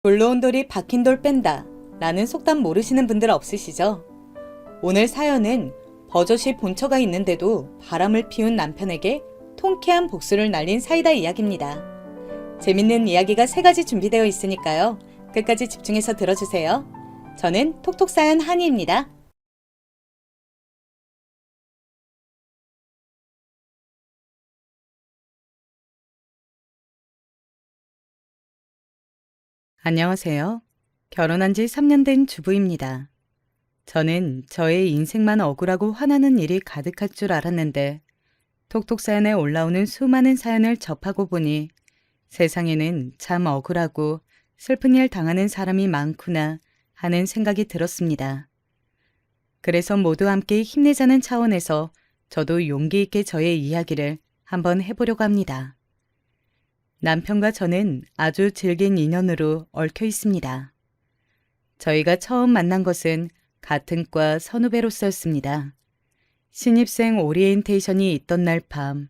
굴러온 돌이 박힌 돌 뺀다 라는 속담 모르시는 분들 없으시죠? 오늘 사연은 버젓이 본처가 있는데도 바람을 피운 남편에게 통쾌한 복수를 날린 사이다 이야기입니다. 재밌는 이야기가 3가지 준비되어 있으니까요. 끝까지 집중해서 들어주세요. 저는 톡톡사연 한이입니다. 안녕하세요. 결혼한 지 3년 된 주부입니다. 저는 저의 인생만 억울하고 화나는 일이 가득할 줄 알았는데 톡톡사연에 올라오는 수많은 사연을 접하고 보니 세상에는 참 억울하고 슬픈 일 당하는 사람이 많구나 하는 생각이 들었습니다. 그래서 모두 함께 힘내자는 차원에서 저도 용기 있게 저의 이야기를 한번 해보려고 합니다. 남편과 저는 아주 질긴 인연으로 얽혀 있습니다. 저희가 처음 만난 것은 같은 과 선후배로서였습니다. 신입생 오리엔테이션이 있던 날 밤,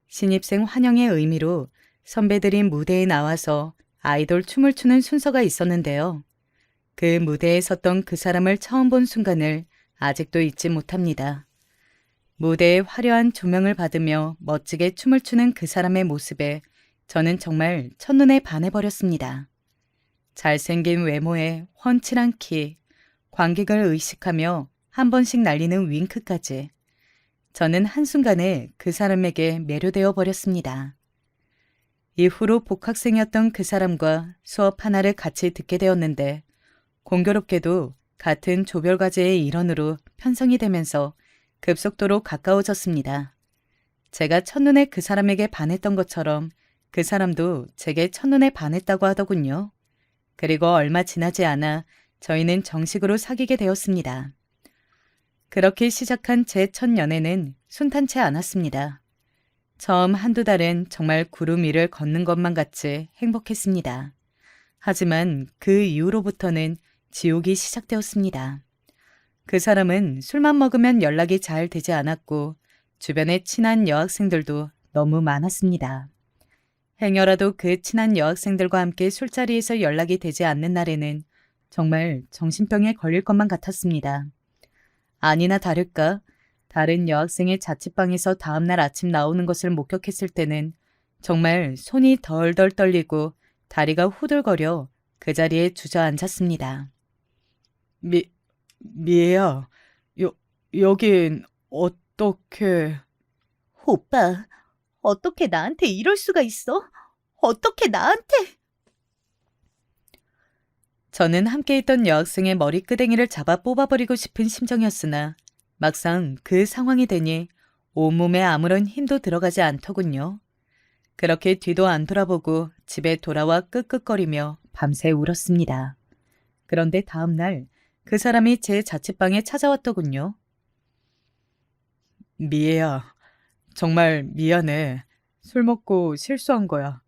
신입생 환영의 의미로 선배들이 무대에 나와서 아이돌 춤을 추는 순서가 있었는데요. 그 무대에 섰던 그 사람을 처음 본 순간을 아직도 잊지 못합니다. 무대에 화려한 조명을 받으며 멋지게 춤을 추는 그 사람의 모습에 저는 정말 첫눈에 반해버렸습니다. 잘생긴 외모에 훤칠한 키, 관객을 의식하며 한 번씩 날리는 윙크까지. 저는 한순간에 그 사람에게 매료되어 버렸습니다. 이후로 복학생이었던 그 사람과 수업 하나를 같이 듣게 되었는데 공교롭게도 같은 조별과제의 일원으로 편성이 되면서 급속도로 가까워졌습니다. 제가 첫눈에 그 사람에게 반했던 것처럼 그 사람도 제게 첫눈에 반했다고 하더군요. 그리고 얼마 지나지 않아 저희는 정식으로 사귀게 되었습니다. 그렇게 시작한 제 첫 연애는 순탄치 않았습니다. 처음 한두 달은 정말 구름 위를 걷는 것만 같이 행복했습니다. 하지만 그 이후로부터는 지옥이 시작되었습니다. 그 사람은 술만 먹으면 연락이 잘 되지 않았고 주변에 친한 여학생들도 너무 많았습니다. 행여라도 그 친한 여학생들과 함께 술자리에서 연락이 되지 않는 날에는 정말 정신병에 걸릴 것만 같았습니다. 아니나 다를까 다른 여학생의 자취방에서 다음날 아침 나오는 것을 목격했을 때는 정말 손이 덜덜 떨리고 다리가 후들거려 그 자리에 주저앉았습니다. 미애야, 여긴 어떻게... 오빠, 어떻게 나한테 이럴 수가 있어? 어떻게 나한테? 저는 함께 있던 여학생의 머리끄댕이를 잡아 뽑아버리고 싶은 심정이었으나 막상 그 상황이 되니 온몸에 아무런 힘도 들어가지 않더군요. 그렇게 뒤도 안 돌아보고 집에 돌아와 끄끄거리며 밤새 울었습니다. 그런데 다음날 그 사람이 제 자취방에 찾아왔더군요. 미애야, 정말 미안해. 술 먹고 실수한 거야.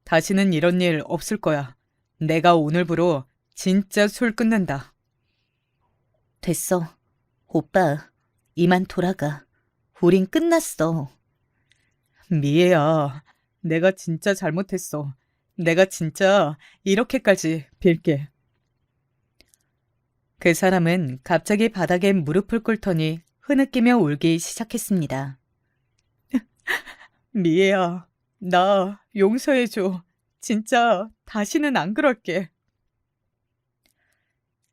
다시는 이런 일 없을 거야. 내가 오늘부로 진짜 술 끊는다. 됐어. 오빠, 이만 돌아가. 우린 끝났어. 미애야, 내가 진짜 잘못했어. 내가 진짜 이렇게까지 빌게. 그 사람은 갑자기 바닥에 무릎을 꿇더니 흐느끼며 울기 시작했습니다. 미애야, 나 용서해줘. 진짜 다시는 안 그럴게.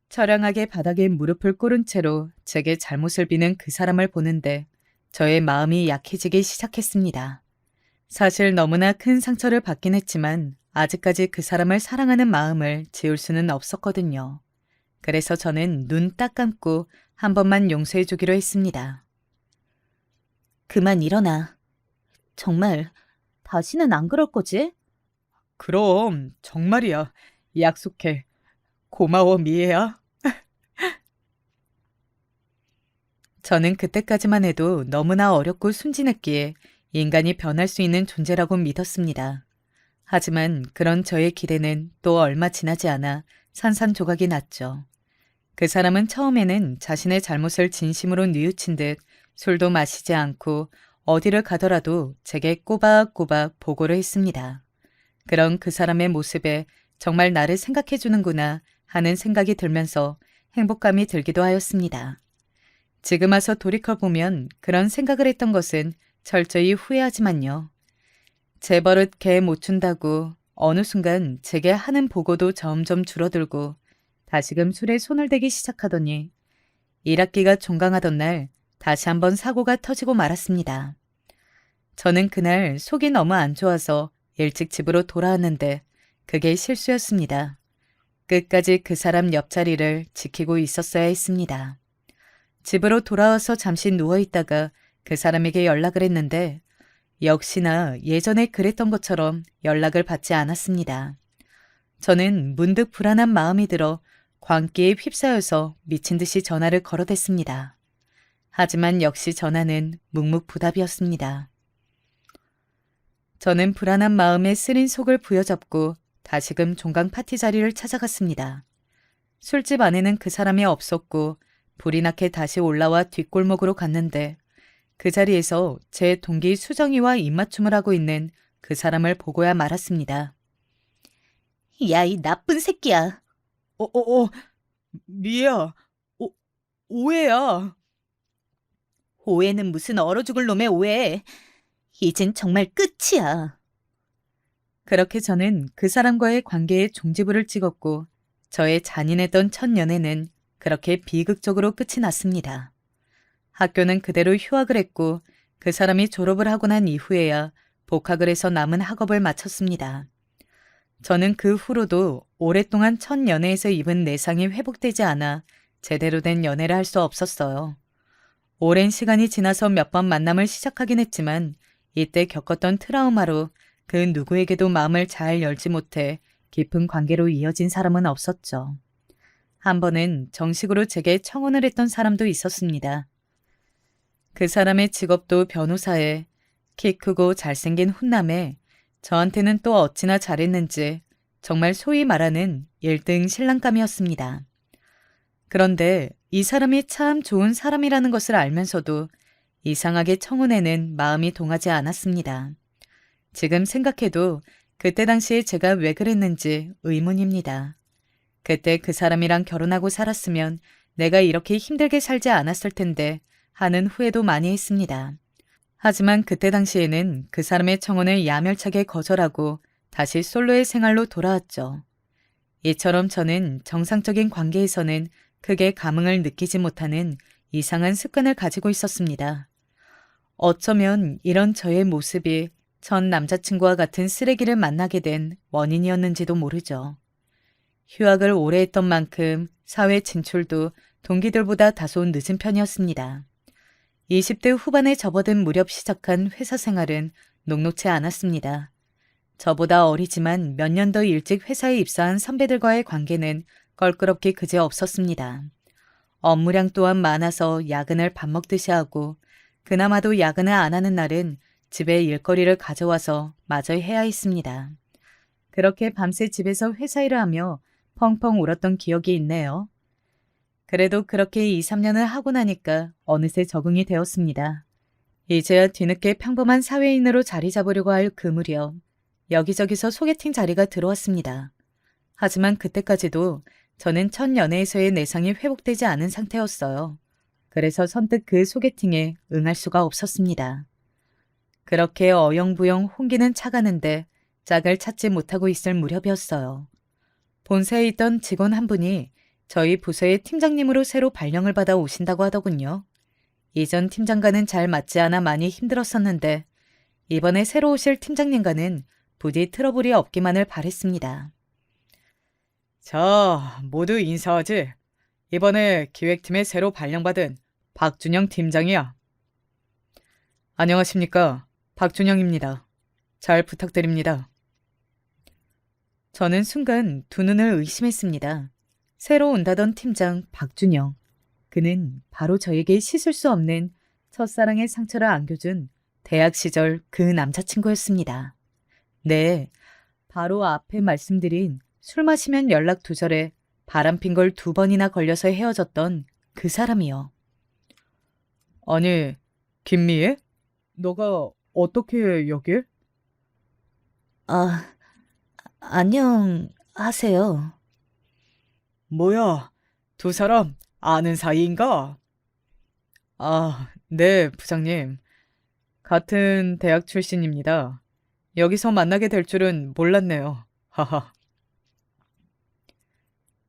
처량하게 바닥에 무릎을 꿇은 채로 제게 잘못을 비는 그 사람을 보는데 저의 마음이 약해지기 시작했습니다. 사실 너무나 큰 상처를 받긴 했지만 아직까지 그 사람을 사랑하는 마음을 지울 수는 없었거든요. 그래서 저는 눈 딱 감고 한 번만 용서해 주기로 했습니다. 그만 일어나. 정말 다시는 안 그럴 거지? 그럼 정말이야. 약속해. 고마워 미애야. 저는 그때까지만 해도 너무나 어렵고 순진했기에 인간이 변할 수 있는 존재라고 믿었습니다. 하지만 그런 저의 기대는 또 얼마 지나지 않아 산산조각이 났죠. 그 사람은 처음에는 자신의 잘못을 진심으로 뉘우친 듯 술도 마시지 않고 어디를 가더라도 제게 꼬박꼬박 보고를 했습니다. 그런 그 사람의 모습에 정말 나를 생각해 주는구나 하는 생각이 들면서 행복감이 들기도 하였습니다. 지금 와서 돌이켜보면 그런 생각을 했던 것은 철저히 후회하지만요. 제 버릇 개 못 준다고 어느 순간 제게 하는 보고도 점점 줄어들고 다시금 술에 손을 대기 시작하더니 1학기가 종강하던 날 다시 한번 사고가 터지고 말았습니다. 저는 그날 속이 너무 안 좋아서 일찍 집으로 돌아왔는데 그게 실수였습니다. 끝까지 그 사람 옆자리를 지키고 있었어야 했습니다. 집으로 돌아와서 잠시 누워있다가 그 사람에게 연락을 했는데 역시나 예전에 그랬던 것처럼 연락을 받지 않았습니다. 저는 문득 불안한 마음이 들어 광기에 휩싸여서 미친 듯이 전화를 걸어댔습니다. 하지만 역시 전화는 묵묵부답이었습니다. 저는 불안한 마음에 쓰린 속을 부여잡고 다시금 종강 파티 자리를 찾아갔습니다. 술집 안에는 그 사람이 없었고 불이 나게 다시 올라와 뒷골목으로 갔는데 그 자리에서 제 동기 수정이와 입맞춤을 하고 있는 그 사람을 보고야 말았습니다. 야, 이 나쁜 새끼야. 미애야, 오해야. 오해는 무슨 얼어 죽을 놈의 오해. 이젠 정말 끝이야. 그렇게 저는 그 사람과의 관계에 종지부를 찍었고 저의 잔인했던 첫 연애는 그렇게 비극적으로 끝이 났습니다. 학교는 그대로 휴학을 했고 그 사람이 졸업을 하고 난 이후에야 복학을 해서 남은 학업을 마쳤습니다. 저는 그 후로도 오랫동안 첫 연애에서 입은 내상이 회복되지 않아 제대로 된 연애를 할 수 없었어요. 오랜 시간이 지나서 몇 번 만남을 시작하긴 했지만 이때 겪었던 트라우마로 그 누구에게도 마음을 잘 열지 못해 깊은 관계로 이어진 사람은 없었죠. 한 번은 정식으로 제게 청혼을 했던 사람도 있었습니다. 그 사람의 직업도 변호사에 키 크고 잘생긴 훈남에 저한테는 또 어찌나 잘했는지 정말 소위 말하는 1등 신랑감이었습니다. 그런데 이 사람이 참 좋은 사람이라는 것을 알면서도 이상하게 청혼에는 마음이 동하지 않았습니다. 지금 생각해도 그때 당시에 제가 왜 그랬는지 의문입니다. 그때 그 사람이랑 결혼하고 살았으면 내가 이렇게 힘들게 살지 않았을 텐데 하는 후회도 많이 했습니다. 하지만 그때 당시에는 그 사람의 청혼을 야멸차게 거절하고 다시 솔로의 생활로 돌아왔죠. 이처럼 저는 정상적인 관계에서는 크게 감흥을 느끼지 못하는 이상한 습관을 가지고 있었습니다. 어쩌면 이런 저의 모습이 전 남자친구와 같은 쓰레기를 만나게 된 원인이었는지도 모르죠. 휴학을 오래 했던 만큼 사회 진출도 동기들보다 다소 늦은 편이었습니다. 20대 후반에 접어든 무렵 시작한 회사 생활은 녹록치 않았습니다. 저보다 어리지만 몇 년 더 일찍 회사에 입사한 선배들과의 관계는 껄끄럽게 그지 없었습니다. 업무량 또한 많아서 야근을 밥 먹듯이 하고 그나마도 야근을 안 하는 날은 집에 일거리를 가져와서 마저 해야 했습니다. 그렇게 밤새 집에서 회사 일을 하며 펑펑 울었던 기억이 있네요. 그래도 그렇게 2, 3년을 하고 나니까 어느새 적응이 되었습니다. 이제야 뒤늦게 평범한 사회인으로 자리 잡으려고 할 그 무렵 여기저기서 소개팅 자리가 들어왔습니다. 하지만 그때까지도 저는 첫 연애에서의 내상이 회복되지 않은 상태였어요. 그래서 선뜻 그 소개팅에 응할 수가 없었습니다. 그렇게 어영부영 홍기는 차가는데 짝을 찾지 못하고 있을 무렵이었어요. 본사에 있던 직원 한 분이 저희 부서의 팀장님으로 새로 발령을 받아 오신다고 하더군요. 이전 팀장과는 잘 맞지 않아 많이 힘들었었는데 이번에 새로 오실 팀장님과는 부디 트러블이 없기만을 바랬습니다. 자, 모두 인사하지. 이번에 기획팀에 새로 발령받은 박준영 팀장이야. 안녕하십니까. 박준영입니다. 잘 부탁드립니다. 저는 순간 두 눈을 의심했습니다. 새로 온다던 팀장 박준영. 그는 바로 저에게 씻을 수 없는 첫사랑의 상처를 안겨준 대학 시절 그 남자친구였습니다. 네, 바로 앞에 말씀드린 술 마시면 연락 두절에 바람핀 걸 2번이나 걸려서 헤어졌던 그 사람이요. 아니, 김미애? 너가 어떻게 여길? 안녕. 하세요. 뭐야, 두 사람 아는 사이인가? 아, 네, 부장님. 같은 대학 출신입니다. 여기서 만나게 될 줄은 몰랐네요. 하하.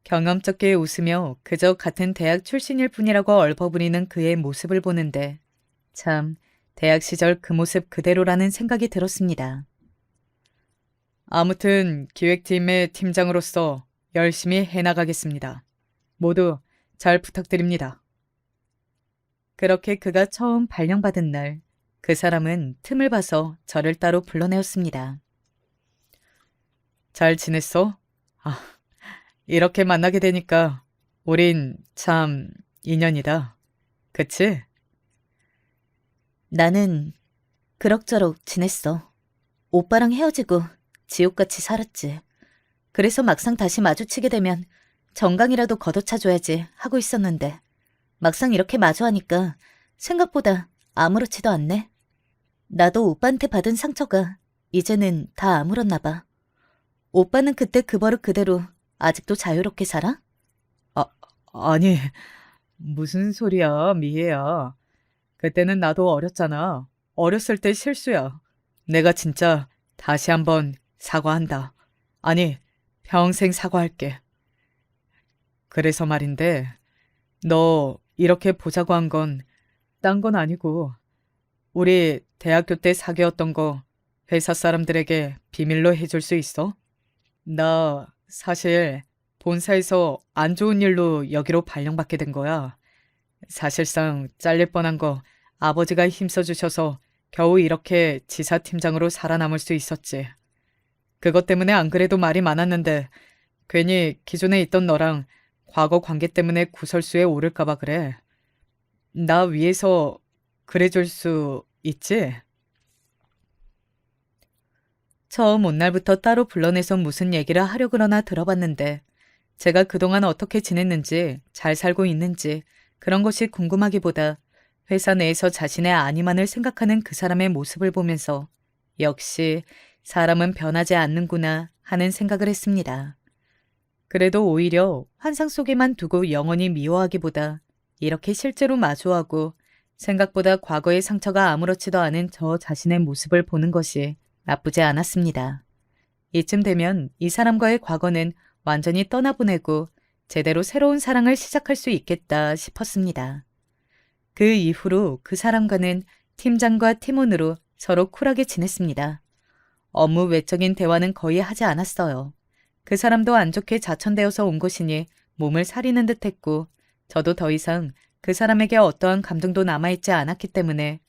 경험쩍게 웃으며 그저 같은 대학 출신일 뿐이라고 얼버무리는 그의 모습을 보는데 참 대학 시절 그 모습 그대로라는 생각이 들었습니다. 아무튼 기획팀의 팀장으로서 열심히 해나가겠습니다. 모두 잘 부탁드립니다. 그렇게 그가 처음 발령받은 날, 그 사람은 틈을 봐서 저를 따로 불러내었습니다. 잘 지냈어? 아, 이렇게 만나게 되니까 우린 참 인연이다. 그치? 나는 그럭저럭 지냈어. 오빠랑 헤어지고 지옥같이 살았지. 그래서 막상 다시 마주치게 되면 정강이라도 걷어차줘야지 하고 있었는데 막상 이렇게 마주하니까 생각보다 아무렇지도 않네. 나도 오빠한테 받은 상처가 이제는 다 아물었나 봐. 오빠는 그때 그 버릇 그대로 아직도 자유롭게 살아? 아, 아니, 무슨 소리야, 미애야. 그때는 나도 어렸잖아. 어렸을 때 실수야. 내가 진짜 다시 한번 사과한다. 아니, 평생 사과할게. 그래서 말인데, 너 이렇게 보자고 한 건 딴 건 아니고, 우리 대학교 때 사귀었던 거 회사 사람들에게 비밀로 해줄 수 있어? 나 사실 본사에서 안 좋은 일로 여기로 발령받게 된 거야. 사실상 잘릴 뻔한 거 아버지가 힘써주셔서 겨우 이렇게 지사팀장으로 살아남을 수 있었지. 그것 때문에 안 그래도 말이 많았는데 괜히 기존에 있던 너랑 과거 관계 때문에 구설수에 오를까봐 그래. 나 위해서 그래줄 수 있지? 처음 온 날부터 따로 불러내서 무슨 얘기를 하려 그러나 들어봤는데 제가 그동안 어떻게 지냈는지 잘 살고 있는지 그런 것이 궁금하기보다 회사 내에서 자신의 안위만을 생각하는 그 사람의 모습을 보면서 역시 사람은 변하지 않는구나 하는 생각을 했습니다. 그래도 오히려 환상 속에만 두고 영원히 미워하기보다 이렇게 실제로 마주하고 생각보다 과거의 상처가 아무렇지도 않은 저 자신의 모습을 보는 것이 나쁘지 않았습니다. 이쯤 되면 이 사람과의 과거는 완전히 떠나보내고 제대로 새로운 사랑을 시작할 수 있겠다 싶었습니다. 그 이후로 그 사람과는 팀장과 팀원으로 서로 쿨하게 지냈습니다. 업무 외적인 대화는 거의 하지 않았어요. 그 사람도 안 좋게 자천되어서 온 것이니 몸을 사리는 듯했고 저도 더 이상 그 사람에게 어떠한 감정도 남아있지 않았기 때문에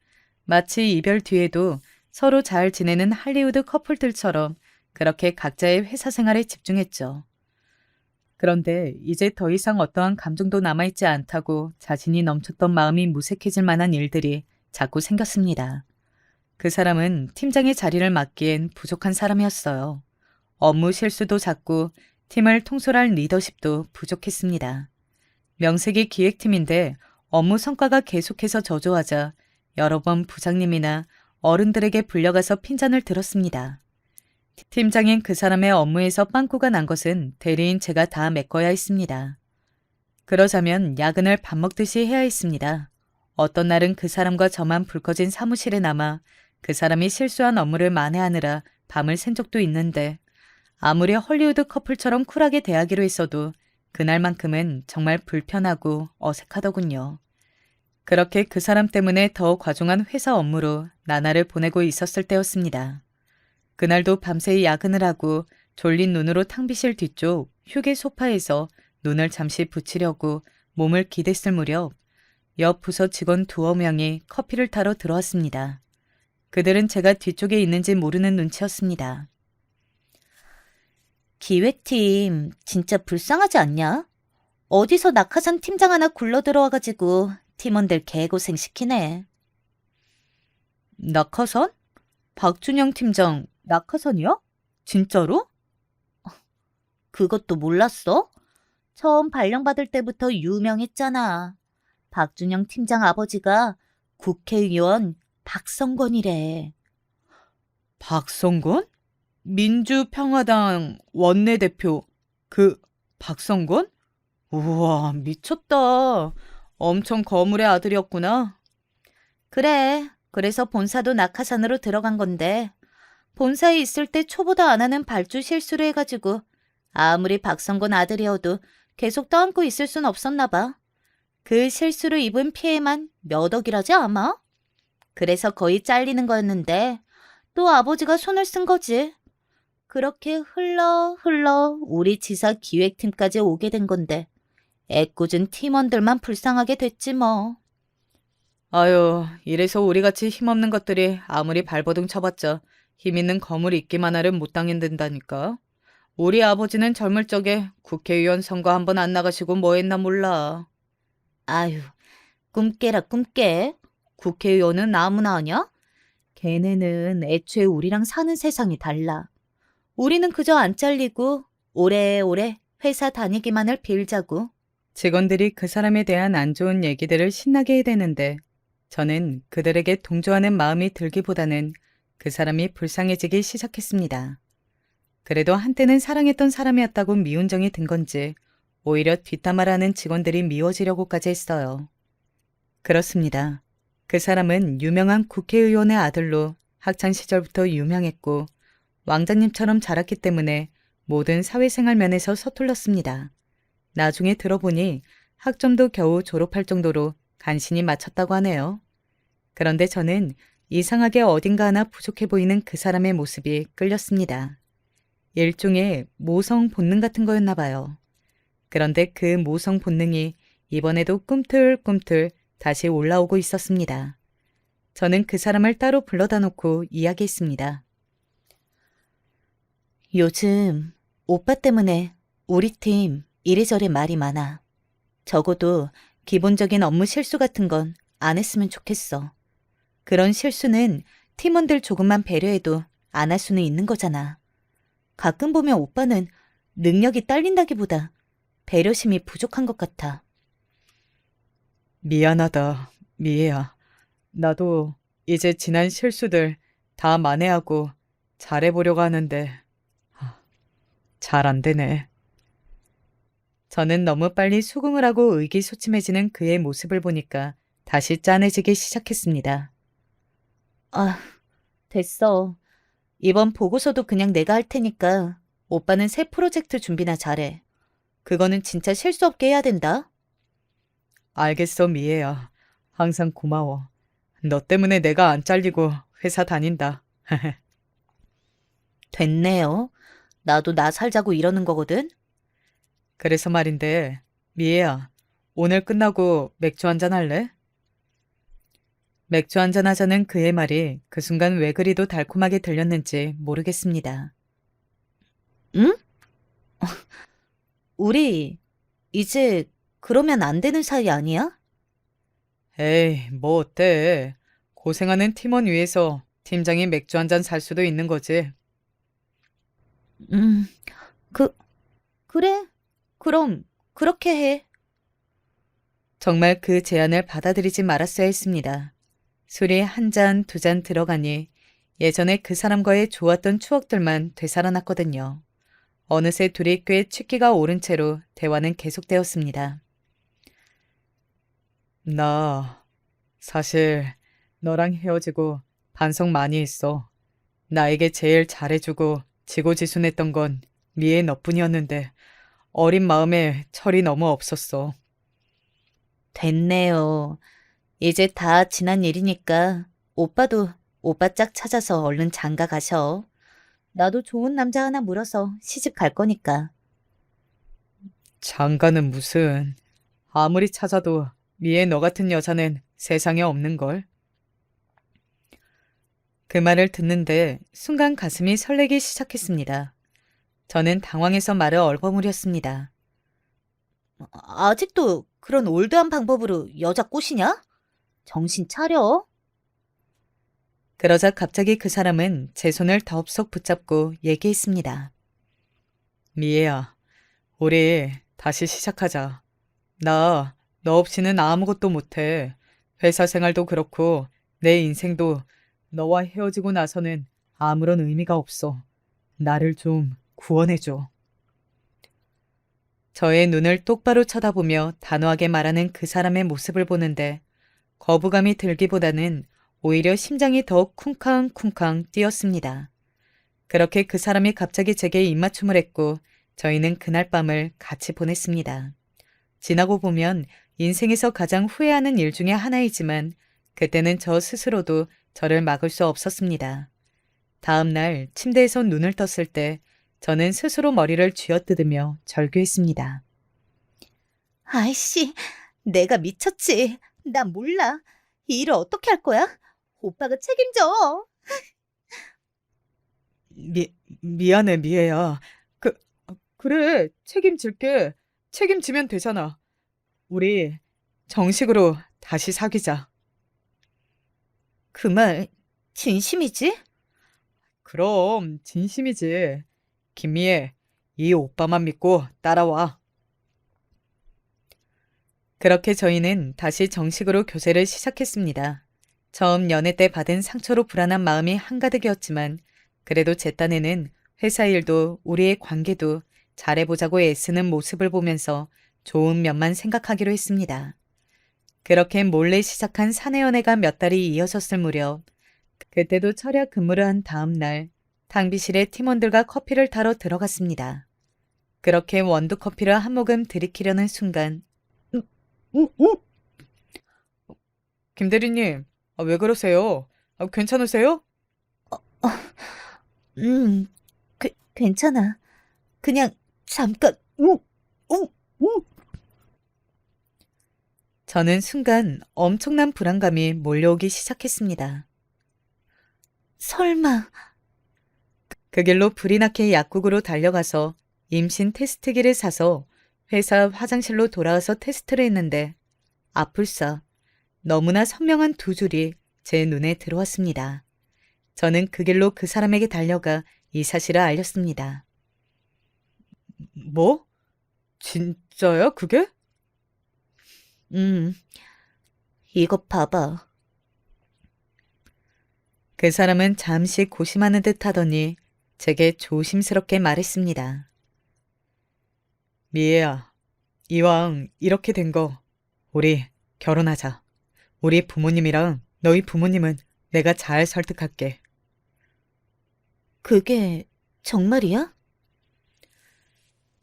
마치 이별 뒤에도 서로 잘 지내는 할리우드 커플들처럼 그렇게 각자의 회사 생활에 집중했죠. 그런데 이제 더 이상 어떠한 감정도 남아있지 않다고 자신이 넘쳤던 마음이 무색해질 만한 일들이 자꾸 생겼습니다. 그 사람은 팀장의 자리를 맡기엔 부족한 사람이었어요. 업무 실수도 잦고 팀을 통솔할 리더십도 부족했습니다. 명색이 기획팀인데 업무 성과가 계속해서 저조하자 여러 번 부장님이나 어른들에게 불려가서 핀잔을 들었습니다. 팀장인 그 사람의 업무에서 빵꾸가 난 것은 대리인 제가 다 메꿔야 했습니다. 그러자면 야근을 밥 먹듯이 해야 했습니다. 어떤 날은 그 사람과 저만 불 꺼진 사무실에 남아 그 사람이 실수한 업무를 만회하느라 밤을 샌 적도 있는데 아무리 헐리우드 커플처럼 쿨하게 대하기로 했어도 그날만큼은 정말 불편하고 어색하더군요. 그렇게 그 사람 때문에 더 과중한 회사 업무로 나날을 보내고 있었을 때였습니다. 그날도 밤새 야근을 하고 졸린 눈으로 탕비실 뒤쪽 휴게 소파에서 눈을 잠시 붙이려고 몸을 기댔을 무렵 옆 부서 직원 두어 명이 커피를 타러 들어왔습니다. 그들은 제가 뒤쪽에 있는지 모르는 눈치였습니다. 기획팀 진짜 불쌍하지 않냐? 어디서 낙하산 팀장 하나 굴러 들어와가지고 팀원들 개고생 시키네. 낙하산? 박준영 팀장 낙하산이야? 진짜로? 그것도 몰랐어? 처음 발령받을 때부터 유명했잖아. 박준영 팀장 아버지가 국회의원 박성권이래. 박성권? 민주평화당 원내대표, 그 박성권? 우와, 미쳤다. 엄청 거물의 아들이었구나. 그래. 그래서 본사도 낙하산으로 들어간 건데 본사에 있을 때 초보도 안 하는 발주 실수를 해가지고 아무리 박성곤 아들이어도 계속 떠안고 있을 순 없었나 봐. 그 실수로 입은 피해만 몇 억이라지 아마? 그래서 거의 잘리는 거였는데 또 아버지가 손을 쓴 거지. 그렇게 흘러 우리 지사 기획팀까지 오게 된 건데 애꿎은 팀원들만 불쌍하게 됐지 뭐. 아유, 이래서 우리같이 힘없는 것들이 아무리 발버둥 쳐봤자 힘 있는 거물이 있기만 하면 못 당연된다니까. 우리 아버지는 젊을 적에 국회의원 선거 한 번 안 나가시고 뭐 했나 몰라. 아유, 꿈깨라 꿈깨. 국회의원은 아무나 하냐? 걔네는 애초에 우리랑 사는 세상이 달라. 우리는 그저 안 잘리고 오래오래 회사 다니기만을 빌자고. 직원들이 그 사람에 대한 안 좋은 얘기들을 신나게 해대는데 저는 그들에게 동조하는 마음이 들기보다는 그 사람이 불쌍해지기 시작했습니다. 그래도 한때는 사랑했던 사람이었다고 미운정이 든 건지 오히려 뒷담화를 하는 직원들이 미워지려고까지 했어요. 그렇습니다. 그 사람은 유명한 국회의원의 아들로 학창시절부터 유명했고 왕자님처럼 자랐기 때문에 모든 사회생활 면에서 서툴렀습니다. 나중에 들어보니 학점도 겨우 졸업할 정도로 간신히 마쳤다고 하네요. 그런데 저는 이상하게 어딘가 하나 부족해 보이는 그 사람의 모습이 끌렸습니다. 일종의 모성 본능 같은 거였나 봐요. 그런데 그 모성 본능이 이번에도 꿈틀꿈틀 다시 올라오고 있었습니다. 저는 그 사람을 따로 불러다 놓고 이야기했습니다. 요즘 오빠 때문에 우리 팀 이래저래 말이 많아. 적어도 기본적인 업무 실수 같은 건 안 했으면 좋겠어. 그런 실수는 팀원들 조금만 배려해도 안 할 수는 있는 거잖아. 가끔 보면 오빠는 능력이 딸린다기보다 배려심이 부족한 것 같아. 미안하다, 미애야. 나도 이제 지난 실수들 다 만회하고 잘해보려고 하는데 잘 안 되네. 저는 너무 빨리 수긍을 하고 의기소침해지는 그의 모습을 보니까 다시 짠해지기 시작했습니다. 아, 됐어. 이번 보고서도 그냥 내가 할 테니까 오빠는 새 프로젝트 준비나 잘해. 그거는 진짜 실수 없게 해야 된다. 알겠어, 미애야. 항상 고마워. 너 때문에 내가 안 잘리고 회사 다닌다. 됐네요. 나도 나 살자고 이러는 거거든. 그래서 말인데, 미애야, 오늘 끝나고 맥주 한잔 할래? 맥주 한잔 하자는 그의 말이 그 순간 왜 그리도 달콤하게 들렸는지 모르겠습니다. 응? 우리 이제 그러면 안 되는 사이 아니야? 에이, 뭐 어때? 고생하는 팀원 위해서 팀장이 맥주 한잔 살 수도 있는 거지. 음, 그, 그래. 그럼 그렇게 해. 정말 그 제안을 받아들이지 말았어야 했습니다. 술이 한 잔, 두 잔 들어가니 예전에 그 사람과의 좋았던 추억들만 되살아났거든요. 어느새 둘이 꽤 취기가 오른 채로 대화는 계속되었습니다. 나 사실 너랑 헤어지고 반성 많이 했어. 나에게 제일 잘해주고 지고지순했던 건 미애 너뿐이었는데 어린 마음에 철이 너무 없었어. 됐네요. 이제 다 지난 일이니까 오빠도 오빠 짝 찾아서 얼른 장가 가셔. 나도 좋은 남자 하나 물어서 시집 갈 거니까. 장가는 무슨. 아무리 찾아도 미애 너 같은 여자는 세상에 없는걸. 그 말을 듣는데 순간 가슴이 설레기 시작했습니다. 저는 당황해서 말을 얼버무렸습니다. 아직도 그런 올드한 방법으로 여자 꼬시냐? 정신 차려. 그러자 갑자기 그 사람은 제 손을 덥석 붙잡고 얘기했습니다. 미애야, 우리 다시 시작하자. 나 너 없이는 아무것도 못해. 회사 생활도 그렇고 내 인생도 너와 헤어지고 나서는 아무런 의미가 없어. 나를 좀 구원해줘. 저의 눈을 똑바로 쳐다보며 단호하게 말하는 그 사람의 모습을 보는데 거부감이 들기보다는 오히려 심장이 더 쿵쾅쿵쾅 뛰었습니다. 그렇게 그 사람이 갑자기 제게 입맞춤을 했고 저희는 그날 밤을 같이 보냈습니다. 지나고 보면 인생에서 가장 후회하는 일 중에 하나이지만 그때는 저 스스로도 저를 막을 수 없었습니다. 다음 날 침대에서 눈을 떴을 때 저는 스스로 머리를 쥐어뜯으며 절규했습니다. 아이씨, 내가 미쳤지. 나 몰라. 이 일을 어떻게 할 거야? 오빠가 책임져. 미안해, 미애야. 그래, 책임질게. 책임지면 되잖아. 우리 정식으로 다시 사귀자. 그 말 진심이지? 그럼 진심이지. 김미애, 이 오빠만 믿고 따라와. 그렇게 저희는 다시 정식으로 교제를 시작했습니다. 처음 연애 때 받은 상처로 불안한 마음이 한가득이었지만 그래도 제 딴에는 회사 일도 우리의 관계도 잘해보자고 애쓰는 모습을 보면서 좋은 면만 생각하기로 했습니다. 그렇게 몰래 시작한 사내 연애가 몇 달이 이어졌을 무렵 그때도 철야 근무를 한 다음 날 탕비실에 팀원들과 커피를 타러 들어갔습니다. 그렇게 원두커피를 한 모금 들이키려는 순간 김 대리님, 왜 그러세요? 괜찮으세요? 음, 괜찮아. 그냥 잠깐. 저는 순간 엄청난 불안감이 몰려오기 시작했습니다. 설마. 그 길로 불이 나게 약국으로 달려가서 임신 테스트기를 사서 회사 화장실로 돌아와서 테스트를 했는데 아플싸 너무나 선명한 두 줄이 제 눈에 들어왔습니다. 저는 그 길로 그 사람에게 달려가 이 사실을 알렸습니다. 뭐? 진짜야, 그게? 이것 봐봐. 그 사람은 잠시 고심하는 듯 하더니 제게 조심스럽게 말했습니다. 미애야, 이왕 이렇게 된 거 우리 결혼하자. 우리 부모님이랑 너희 부모님은 내가 잘 설득할게. 그게 정말이야?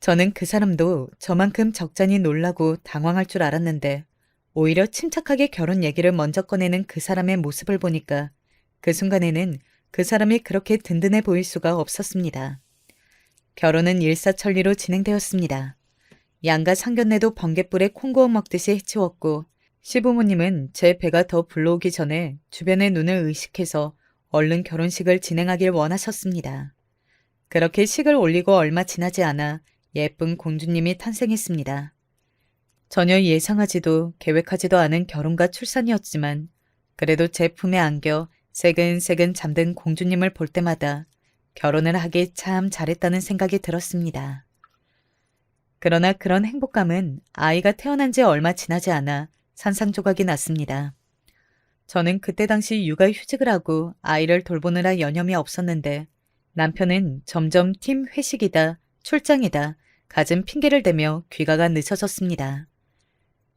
저는 그 사람도 저만큼 적잖이 놀라고 당황할 줄 알았는데 오히려 침착하게 결혼 얘기를 먼저 꺼내는 그 사람의 모습을 보니까 그 순간에는 그 사람이 그렇게 든든해 보일 수가 없었습니다. 결혼은 일사천리로 진행되었습니다. 양가 상견례도 번갯불에 콩고어 먹듯이 해치웠고 시부모님은 제 배가 더 불러오기 전에 주변의 눈을 의식해서 얼른 결혼식을 진행하길 원하셨습니다. 그렇게 식을 올리고 얼마 지나지 않아 예쁜 공주님이 탄생했습니다. 전혀 예상하지도 계획하지도 않은 결혼과 출산이었지만 그래도 제 품에 안겨 새근새근 잠든 공주님을 볼 때마다 결혼을 하기 참 잘했다는 생각이 들었습니다. 그러나 그런 행복감은 아이가 태어난 지 얼마 지나지 않아 산산조각이 났습니다. 저는 그때 당시 육아휴직을 하고 아이를 돌보느라 여념이 없었는데 남편은 점점 팀 회식이다, 출장이다, 갖은 핑계를 대며 귀가가 늦어졌습니다.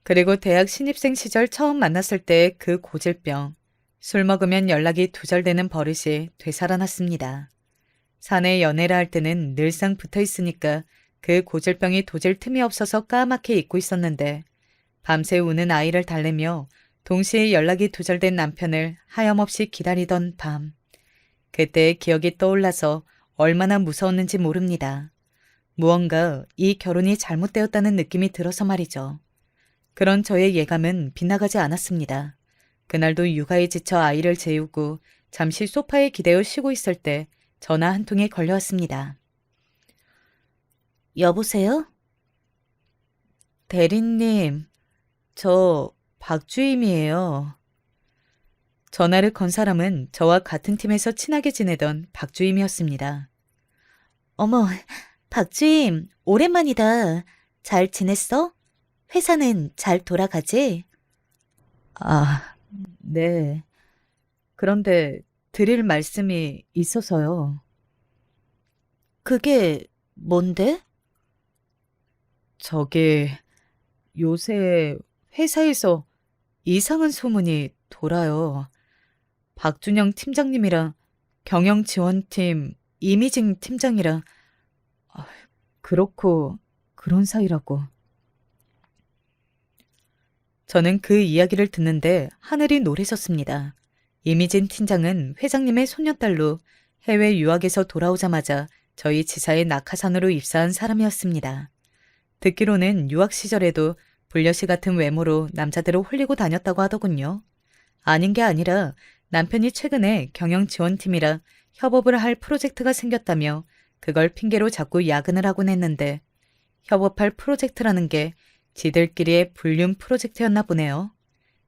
그리고 대학 신입생 시절 처음 만났을 때의 그 고질병, 술 먹으면 연락이 두절되는 버릇이 되살아났습니다. 사내 연애를 할 때는 늘상 붙어 있으니까 그 고질병이 도질 틈이 없어서 까맣게 잊고 있었는데 밤새 우는 아이를 달래며 동시에 연락이 두절된 남편을 하염없이 기다리던 밤. 그때의 기억이 떠올라서 얼마나 무서웠는지 모릅니다. 무언가 이 결혼이 잘못되었다는 느낌이 들어서 말이죠. 그런 저의 예감은 빗나가지 않았습니다. 그날도 육아에 지쳐 아이를 재우고 잠시 소파에 기대어 쉬고 있을 때 전화 한 통이 걸려왔습니다. 여보세요? 대리님, 저 박주임이에요. 전화를 건 사람은 저와 같은 팀에서 친하게 지내던 박주임이었습니다. 어머, 박주임, 오랜만이다. 잘 지냈어? 회사는 잘 돌아가지? 아, 네. 그런데 드릴 말씀이 있어서요. 그게 뭔데? 저기, 요새 회사에서 이상한 소문이 돌아요. 박준영 팀장님이랑 경영지원팀 이미징 팀장이랑 아, 그렇고 그런 사이라고. 저는 그 이야기를 듣는데 하늘이 노래졌습니다. 이미진 팀장은 회장님의 손녀딸로 해외 유학에서 돌아오자마자 저희 지사의 낙하산으로 입사한 사람이었습니다. 듣기로는 유학 시절에도 불려시 같은 외모로 남자들을 홀리고 다녔다고 하더군요. 아닌 게 아니라 남편이 최근에 경영지원팀이라 협업을 할 프로젝트가 생겼다며 그걸 핑계로 자꾸 야근을 하곤 했는데 협업할 프로젝트라는 게 지들끼리의 불륜 프로젝트였나 보네요.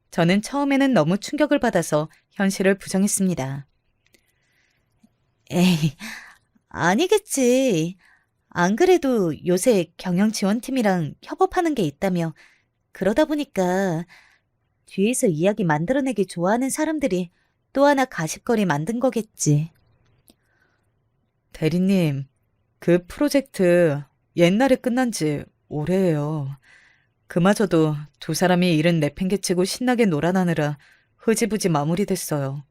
저는 처음에는 너무 충격을 받아서 현실을 부정했습니다. 에이, 아니겠지. 안 그래도 요새 경영지원팀이랑 협업하는 게 있다며. 그러다 보니까 뒤에서 이야기 만들어내기 좋아하는 사람들이 또 하나 가십거리 만든 거겠지. 대리님, 그 프로젝트 옛날에 끝난 지 오래예요. 그마저도 두 사람이 일은 내팽개치고 신나게 놀아나느라 흐지부지 마무리됐어요.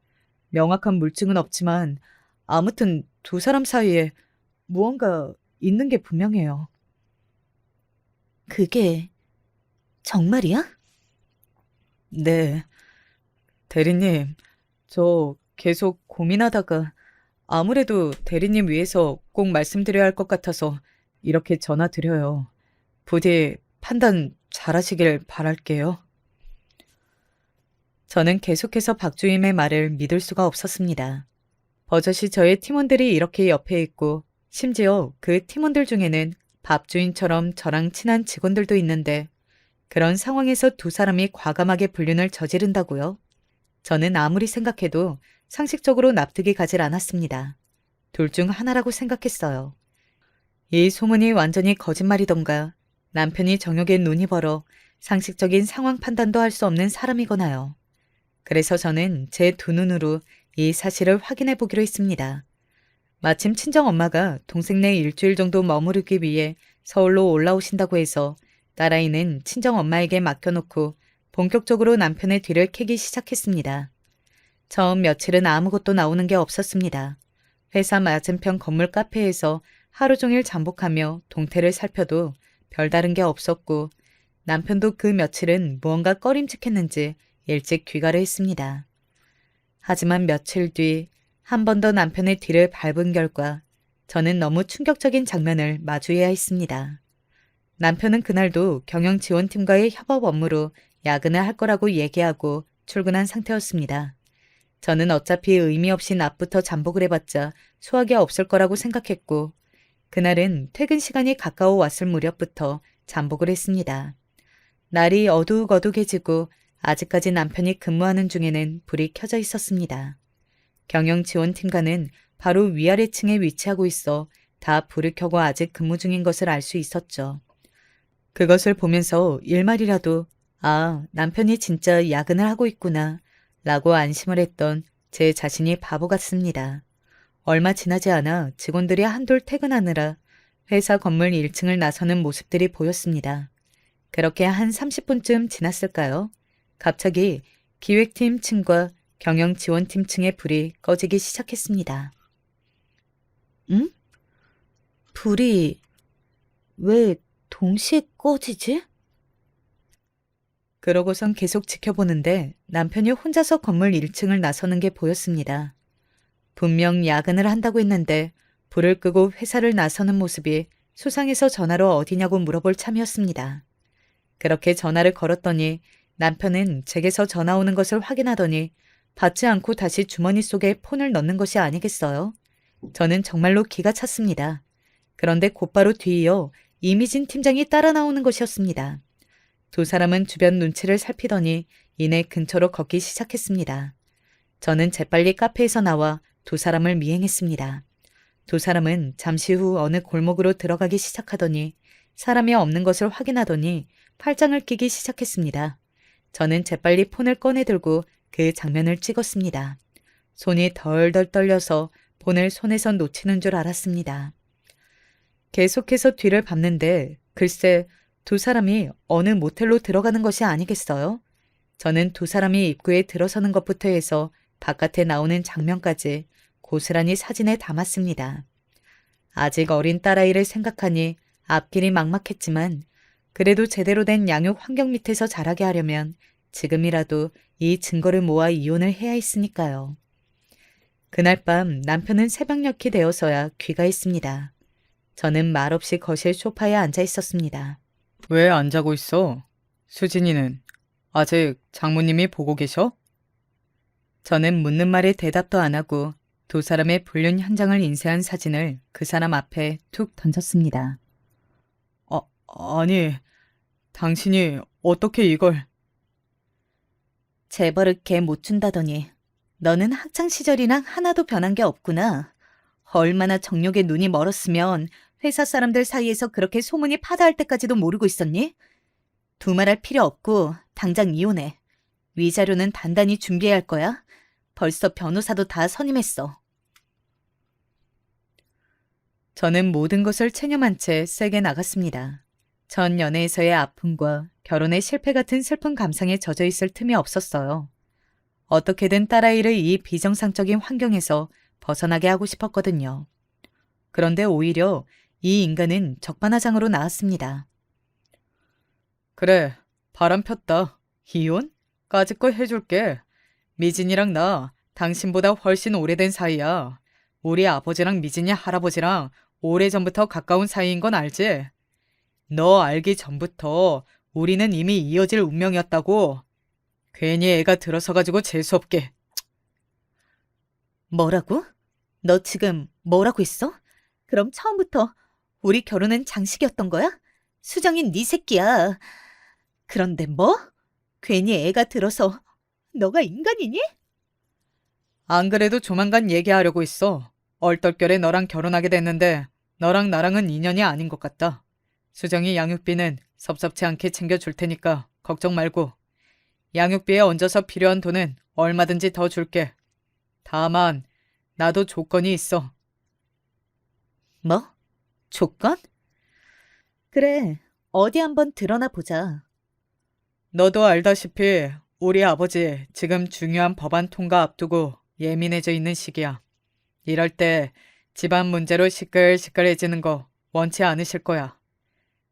명확한 물증은 없지만 아무튼 두 사람 사이에 무언가 있는 게 분명해요. 그게 정말이야? 네. 대리님, 저 계속 고민하다가 아무래도 대리님 위해서 꼭 말씀드려야 할 것 같아서 이렇게 전화 드려요. 부디 판단 잘하시길 바랄게요. 저는 계속해서 박주임의 말을 믿을 수가 없었습니다. 버젓이 저의 팀원들이 이렇게 옆에 있고 심지어 그 팀원들 중에는 밥주인처럼 저랑 친한 직원들도 있는데 그런 상황에서 두 사람이 과감하게 불륜을 저지른다고요? 저는 아무리 생각해도 상식적으로 납득이 가질 않았습니다. 둘 중 하나라고 생각했어요. 이 소문이 완전히 거짓말이던가 남편이 정욕에 눈이 벌어 상식적인 상황 판단도 할 수 없는 사람이거나요. 그래서 저는 제 두 눈으로 이 사실을 확인해 보기로 했습니다. 마침 친정엄마가 동생네 일주일 정도 머무르기 위해 서울로 올라오신다고 해서 딸아이는 친정엄마에게 맡겨놓고 본격적으로 남편의 뒤를 캐기 시작했습니다. 처음 며칠은 아무것도 나오는 게 없었습니다. 회사 맞은편 건물 카페에서 하루 종일 잠복하며 동태를 살펴도 별다른 게 없었고 남편도 그 며칠은 무언가 꺼림칙했는지 일찍 귀가를 했습니다. 하지만 며칠 뒤 한 번 더 남편의 뒤를 밟은 결과 저는 너무 충격적인 장면을 마주해야 했습니다. 남편은 그날도 경영지원팀과의 협업 업무로 야근을 할 거라고 얘기하고 출근한 상태였습니다. 저는 어차피 의미 없이 낮부터 잠복을 해봤자 수확이 없을 거라고 생각했고 그날은 퇴근 시간이 가까워 왔을 무렵부터 잠복을 했습니다. 날이 어둑어둑해지고 아직까지 남편이 근무하는 중에는 불이 켜져 있었습니다. 경영지원팀과는 바로 위아래층에 위치하고 있어 다 불을 켜고 아직 근무 중인 것을 알 수 있었죠. 그것을 보면서 일말이라도 남편이 진짜 야근을 하고 있구나 라고 안심을 했던 제 자신이 바보 같습니다. 얼마 지나지 않아 직원들이 한돌 퇴근하느라 회사 건물 1층을 나서는 모습들이 보였습니다. 그렇게 한 30분쯤 지났을까요? 갑자기 기획팀 층과 경영지원팀 층의 불이 꺼지기 시작했습니다. 응? 불이 왜 동시에 꺼지지? 그러고선 계속 지켜보는데 남편이 혼자서 건물 1층을 나서는 게 보였습니다. 분명 야근을 한다고 했는데 불을 끄고 회사를 나서는 모습이 수상해서 전화로 어디냐고 물어볼 참이었습니다. 그렇게 전화를 걸었더니 남편은 제게서 전화 오는 것을 확인하더니 받지 않고 다시 주머니 속에 폰을 넣는 것이 아니겠어요? 저는 정말로 기가 찼습니다. 그런데 곧바로 뒤이어 이미진 팀장이 따라 나오는 것이었습니다. 두 사람은 주변 눈치를 살피더니 이내 근처로 걷기 시작했습니다. 저는 재빨리 카페에서 나와 두 사람을 미행했습니다. 두 사람은 잠시 후 어느 골목으로 들어가기 시작하더니 사람이 없는 것을 확인하더니 팔짱을 끼기 시작했습니다. 저는 재빨리 폰을 꺼내들고 그 장면을 찍었습니다. 손이 덜덜 떨려서 폰을 손에서 놓치는 줄 알았습니다. 계속해서 뒤를 밟는데 글쎄 두 사람이 어느 모텔로 들어가는 것이 아니겠어요? 저는 두 사람이 입구에 들어서는 것부터 해서 바깥에 나오는 장면까지 고스란히 사진에 담았습니다. 아직 어린 딸아이를 생각하니 앞길이 막막했지만 그래도 제대로 된 양육 환경 밑에서 자라게 하려면 지금이라도 이 증거를 모아 이혼을 해야 했으니까요. 그날 밤 남편은 새벽녘이 되어서야 귀가했습니다. 저는 말없이 거실 소파에 앉아 있었습니다. 왜 안 자고 있어? 수진이는 아직 장모님이 보고 계셔? 저는 묻는 말에 대답도 안 하고 두 사람의 불륜 현장을 인쇄한 사진을 그 사람 앞에 툭 던졌습니다. 아니, 당신이 어떻게 이걸... 재벌을 개 못 준다더니 너는 학창시절이랑 하나도 변한 게 없구나. 얼마나 정욕에 눈이 멀었으면 회사 사람들 사이에서 그렇게 소문이 파다할 때까지도 모르고 있었니? 두말할 필요 없고 당장 이혼해. 위자료는 단단히 준비해야 할 거야. 벌써 변호사도 다 선임했어. 저는 모든 것을 체념한 채 세게 나갔습니다. 전 연애에서의 아픔과 결혼의 실패 같은 슬픈 감상에 젖어 있을 틈이 없었어요. 어떻게든 딸아이를 이 비정상적인 환경에서 벗어나게 하고 싶었거든요. 그런데 오히려 이 인간은 적반하장으로 나왔습니다. 그래, 바람 폈다. 이혼? 까짓거 해줄게. 미진이랑 나 당신보다 훨씬 오래된 사이야. 우리 아버지랑 미진이 할아버지랑 오래전부터 가까운 사이인 건 알지? 너 알기 전부터 우리는 이미 이어질 운명이었다고. 괜히 애가 들어서가지고 재수없게. 뭐라고? 너 지금 뭐라고 했어? 그럼 처음부터 우리 결혼은 장식이었던 거야? 수정인 네 새끼야. 그런데 뭐? 괜히 애가 들어서 너가 인간이니? 안 그래도 조만간 얘기하려고 있어. 얼떨결에 너랑 결혼하게 됐는데 너랑 나랑은 인연이 아닌 것 같다. 수정이 양육비는 섭섭치 않게 챙겨줄 테니까 걱정 말고. 양육비에 얹어서 필요한 돈은 얼마든지 더 줄게. 다만 나도 조건이 있어. 뭐? 조건? 그래, 어디 한번 드러나 보자. 너도 알다시피 우리 아버지 지금 중요한 법안 통과 앞두고 예민해져 있는 시기야. 이럴 때 집안 문제로 시끌시끌해지는 거 원치 않으실 거야.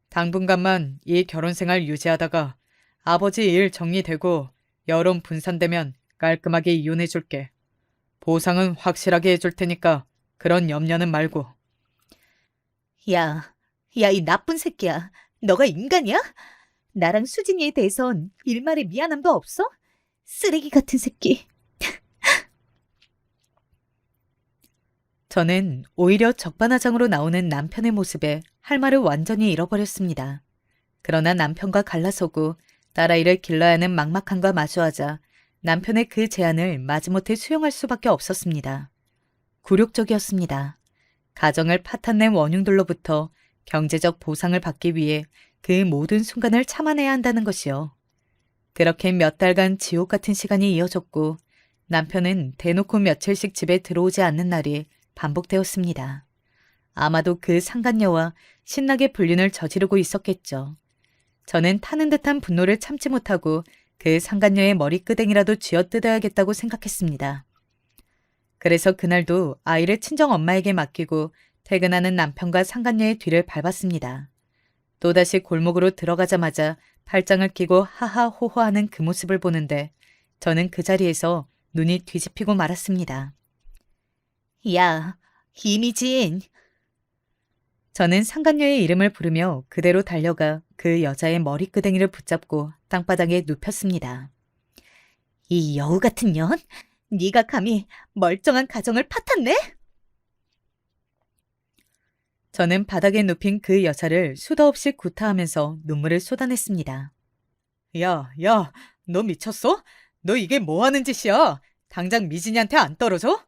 당분간만 이 결혼 생활 유지하다가 아버지 일 정리되고 여론 분산되면 깔끔하게 이혼해줄게. 보상은 확실하게 해줄 테니까 그런 염려는 말고. 야, 이 나쁜 새끼야. 너가 인간이야? 나랑 수진이에 대해선 일말의 미안함도 없어? 쓰레기 같은 새끼. 저는 오히려 적반하장으로 나오는 남편의 모습에 할 말을 완전히 잃어버렸습니다. 그러나 남편과 갈라서고 딸아이를 길러야 하는 막막함과 마주하자 남편의 그 제안을 마지못해 수용할 수밖에 없었습니다. 굴욕적이었습니다. 가정을 파탄낸 원흉들로부터 경제적 보상을 받기 위해 그 모든 순간을 참아내야 한다는 것이요. 그렇게 몇 달간 지옥 같은 시간이 이어졌고 남편은 대놓고 며칠씩 집에 들어오지 않는 날이 반복되었습니다. 아마도 그 상간녀와 신나게 불륜을 저지르고 있었겠죠. 저는 타는 듯한 분노를 참지 못하고 그 상간녀의 머리끄댕이라도 쥐어뜯어야겠다고 생각했습니다. 그래서 그날도 아이를 친정엄마에게 맡기고 퇴근하는 남편과 상간녀의 뒤를 밟았습니다. 또다시 골목으로 들어가자마자 팔짱을 끼고 하하호호하는 그 모습을 보는데 저는 그 자리에서 눈이 뒤집히고 말았습니다. 야, 이미진. 저는 상간녀의 이름을 부르며 그대로 달려가 그 여자의 머리끄댕이를 붙잡고 땅바닥에 눕혔습니다. 이 여우 같은 년? 네가 감히 멀쩡한 가정을 파탄내? 저는 바닥에 눕힌 그 여자를 수도 없이 구타하면서 눈물을 쏟아냈습니다. 야, 너 미쳤어? 너 이게 뭐 하는 짓이야? 당장 미진이한테 안 떨어져?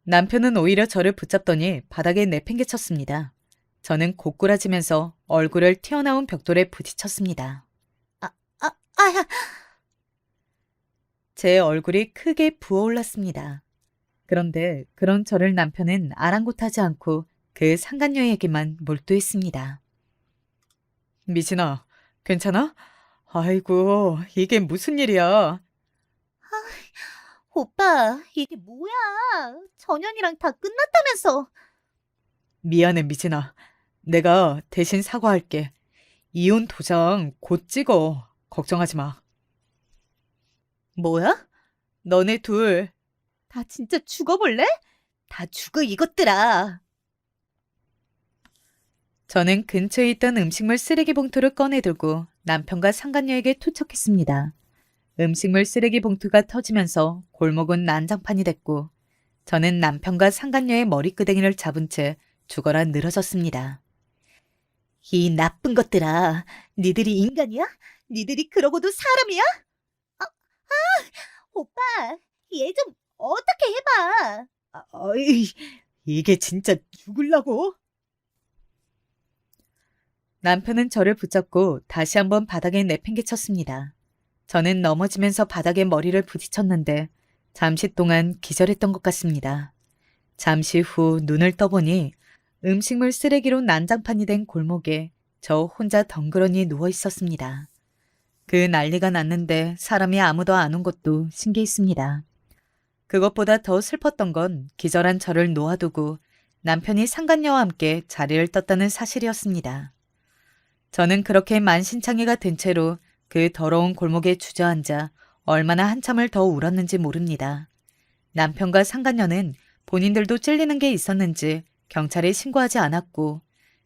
남편은 오히려 저를 붙잡더니 바닥에 내팽개쳤습니다. 저는 고꾸라지면서 얼굴을 튀어나온 벽돌에 부딪혔습니다. 아야! 제 얼굴이 크게 부어올랐습니다. 그런데 그런 저를 남편은 아랑곳하지 않고 그 상간녀에게만 몰두했습니다. 미진아, 괜찮아? 아이고, 이게 무슨 일이야? 오빠, 이게 뭐야? 전현이랑 다 끝났다면서. 미안해, 미진아. 내가 대신 사과할게. 이혼 도장 곧 찍어. 걱정하지 마. 뭐야? 너네 둘, 다 진짜 죽어볼래? 다 죽어, 이것들아. 저는 근처에 있던 음식물 쓰레기 봉투를 꺼내들고 남편과 상간녀에게 투척했습니다. 음식물 쓰레기 봉투가 터지면서 골목은 난장판이 됐고 저는 남편과 상간녀의 머리끄댕이를 잡은 채 죽어라 늘어졌습니다. 이 나쁜 것들아, 니들이 인간이야? 니들이 그러고도 사람이야? 오빠, 얘 좀 어떻게 해봐. 어이, 이게 진짜 죽을라고? 남편은 저를 붙잡고 다시 한번 바닥에 내팽개쳤습니다. 저는 넘어지면서 바닥에 머리를 부딪혔는데 잠시 동안 기절했던 것 같습니다. 잠시 후 눈을 떠보니 음식물 쓰레기로 난장판이 된 골목에 저 혼자 덩그러니 누워 있었습니다. 그 난리가 났는데 사람이 아무도 안 온 것도 신기했습니다. 그것보다 더 슬펐던 건 기절한 저를 놓아두고 남편이 상간녀와 함께 자리를 떴다는 사실이었습니다. 저는 그렇게 만신창이가 된 채로 그 더러운 골목에 주저앉아 얼마나 한참을 더 울었는지 모릅니다. 남편과 상간녀는 본인들도 찔리는 게 있었는지 경찰에 신고하지 않았고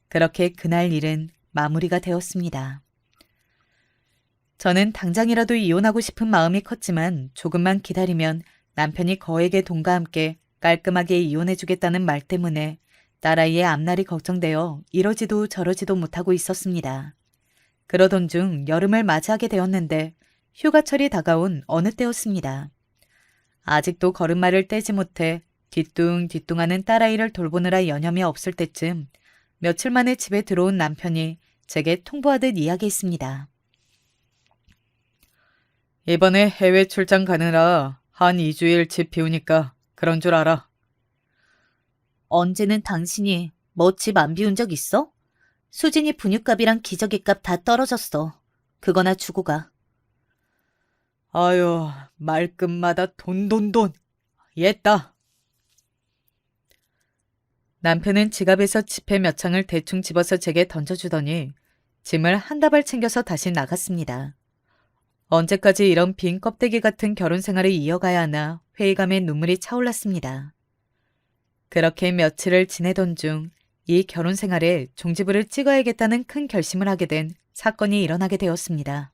그렇게 그날 일은 마무리가 되었습니다. 저는 당장이라도 이혼하고 싶은 마음이 컸지만 조금만 기다리면 남편이 거액의 돈과 함께 깔끔하게 이혼해주겠다는 말 때문에 딸아이의 앞날이 걱정되어 이러지도 저러지도 못하고 있었습니다. 그러던 중 여름을 맞이하게 되었는데 휴가철이 다가온 어느 때였습니다. 아직도 걸음마를 떼지 못해 뒤뚱뒤뚱하는 딸아이를 돌보느라 여념이 없을 때쯤 며칠 만에 집에 들어온 남편이 제게 통보하듯 이야기했습니다. 이번에 해외 출장 가느라 한 2주일 집 비우니까 그런 줄 알아. 언제는 당신이 뭐 집 안 비운 적 있어? 수진이 분유값이랑 기저귀값 다 떨어졌어. 그거나 주고 가. 아유, 말끝마다 돈. 옛다. 남편은 지갑에서 지폐 몇 장을 대충 집어서 제게 던져주더니 짐을 한 다발 챙겨서 다시 나갔습니다. 언제까지 이런 빈 껍데기 같은 결혼 생활을 이어가야 하나 회의감에 눈물이 차올랐습니다. 그렇게 며칠을 지내던 중 이 결혼 생활에 종지부를 찍어야겠다는 큰 결심을 하게 된 사건이 일어나게 되었습니다.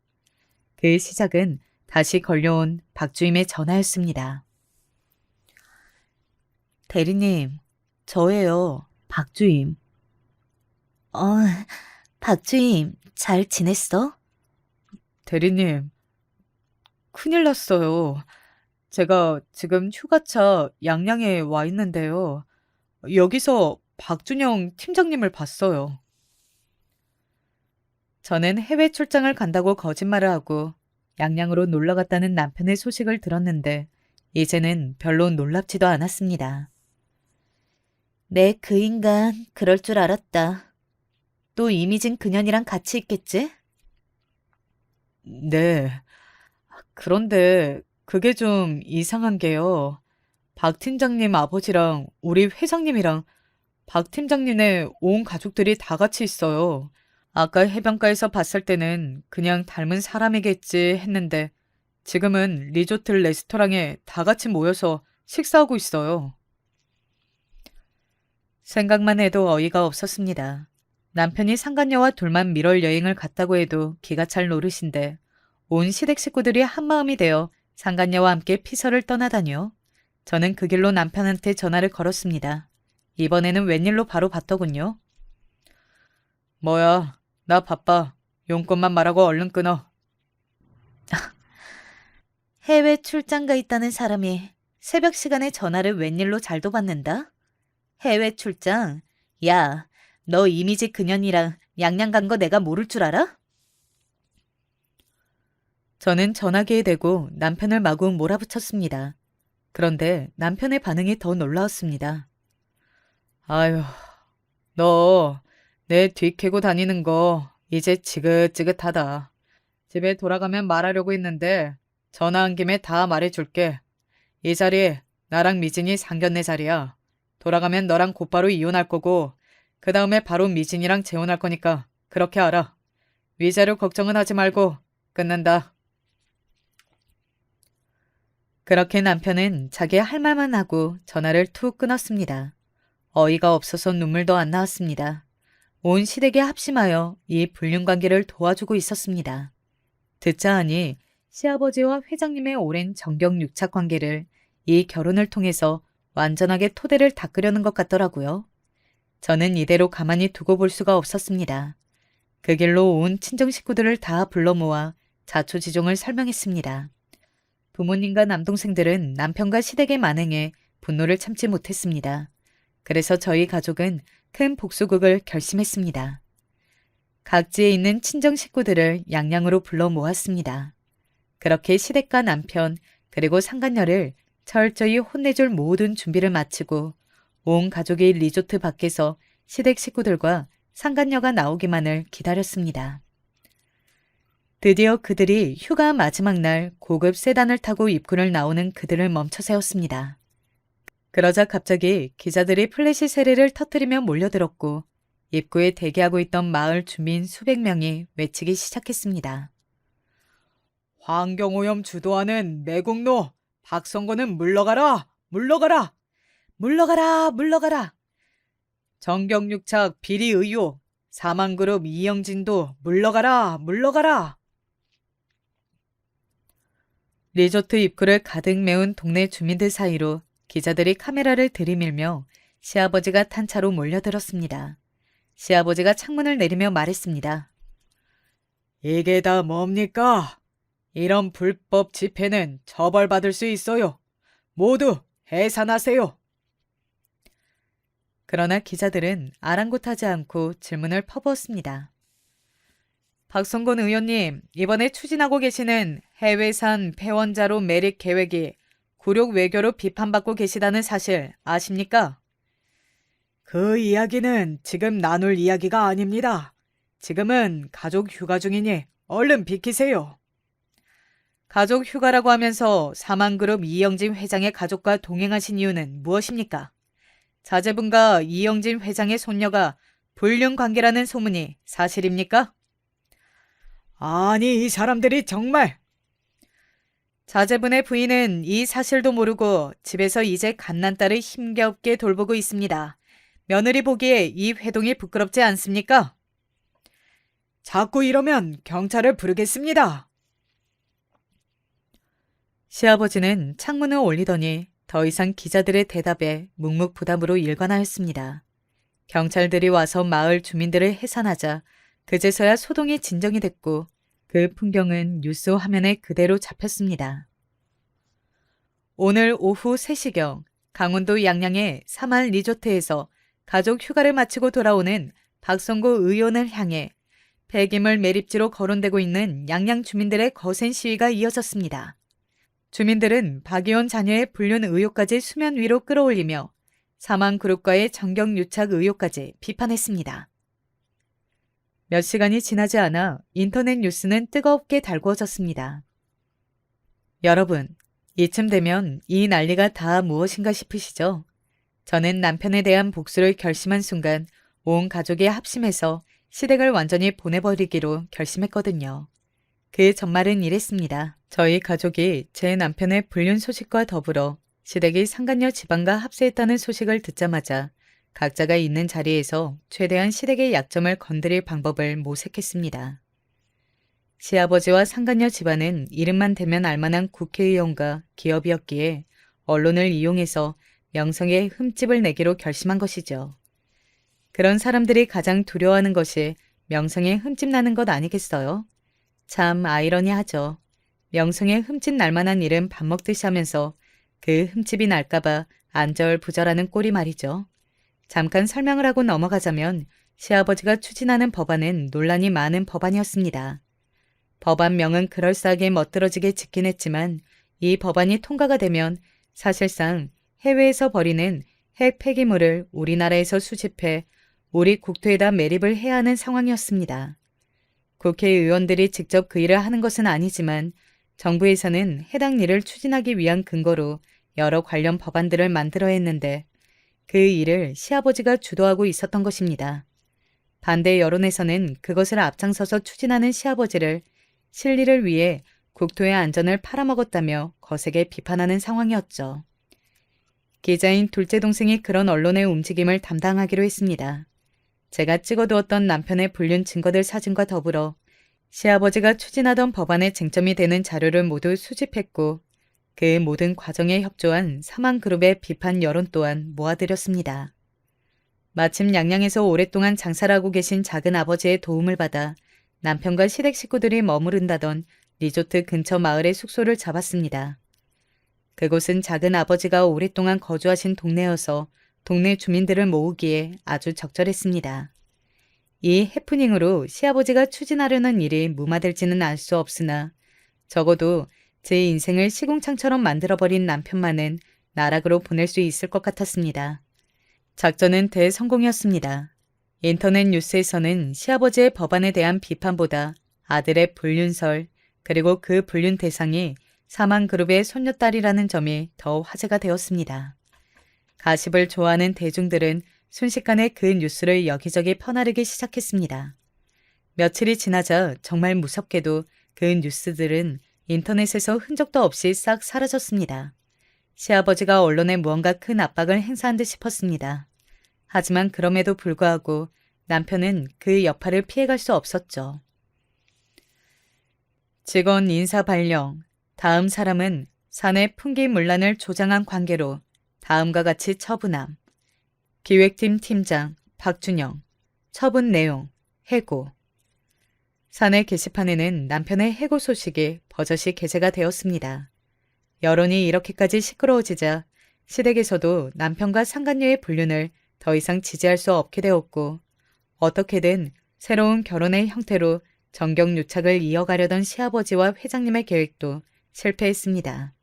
그 시작은 다시 걸려온 박주임의 전화였습니다. 대리님, 저예요. 박주임. 박주임, 잘 지냈어? 대리님, 큰일 났어요. 제가 지금 휴가차 양양에 와 있는데요. 여기서 박준영 팀장님을 봤어요. 저는 해외 출장을 간다고 거짓말을 하고 양양으로 놀러 갔다는 남편의 소식을 들었는데 이제는 별로 놀랍지도 않았습니다. 네, 그 인간 그럴 줄 알았다. 또 이미진 그년이랑 같이 있겠지? 네. 그런데 그게 좀 이상한 게요. 박 팀장님 아버지랑 우리 회장님이랑 박 팀장님의 온 가족들이 다 같이 있어요. 아까 해변가에서 봤을 때는 그냥 닮은 사람이겠지 했는데 지금은 리조트 레스토랑에 다 같이 모여서 식사하고 있어요. 생각만 해도 어이가 없었습니다. 남편이 상간녀와 둘만 밀월 여행을 갔다고 해도 기가 찰 노릇인데 온 시댁 식구들이 한마음이 되어 상간녀와 함께 피서를 떠나다니요. 저는 그 길로 남편한테 전화를 걸었습니다. 이번에는 웬일로 바로 받더군요. 뭐야, 나 바빠. 용건만 말하고 얼른 끊어. 해외 출장 가 있다는 사람이 새벽 시간에 전화를 웬일로 잘도 받는다? 해외 출장? 야, 너 이미지 그년이랑 양양 간 거 내가 모를 줄 알아? 저는 전화기에 대고 남편을 마구 몰아붙였습니다. 그런데 남편의 반응이 더 놀라웠습니다. 아유, 너 내 뒤 캐고 다니는 거 이제 지긋지긋하다. 집에 돌아가면 말하려고 했는데 전화한 김에 다 말해줄게. 이 자리 나랑 미진이 상견례 자리야. 돌아가면 너랑 곧바로 이혼할 거고 그 다음에 바로 미진이랑 재혼할 거니까 그렇게 알아. 위자료 걱정은 하지 말고 끝난다. 그렇게 남편은 자기 할 말만 하고 전화를 툭 끊었습니다. 어이가 없어서 눈물도 안 나왔습니다. 온 시댁에 합심하여 이 불륜관계를 도와주고 있었습니다. 듣자 하니 시아버지와 회장님의 오랜 정경유착 관계를 이 결혼을 통해서 완전하게 토대를 닦으려는 것 같더라고요. 저는 이대로 가만히 두고 볼 수가 없었습니다. 그 길로 온 친정 식구들을 다 불러 모아 자초지종을 설명했습니다. 부모님과 남동생들은 남편과 시댁의 만행에 분노를 참지 못했습니다. 그래서 저희 가족은 큰 복수극을 결심했습니다. 각지에 있는 친정 식구들을 양양으로 불러 모았습니다. 그렇게 시댁과 남편 그리고 상간녀를 철저히 혼내줄 모든 준비를 마치고 온 가족이 리조트 밖에서 시댁 식구들과 상간녀가 나오기만을 기다렸습니다. 드디어 그들이 휴가 마지막 날 고급 세단을 타고 입구를 나오는 그들을 멈춰 세웠습니다. 그러자 갑자기 기자들이 플래시 세례를 터뜨리며 몰려들었고 입구에 대기하고 있던 마을 주민 수백 명이 외치기 시작했습니다. 환경오염 주도하는 매국노 박성건은 물러가라! 물러가라! 물러가라! 물러가라! 정경유착 비리 의혹 사망그룹 이영진도 물러가라! 물러가라! 리조트 입구를 가득 메운 동네 주민들 사이로 기자들이 카메라를 들이밀며 시아버지가 탄 차로 몰려들었습니다. 시아버지가 창문을 내리며 말했습니다. 이게 다 뭡니까? 이런 불법 집회는 처벌받을 수 있어요. 모두 해산하세요. 그러나 기자들은 아랑곳하지 않고 질문을 퍼부었습니다. 박성곤 의원님, 이번에 추진하고 계시는 해외산 폐원자로 매립 계획이 굴욕 외교로 비판받고 계시다는 사실 아십니까? 그 이야기는 지금 나눌 이야기가 아닙니다. 지금은 가족 휴가 중이니 얼른 비키세요. 가족 휴가라고 하면서 사망그룹 이영진 회장의 가족과 동행하신 이유는 무엇입니까? 자제분과 이영진 회장의 손녀가 불륜 관계라는 소문이 사실입니까? 아니, 이 사람들이 정말... 자제분의 부인은 이 사실도 모르고 집에서 이제 갓난딸을 힘겹게 돌보고 있습니다. 며느리 보기에 이 회동이 부끄럽지 않습니까? 자꾸 이러면 경찰을 부르겠습니다. 시아버지는 창문을 올리더니 더 이상 기자들의 대답에 묵묵부답으로 일관하였습니다. 경찰들이 와서 마을 주민들을 해산하자 그제서야 소동이 진정이 됐고 그 풍경은 뉴스 화면에 그대로 잡혔습니다. 오늘 오후 3시경 강원도 양양의 사말 리조트에서 가족 휴가를 마치고 돌아오는 박성고 의원을 향해 폐기물 매립지로 거론되고 있는 양양 주민들의 거센 시위가 이어졌습니다. 주민들은 박 의원 자녀의 불륜 의혹까지 수면 위로 끌어올리며 사망 그룹과의 정경유착 의혹까지 비판했습니다. 몇 시간이 지나지 않아 인터넷 뉴스는 뜨겁게 달구어졌습니다. 여러분, 이쯤 되면 이 난리가 다 무엇인가 싶으시죠? 저는 남편에 대한 복수를 결심한 순간 온 가족이 합심해서 시댁을 완전히 보내버리기로 결심했거든요. 그 전말은 이랬습니다. 저희 가족이 제 남편의 불륜 소식과 더불어 시댁이 상간녀 지방과 합세했다는 소식을 듣자마자 각자가 있는 자리에서 최대한 시댁의 약점을 건드릴 방법을 모색했습니다. 시아버지와 상간녀 집안은 이름만 대면 알만한 국회의원과 기업이었기에 언론을 이용해서 명성에 흠집을 내기로 결심한 것이죠. 그런 사람들이 가장 두려워하는 것이 명성에 흠집 나는 것 아니겠어요? 참 아이러니하죠. 명성에 흠집 날 만한 일은 밥 먹듯이 하면서 그 흠집이 날까봐 안절부절하는 꼴이 말이죠. 잠깐 설명을 하고 넘어가자면 시아버지가 추진하는 법안은 논란이 많은 법안이었습니다. 법안명은 그럴싸하게 멋들어지게 짓긴 했지만 이 법안이 통과가 되면 사실상 해외에서 버리는 핵 폐기물을 우리나라에서 수집해 우리 국토에다 매립을 해야 하는 상황이었습니다. 국회의원들이 직접 그 일을 하는 것은 아니지만 정부에서는 해당 일을 추진하기 위한 근거로 여러 관련 법안들을 만들어야 했는데 그 일을 시아버지가 주도하고 있었던 것입니다. 반대 여론에서는 그것을 앞장서서 추진하는 시아버지를 실리를 위해 국토의 안전을 팔아먹었다며 거세게 비판하는 상황이었죠. 기자인 둘째 동생이 그런 언론의 움직임을 담당하기로 했습니다. 제가 찍어두었던 남편의 불륜 증거들 사진과 더불어 시아버지가 추진하던 법안에 쟁점이 되는 자료를 모두 수집했고 그 모든 과정에 협조한 사망그룹의 비판 여론 또한 모아드렸습니다. 마침 양양에서 오랫동안 장사를 하고 계신 작은 아버지의 도움을 받아 남편과 시댁 식구들이 머무른다던 리조트 근처 마을에 숙소를 잡았습니다. 그곳은 작은 아버지가 오랫동안 거주하신 동네여서 동네 주민들을 모으기에 아주 적절했습니다. 이 해프닝으로 시아버지가 추진하려는 일이 무마될지는 알 수 없으나 적어도 제 인생을 시궁창처럼 만들어버린 남편만은 나락으로 보낼 수 있을 것 같았습니다. 작전은 대성공이었습니다. 인터넷 뉴스에서는 시아버지의 법안에 대한 비판보다 아들의 불륜설 그리고 그 불륜 대상이 사망그룹의 손녀딸이라는 점이 더 화제가 되었습니다. 가십을 좋아하는 대중들은 순식간에 그 뉴스를 여기저기 퍼나르기 시작했습니다. 며칠이 지나자 정말 무섭게도 그 뉴스들은 인터넷에서 흔적도 없이 싹 사라졌습니다. 시아버지가 언론에 무언가 큰 압박을 행사한 듯 싶었습니다. 하지만 그럼에도 불구하고 남편은 그 여파를 피해갈 수 없었죠. 직원 인사 발령. 다음 사람은 사내 풍기문란을 조장한 관계로 다음과 같이 처분함. 기획팀 팀장 박준영. 처분 내용 해고. 사내 게시판에는 남편의 해고 소식이 버젓이 게재가 되었습니다. 여론이 이렇게까지 시끄러워지자 시댁에서도 남편과 상간녀의 불륜을 더 이상 지지할 수 없게 되었고 어떻게든 새로운 결혼의 형태로 정경유착을 이어가려던 시아버지와 회장님의 계획도 실패했습니다.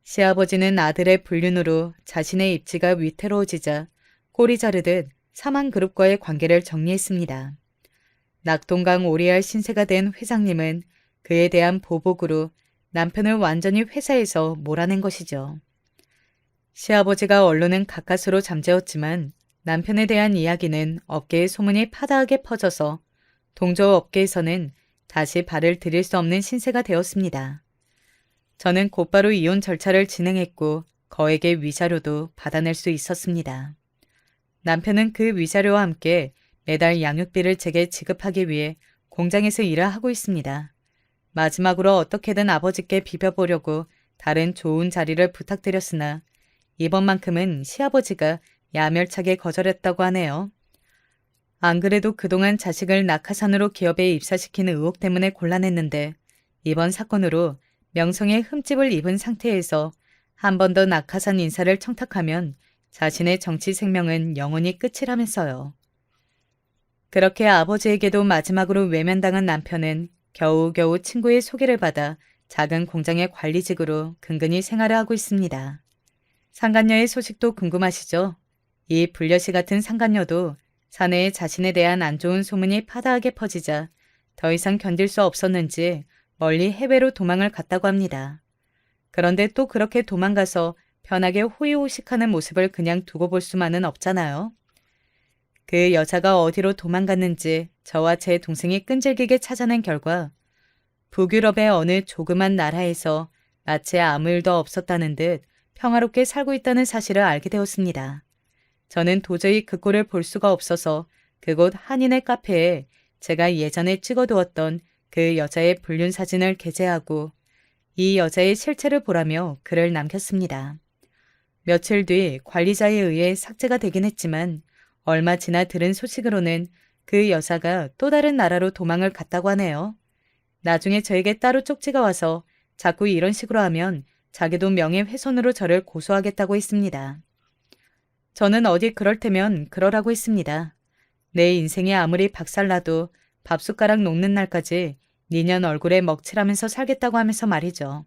시아버지는 아들의 불륜으로 자신의 입지가 위태로워지자 꼬리 자르듯 사망그룹과의 관계를 정리했습니다. 낙동강 오리알 신세가 된 회장님은 그에 대한 보복으로 남편을 완전히 회사에서 몰아낸 것이죠. 시아버지가 언론은 가까스로 잠재웠지만 남편에 대한 이야기는 업계의 소문이 파다하게 퍼져서 동조업계에서는 다시 발을 들일 수 없는 신세가 되었습니다. 저는 곧바로 이혼 절차를 진행했고 거액의 위자료도 받아낼 수 있었습니다. 남편은 그 위자료와 함께 매달 양육비를 제게 지급하기 위해 공장에서 일을 하고 있습니다. 마지막으로 어떻게든 아버지께 비벼보려고 다른 좋은 자리를 부탁드렸으나 이번만큼은 시아버지가 야멸차게 거절했다고 하네요. 안 그래도 그동안 자식을 낙하산으로 기업에 입사시키는 의혹 때문에 곤란했는데 이번 사건으로 명성에 흠집을 입은 상태에서 한 번 더 낙하산 인사를 청탁하면 자신의 정치 생명은 영원히 끝이라면서요. 그렇게 아버지에게도 마지막으로 외면당한 남편은 겨우겨우 친구의 소개를 받아 작은 공장의 관리직으로 근근히 생활을 하고 있습니다. 상간녀의 소식도 궁금하시죠? 이 불려시 같은 상간녀도 사내에 자신에 대한 안 좋은 소문이 파다하게 퍼지자 더 이상 견딜 수 없었는지 멀리 해외로 도망을 갔다고 합니다. 그런데 또 그렇게 도망가서 편하게 호의호식하는 모습을 그냥 두고 볼 수만은 없잖아요. 그 여자가 어디로 도망갔는지 저와 제 동생이 끈질기게 찾아낸 결과 북유럽의 어느 조그만 나라에서 마치 아무 일도 없었다는 듯 평화롭게 살고 있다는 사실을 알게 되었습니다. 저는 도저히 그 꼴을 볼 수가 없어서 그곳 한인의 카페에 제가 예전에 찍어두었던 그 여자의 불륜 사진을 게재하고 이 여자의 실체를 보라며 글을 남겼습니다. 며칠 뒤 관리자에 의해 삭제가 되긴 했지만 얼마 지나 들은 소식으로는 그 여자가 또 다른 나라로 도망을 갔다고 하네요. 나중에 저에게 따로 쪽지가 와서 자꾸 이런 식으로 하면 자기도 명예훼손으로 저를 고소하겠다고 했습니다. 저는 어디 그럴 테면 그러라고 했습니다. 내 인생이 아무리 박살나도 밥숟가락 녹는 날까지 니년 얼굴에 먹칠하면서 살겠다고 하면서 말이죠.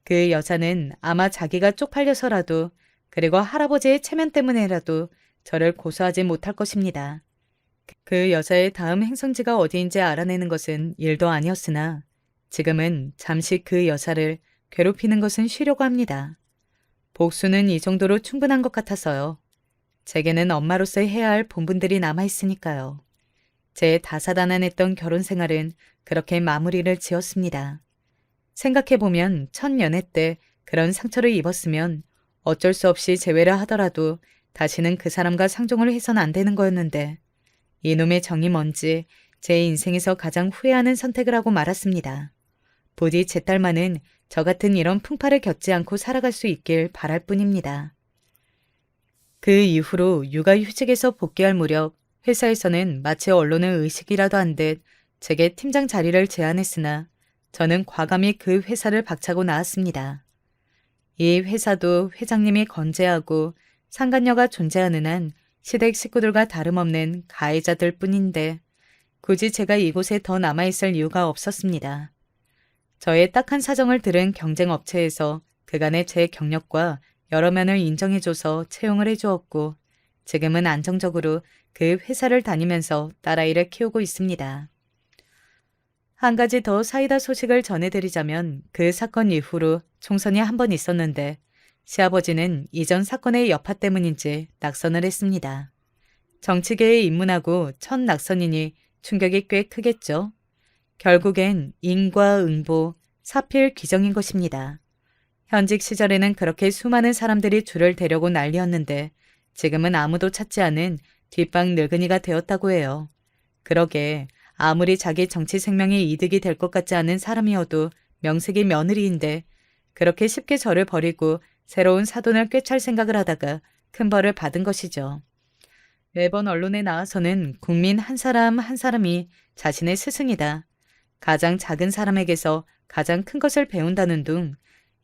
그 여자는 아마 자기가 쪽팔려서라도 그리고 할아버지의 체면 때문에라도 저를 고소하지 못할 것입니다. 그 여자의 다음 행성지가 어디인지 알아내는 것은 일도 아니었으나 지금은 잠시 그 여자를 괴롭히는 것은 쉬려고 합니다. 복수는 이 정도로 충분한 것 같아서요. 제게는 엄마로서 해야 할 본분들이 남아있으니까요. 제 다사다난했던 결혼 생활은 그렇게 마무리를 지었습니다. 생각해보면 첫 연애 때 그런 상처를 입었으면 어쩔 수 없이 제외를 하더라도 다시는 그 사람과 상종을 해선 안 되는 거였는데 이놈의 정이 뭔지 제 인생에서 가장 후회하는 선택을 하고 말았습니다. 부디 제 딸만은 저 같은 이런 풍파를 겪지 않고 살아갈 수 있길 바랄 뿐입니다. 그 이후로 육아휴직에서 복귀할 무렵 회사에서는 마치 언론의 의식이라도 한 듯 제게 팀장 자리를 제안했으나 저는 과감히 그 회사를 박차고 나왔습니다. 이 회사도 회장님이 건재하고 상간녀가 존재하는 한 시댁 식구들과 다름없는 가해자들 뿐인데 굳이 제가 이곳에 더 남아있을 이유가 없었습니다. 저의 딱한 사정을 들은 경쟁업체에서 그간의 제 경력과 여러 면을 인정해줘서 채용을 해주었고 지금은 안정적으로 그 회사를 다니면서 딸아이를 키우고 있습니다. 한 가지 더 사이다 소식을 전해드리자면 그 사건 이후로 총선이 한 번 있었는데 시아버지는 이전 사건의 여파 때문인지 낙선을 했습니다. 정치계에 입문하고 첫 낙선이니 충격이 꽤 크겠죠. 결국엔 인과응보, 사필귀정인 것입니다. 현직 시절에는 그렇게 수많은 사람들이 줄을 대려고 난리였는데 지금은 아무도 찾지 않은 뒷방 늙은이가 되었다고 해요. 그러게 아무리 자기 정치 생명이 이득이 될 것 같지 않은 사람이어도 명색이 며느리인데 그렇게 쉽게 저를 버리고 새로운 사돈을 꿰찰 생각을 하다가 큰 벌을 받은 것이죠. 매번 언론에 나와서는 국민 한 사람 한 사람이 자신의 스승이다. 가장 작은 사람에게서 가장 큰 것을 배운다는 둥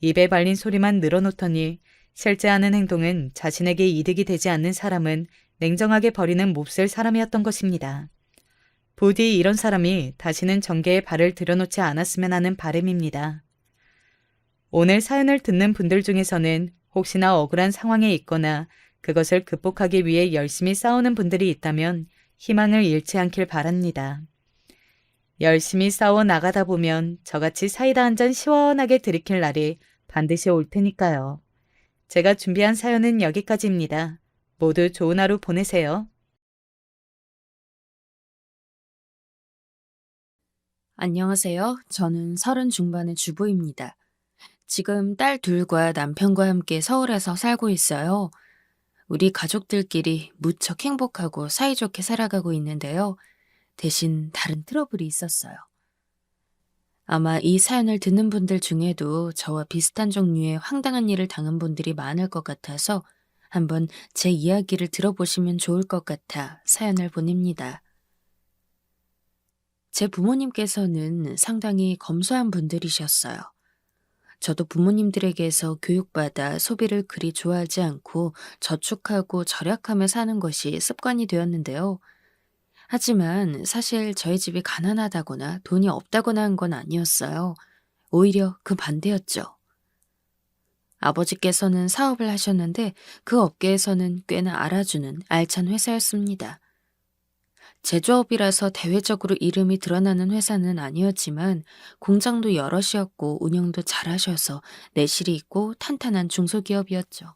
입에 발린 소리만 늘어놓더니 실제 하는 행동은 자신에게 이득이 되지 않는 사람은 냉정하게 버리는 몹쓸 사람이었던 것입니다. 부디 이런 사람이 다시는 정계에 발을 들여놓지 않았으면 하는 바람입니다. 오늘 사연을 듣는 분들 중에서는 혹시나 억울한 상황에 있거나 그것을 극복하기 위해 열심히 싸우는 분들이 있다면 희망을 잃지 않길 바랍니다. 열심히 싸워 나가다 보면 저같이 사이다 한 잔 시원하게 들이킬 날이 반드시 올 테니까요. 제가 준비한 사연은 여기까지입니다. 모두 좋은 하루 보내세요. 안녕하세요. 저는 30 중반의 주부입니다. 지금 딸 둘과 남편과 함께 서울에서 살고 있어요. 우리 가족들끼리 무척 행복하고 사이좋게 살아가고 있는데요. 대신 다른 트러블이 있었어요. 아마 이 사연을 듣는 분들 중에도 저와 비슷한 종류의 황당한 일을 당한 분들이 많을 것 같아서 한번 제 이야기를 들어보시면 좋을 것 같아 사연을 보냅니다. 제 부모님께서는 상당히 검소한 분들이셨어요. 저도 부모님들에게서 교육받아 소비를 그리 좋아하지 않고 저축하고 절약하며 사는 것이 습관이 되었는데요. 하지만 사실 저희 집이 가난하다거나 돈이 없다거나 한 건 아니었어요. 오히려 그 반대였죠. 아버지께서는 사업을 하셨는데 그 업계에서는 꽤나 알아주는 알찬 회사였습니다. 제조업이라서 대외적으로 이름이 드러나는 회사는 아니었지만 공장도 여럿이었고 운영도 잘하셔서 내실이 있고 탄탄한 중소기업이었죠.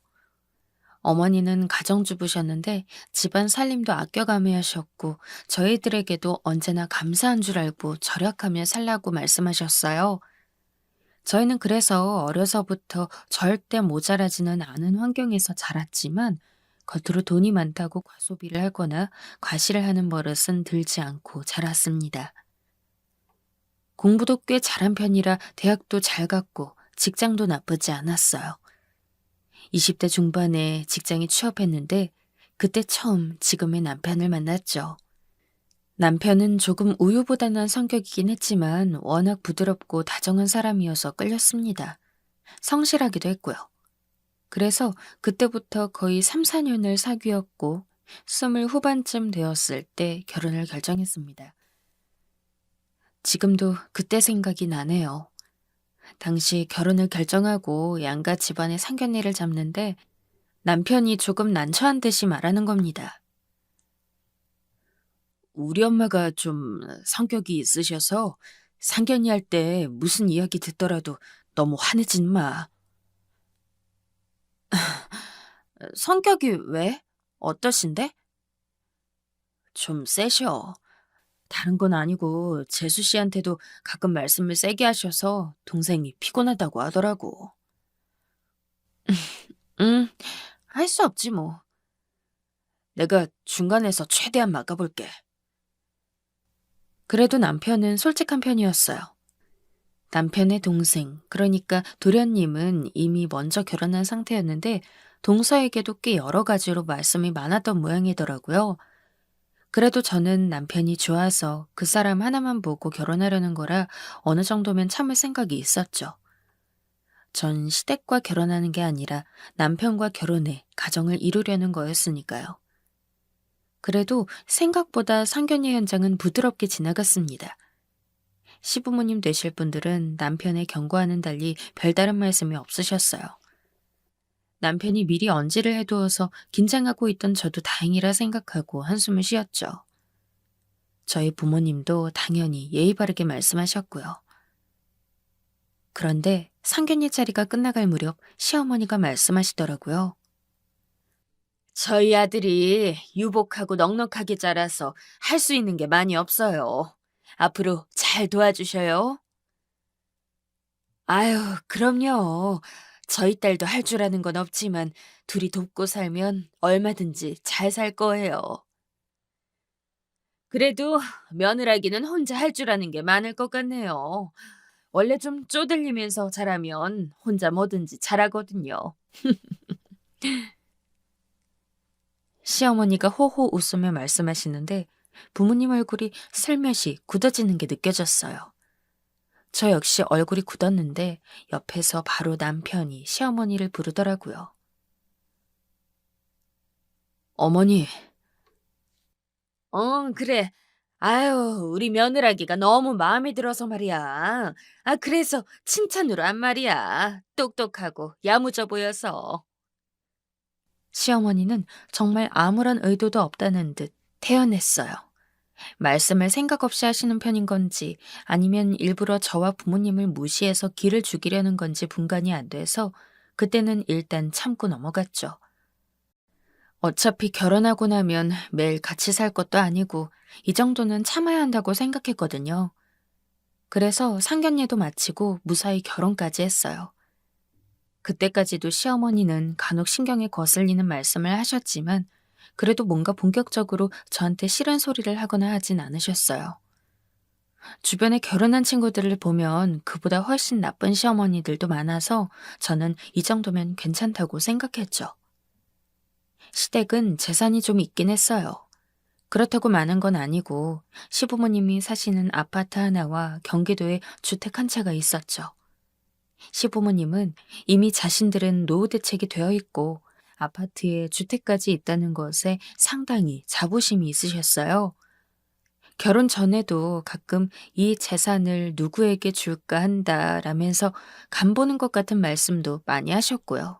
어머니는 가정주부셨는데 집안 살림도 아껴가며 하셨고 저희들에게도 언제나 감사한 줄 알고 절약하며 살라고 말씀하셨어요. 저희는 그래서 어려서부터 절대 모자라지는 않은 환경에서 자랐지만 겉으로 돈이 많다고 과소비를 하거나 과시를 하는 버릇은 들지 않고 자랐습니다. 공부도 꽤 잘한 편이라 대학도 잘 갔고 직장도 나쁘지 않았어요. 20대 중반에 직장에 취업했는데 그때 처음 지금의 남편을 만났죠. 남편은 조금 우유부단한 성격이긴 했지만 워낙 부드럽고 다정한 사람이어서 끌렸습니다. 성실하기도 했고요. 그래서 그때부터 거의 3, 4년을 사귀었고 20 후반쯤 되었을 때 결혼을 결정했습니다. 지금도 그때 생각이 나네요. 당시 결혼을 결정하고 양가 집안의 상견례를 잡는데 남편이 조금 난처한 듯이 말하는 겁니다. 우리 엄마가 좀 성격이 있으셔서 상견례 할 때 무슨 이야기 듣더라도 너무 화내진 마. 성격이 왜? 어떠신데? 좀 세셔. 다른 건 아니고 재수 씨한테도 가끔 말씀을 세게 하셔서 동생이 피곤하다고 하더라고. 응, 할 수 없지 뭐. 내가 중간에서 최대한 막아볼게. 그래도 남편은 솔직한 편이었어요. 남편의 동생, 그러니까 도련님은 이미 먼저 결혼한 상태였는데 동서에게도 꽤 여러 가지로 말씀이 많았던 모양이더라고요. 그래도 저는 남편이 좋아서 그 사람 하나만 보고 결혼하려는 거라 어느 정도면 참을 생각이 있었죠. 전 시댁과 결혼하는 게 아니라 남편과 결혼해 가정을 이루려는 거였으니까요. 그래도 생각보다 상견례 현장은 부드럽게 지나갔습니다. 시부모님 되실 분들은 남편의 경고와는 달리 별다른 말씀이 없으셨어요. 남편이 미리 언지를 해두어서 긴장하고 있던 저도 다행이라 생각하고 한숨을 쉬었죠. 저희 부모님도 당연히 예의 바르게 말씀하셨고요. 그런데 상견례 자리가 끝나갈 무렵 시어머니가 말씀하시더라고요. 저희 아들이 유복하고 넉넉하게 자라서 할 수 있는 게 많이 없어요. 앞으로 잘 도와주셔요. 아유, 그럼요. 저희 딸도 할 줄 아는 건 없지만 둘이 돕고 살면 얼마든지 잘 살 거예요. 그래도 며느라기는 혼자 할 줄 아는 게 많을 것 같네요. 원래 좀 쪼들리면서 자라면 혼자 뭐든지 잘하거든요. 시어머니가 호호 웃으며 말씀하시는데 부모님 얼굴이 슬며시 굳어지는 게 느껴졌어요. 저 역시 얼굴이 굳었는데 옆에서 바로 남편이 시어머니를 부르더라고요. 어머니. 그래. 아유, 우리 며느라기가 너무 마음에 들어서 말이야. 그래서 칭찬으로 한 말이야. 똑똑하고 야무져 보여서. 시어머니는 정말 아무런 의도도 없다는 듯 태연했어요. 말씀을 생각 없이 하시는 편인 건지 아니면 일부러 저와 부모님을 무시해서 기를 죽이려는 건지 분간이 안 돼서 그때는 일단 참고 넘어갔죠. 어차피 결혼하고 나면 매일 같이 살 것도 아니고 이 정도는 참아야 한다고 생각했거든요. 그래서 상견례도 마치고 무사히 결혼까지 했어요. 그때까지도 시어머니는 간혹 신경에 거슬리는 말씀을 하셨지만 그래도 뭔가 본격적으로 저한테 싫은 소리를 하거나 하진 않으셨어요. 주변에 결혼한 친구들을 보면 그보다 훨씬 나쁜 시어머니들도 많아서 저는 이 정도면 괜찮다고 생각했죠. 시댁은 재산이 좀 있긴 했어요. 그렇다고 많은 건 아니고 시부모님이 사시는 아파트 하나와 경기도에 주택 한 채가 있었죠. 시부모님은 이미 자신들은 노후 대책이 되어 있고 아파트에 주택까지 있다는 것에 상당히 자부심이 있으셨어요. 결혼 전에도 가끔 이 재산을 누구에게 줄까 한다라면서 간보는 것 같은 말씀도 많이 하셨고요.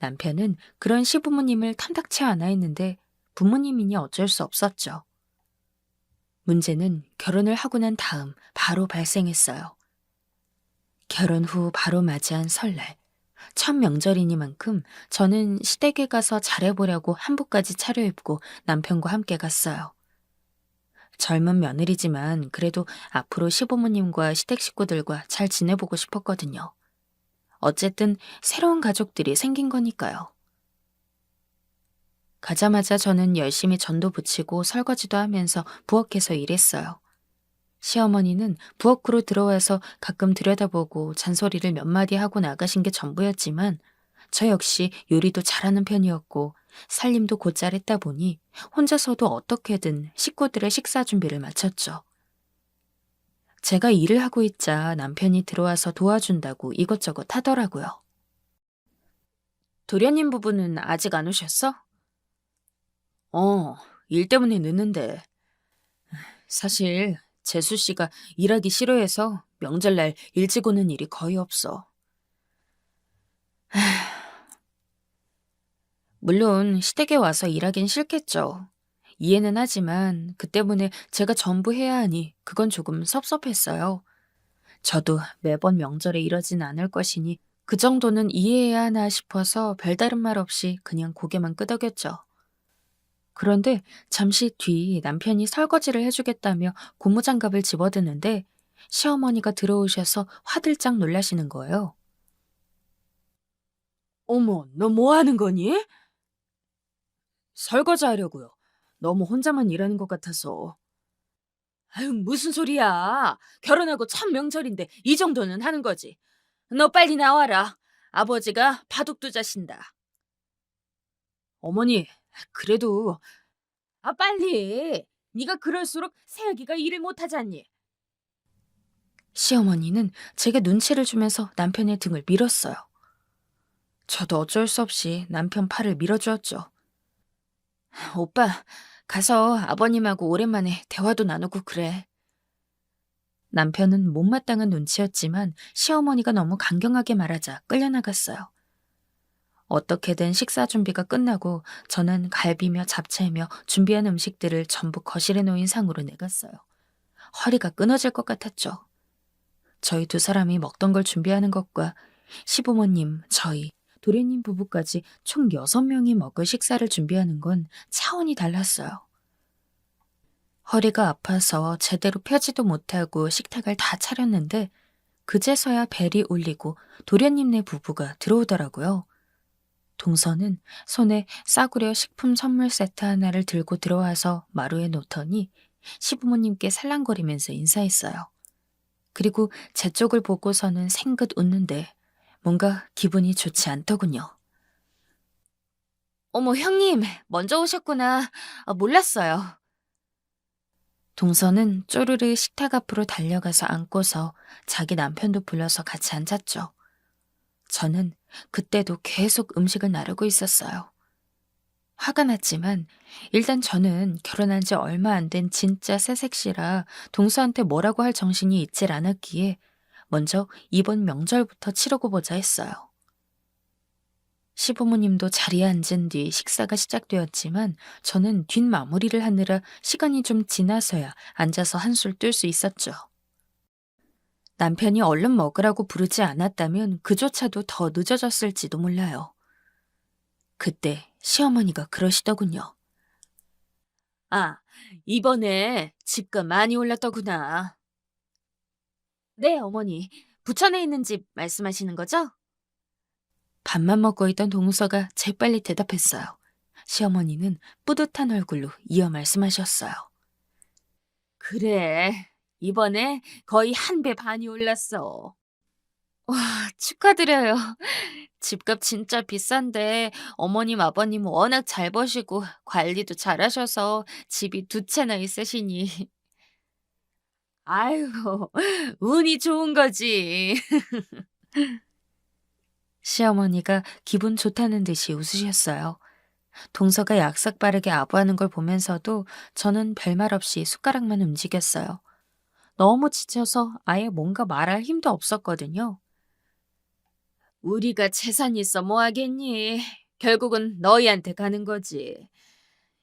남편은 그런 시부모님을 탐탁치 않아 했는데 부모님이니 어쩔 수 없었죠. 문제는 결혼을 하고 난 다음 바로 발생했어요. 결혼 후 바로 맞이한 설날. 첫 명절이니만큼 저는 시댁에 가서 잘해보려고 한복까지 차려입고 남편과 함께 갔어요. 젊은 며느리지만 그래도 앞으로 시부모님과 시댁 식구들과 잘 지내보고 싶었거든요. 어쨌든 새로운 가족들이 생긴 거니까요. 가자마자 저는 열심히 전도 붙이고 설거지도 하면서 부엌에서 일했어요. 시어머니는 부엌으로 들어와서 가끔 들여다보고 잔소리를 몇 마디 하고 나가신 게 전부였지만 저 역시 요리도 잘하는 편이었고 살림도 곧잘 했다 보니 혼자서도 어떻게든 식구들의 식사 준비를 마쳤죠. 제가 일을 하고 있자 남편이 들어와서 도와준다고 이것저것 하더라고요. 도련님 부부는 아직 안 오셨어? 일 때문에 늦는데. 사실 재수 씨가 일하기 싫어해서 명절날 일찍 오는 일이 거의 없어. 물론 시댁에 와서 일하긴 싫겠죠. 이해는 하지만 그 때문에 제가 전부 해야 하니 그건 조금 섭섭했어요. 저도 매번 명절에 이러진 않을 것이니 그 정도는 이해해야 하나 싶어서 별다른 말 없이 그냥 고개만 끄덕였죠. 그런데 잠시 뒤 남편이 설거지를 해주겠다며 고무장갑을 집어드는데 시어머니가 들어오셔서 화들짝 놀라시는 거예요. 어머, 너 뭐 하는 거니? 설거지 하려고요. 너무 혼자만 일하는 것 같아서. 아유, 무슨 소리야. 결혼하고 첫 명절인데 이 정도는 하는 거지. 너 빨리 나와라. 아버지가 바둑 두자신다. 어머니, 그래도 빨리. 네가 그럴수록 새아기가 일을 못하잖니. 시어머니는 제게 눈치를 주면서 남편의 등을 밀었어요. 저도 어쩔 수 없이 남편 팔을 밀어주었죠. 오빠, 가서 아버님하고 오랜만에 대화도 나누고 그래. 남편은 못마땅한 눈치였지만 시어머니가 너무 강경하게 말하자 끌려나갔어요. 어떻게든 식사 준비가 끝나고 저는 갈비며 잡채며 준비한 음식들을 전부 거실에 놓인 상으로 내갔어요. 허리가 끊어질 것 같았죠. 저희 두 사람이 먹던 걸 준비하는 것과 시부모님, 저희, 도련님 부부까지 총 6명이 먹을 식사를 준비하는 건 차원이 달랐어요. 허리가 아파서 제대로 펴지도 못하고 식탁을 다 차렸는데 그제서야 벨이 울리고 도련님네 부부가 들어오더라고요. 동서는 손에 싸구려 식품 선물 세트 하나를 들고 들어와서 마루에 놓더니 시부모님께 살랑거리면서 인사했어요. 그리고 제 쪽을 보고서는 생긋 웃는데 뭔가 기분이 좋지 않더군요. 어머, 형님, 먼저 오셨구나. 몰랐어요. 동서는 쪼르르 식탁 앞으로 달려가서 앉고서 자기 남편도 불러서 같이 앉았죠. 저는 그때도 계속 음식을 나르고 있었어요. 화가 났지만 일단 저는 결혼한 지 얼마 안 된 진짜 새색시라 동서한테 뭐라고 할 정신이 있질 않았기에 먼저 이번 명절부터 치르고 보자 했어요. 시부모님도 자리에 앉은 뒤 식사가 시작되었지만 저는 뒷마무리를 하느라 시간이 좀 지나서야 앉아서 한술 뜰 수 있었죠. 남편이 얼른 먹으라고 부르지 않았다면 그조차도 더 늦어졌을지도 몰라요. 그때 시어머니가 그러시더군요. 이번에 집값 많이 올랐더구나. 네, 어머니. 부천에 있는 집 말씀하시는 거죠? 밥만 먹고 있던 동서가 재빨리 대답했어요. 시어머니는 뿌듯한 얼굴로 이어 말씀하셨어요. 그래, 이번에 거의 1배 반이 올랐어. 와, 축하드려요. 집값 진짜 비싼데 어머님, 아버님 워낙 잘 버시고 관리도 잘하셔서 집이 2채나 있으시니. 아유, 운이 좋은 거지. 시어머니가 기분 좋다는 듯이 웃으셨어요. 동서가 약삭 빠르게 아부하는 걸 보면서도 저는 별말 없이 숟가락만 움직였어요. 너무 지쳐서 아예 뭔가 말할 힘도 없었거든요. 우리가 재산이 있어 뭐 하겠니? 결국은 너희한테 가는 거지.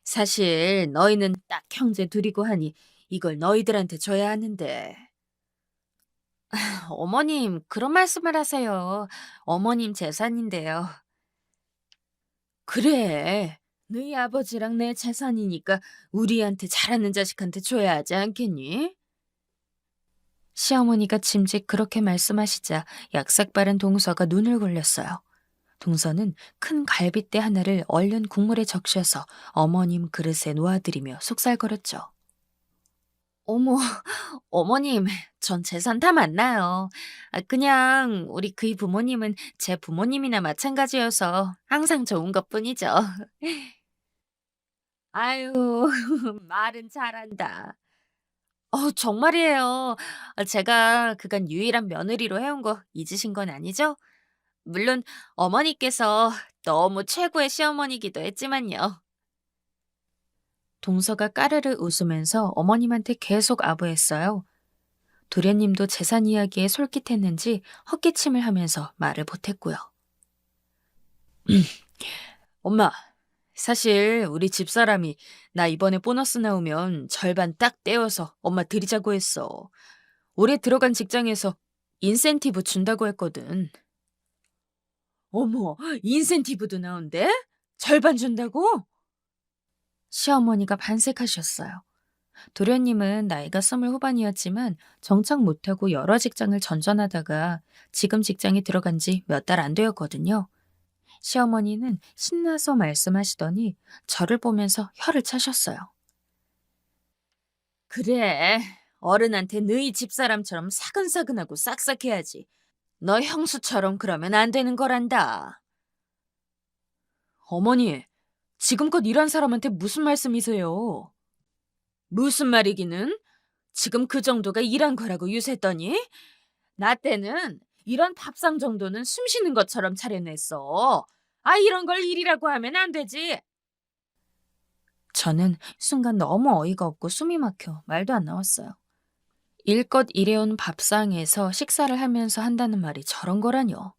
사실 너희는 딱 형제 둘이고 하니 이걸 너희들한테 줘야 하는데. 어머님, 그런 말씀을 하세요. 어머님 재산인데요. 그래. 너희 아버지랑 내 재산이니까 우리한테 잘하는 자식한테 줘야 하지 않겠니? 시어머니가 짐짓 그렇게 말씀하시자 약삭 빠른 동서가 눈을 굴렸어요. 동서는 큰 갈빗대 하나를 얼른 국물에 적셔서 어머님 그릇에 놓아드리며 속살거렸죠. 어머, 어머님, 전 재산 다 많나요? 그냥 우리 그이 부모님은 제 부모님이나 마찬가지여서 항상 좋은 것뿐이죠. 아유, 말은 잘한다. 정말이에요. 제가 그간 유일한 며느리로 해온 거 잊으신 건 아니죠? 물론 어머니께서 너무 최고의 시어머니기도 했지만요. 동서가 까르르 웃으면서 어머님한테 계속 아부했어요. 도련님도 재산 이야기에 솔깃했는지 헛기침을 하면서 말을 보탰고요. 엄마, 사실 우리 집사람이 나 이번에 보너스 나오면 절반 딱 떼어서 엄마 드리자고 했어. 올해 들어간 직장에서 인센티브 준다고 했거든. 어머, 인센티브도 나온대? 절반 준다고? 시어머니가 반색하셨어요. 도련님은 나이가 20 후반이었지만 정착 못하고 여러 직장을 전전하다가 지금 직장에 들어간 지 몇 달 안 되었거든요. 시어머니는 신나서 말씀하시더니 저를 보면서 혀를 차셨어요. 그래, 어른한테 너희 집사람처럼 사근사근하고 싹싹해야지. 너 형수처럼 그러면 안 되는 거란다. 어머니, 지금껏 일한 사람한테 무슨 말씀이세요? 무슨 말이기는? 지금 그 정도가 일한 거라고 유세했더니? 나 때는 이런 밥상 정도는 숨 쉬는 것처럼 차려냈어. 아, 이런 걸 일이라고 하면 안 되지. 저는 순간 너무 어이가 없고 숨이 막혀 말도 안 나왔어요. 일껏 일해온 밥상에서 식사를 하면서 한다는 말이 저런 거라뇨.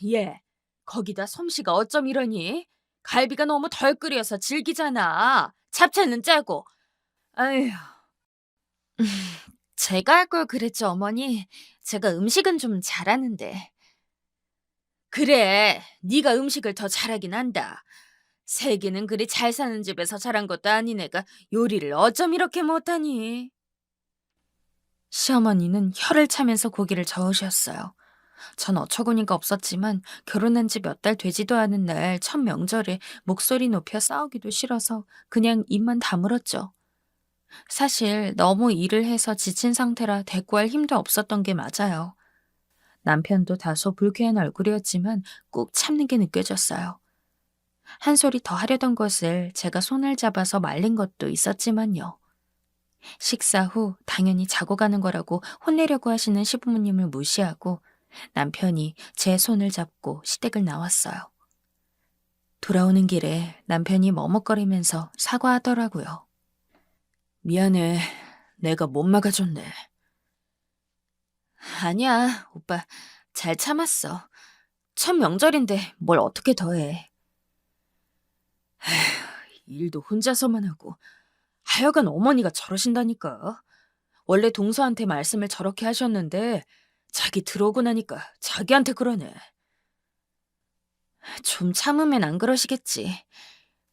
예, 거기다 솜씨가 어쩜 이러니? 갈비가 너무 덜 끓여서 질기잖아. 잡채는 짜고. 아휴. 제가 할 걸 그랬죠, 어머니. 제가 음식은 좀 잘하는데. 그래, 네가 음식을 더 잘하긴 한다. 세기는 그리 잘 사는 집에서 자란 것도 아닌 애가 요리를 어쩜 이렇게 못하니? 시어머니는 혀를 차면서 고개를 저으셨어요. 전 어처구니가 없었지만 결혼한 지 몇 달 되지도 않은 날 첫 명절에 목소리 높여 싸우기도 싫어서 그냥 입만 다물었죠. 사실 너무 일을 해서 지친 상태라 대꾸할 힘도 없었던 게 맞아요. 남편도 다소 불쾌한 얼굴이었지만 꾹 참는 게 느껴졌어요. 한 소리 더 하려던 것을 제가 손을 잡아서 말린 것도 있었지만요. 식사 후 당연히 자고 가는 거라고 혼내려고 하시는 시부모님을 무시하고 남편이 제 손을 잡고 시댁을 나왔어요. 돌아오는 길에 남편이 머뭇거리면서 사과하더라고요. 미안해. 내가 못 막아줬네. 아니야, 오빠. 잘 참았어. 첫 명절인데 뭘 어떻게 더해. 일도 혼자서만 하고. 하여간 어머니가 저러신다니까. 원래 동서한테 말씀을 저렇게 하셨는데 자기 들어오고 나니까 자기한테 그러네. 좀 참으면 안 그러시겠지.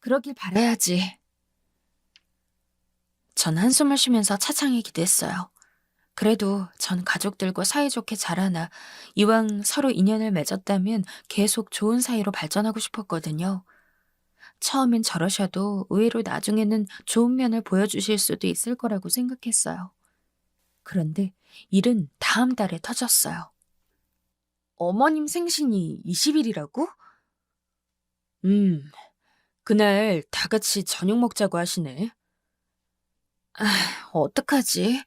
그러길 바라야지. 전 한숨을 쉬면서 차창에 기댔어요. 그래도 전 가족들과 사이좋게 자라나 이왕 서로 인연을 맺었다면 계속 좋은 사이로 발전하고 싶었거든요. 처음엔 저러셔도 의외로 나중에는 좋은 면을 보여주실 수도 있을 거라고 생각했어요. 그런데 일은 다음 달에 터졌어요. 어머님 생신이 20일이라고? 그날 다 같이 저녁 먹자고 하시네. 아, 어떡하지?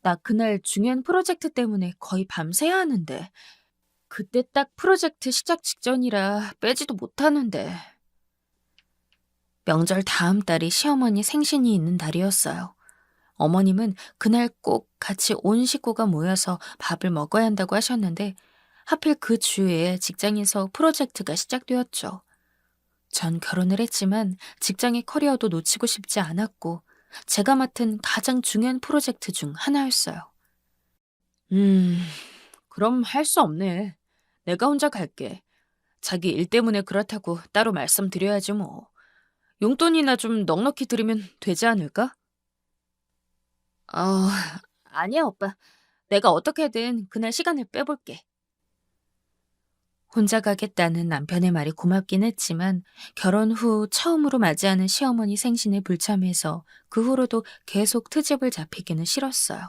나 그날 중요한 프로젝트 때문에 거의 밤새야 하는데. 그때 딱 프로젝트 시작 직전이라 빼지도 못하는데. 명절 다음 달이 시어머니 생신이 있는 날이었어요. 어머님은 그날 꼭 같이 온 식구가 모여서 밥을 먹어야 한다고 하셨는데 하필 그 주에 직장에서 프로젝트가 시작되었죠. 전 결혼을 했지만 직장의 커리어도 놓치고 싶지 않았고 제가 맡은 가장 중요한 프로젝트 중 하나였어요. 그럼 할 수 없네. 내가 혼자 갈게. 자기 일 때문에 그렇다고 따로 말씀드려야지 뭐. 용돈이나 좀 넉넉히 드리면 되지 않을까? 어, 아니야, 오빠. 내가 어떻게든 그날 시간을 빼볼게. 혼자 가겠다는 남편의 말이 고맙긴 했지만 결혼 후 처음으로 맞이하는 시어머니 생신에 불참해서 그 후로도 계속 트집을 잡히기는 싫었어요.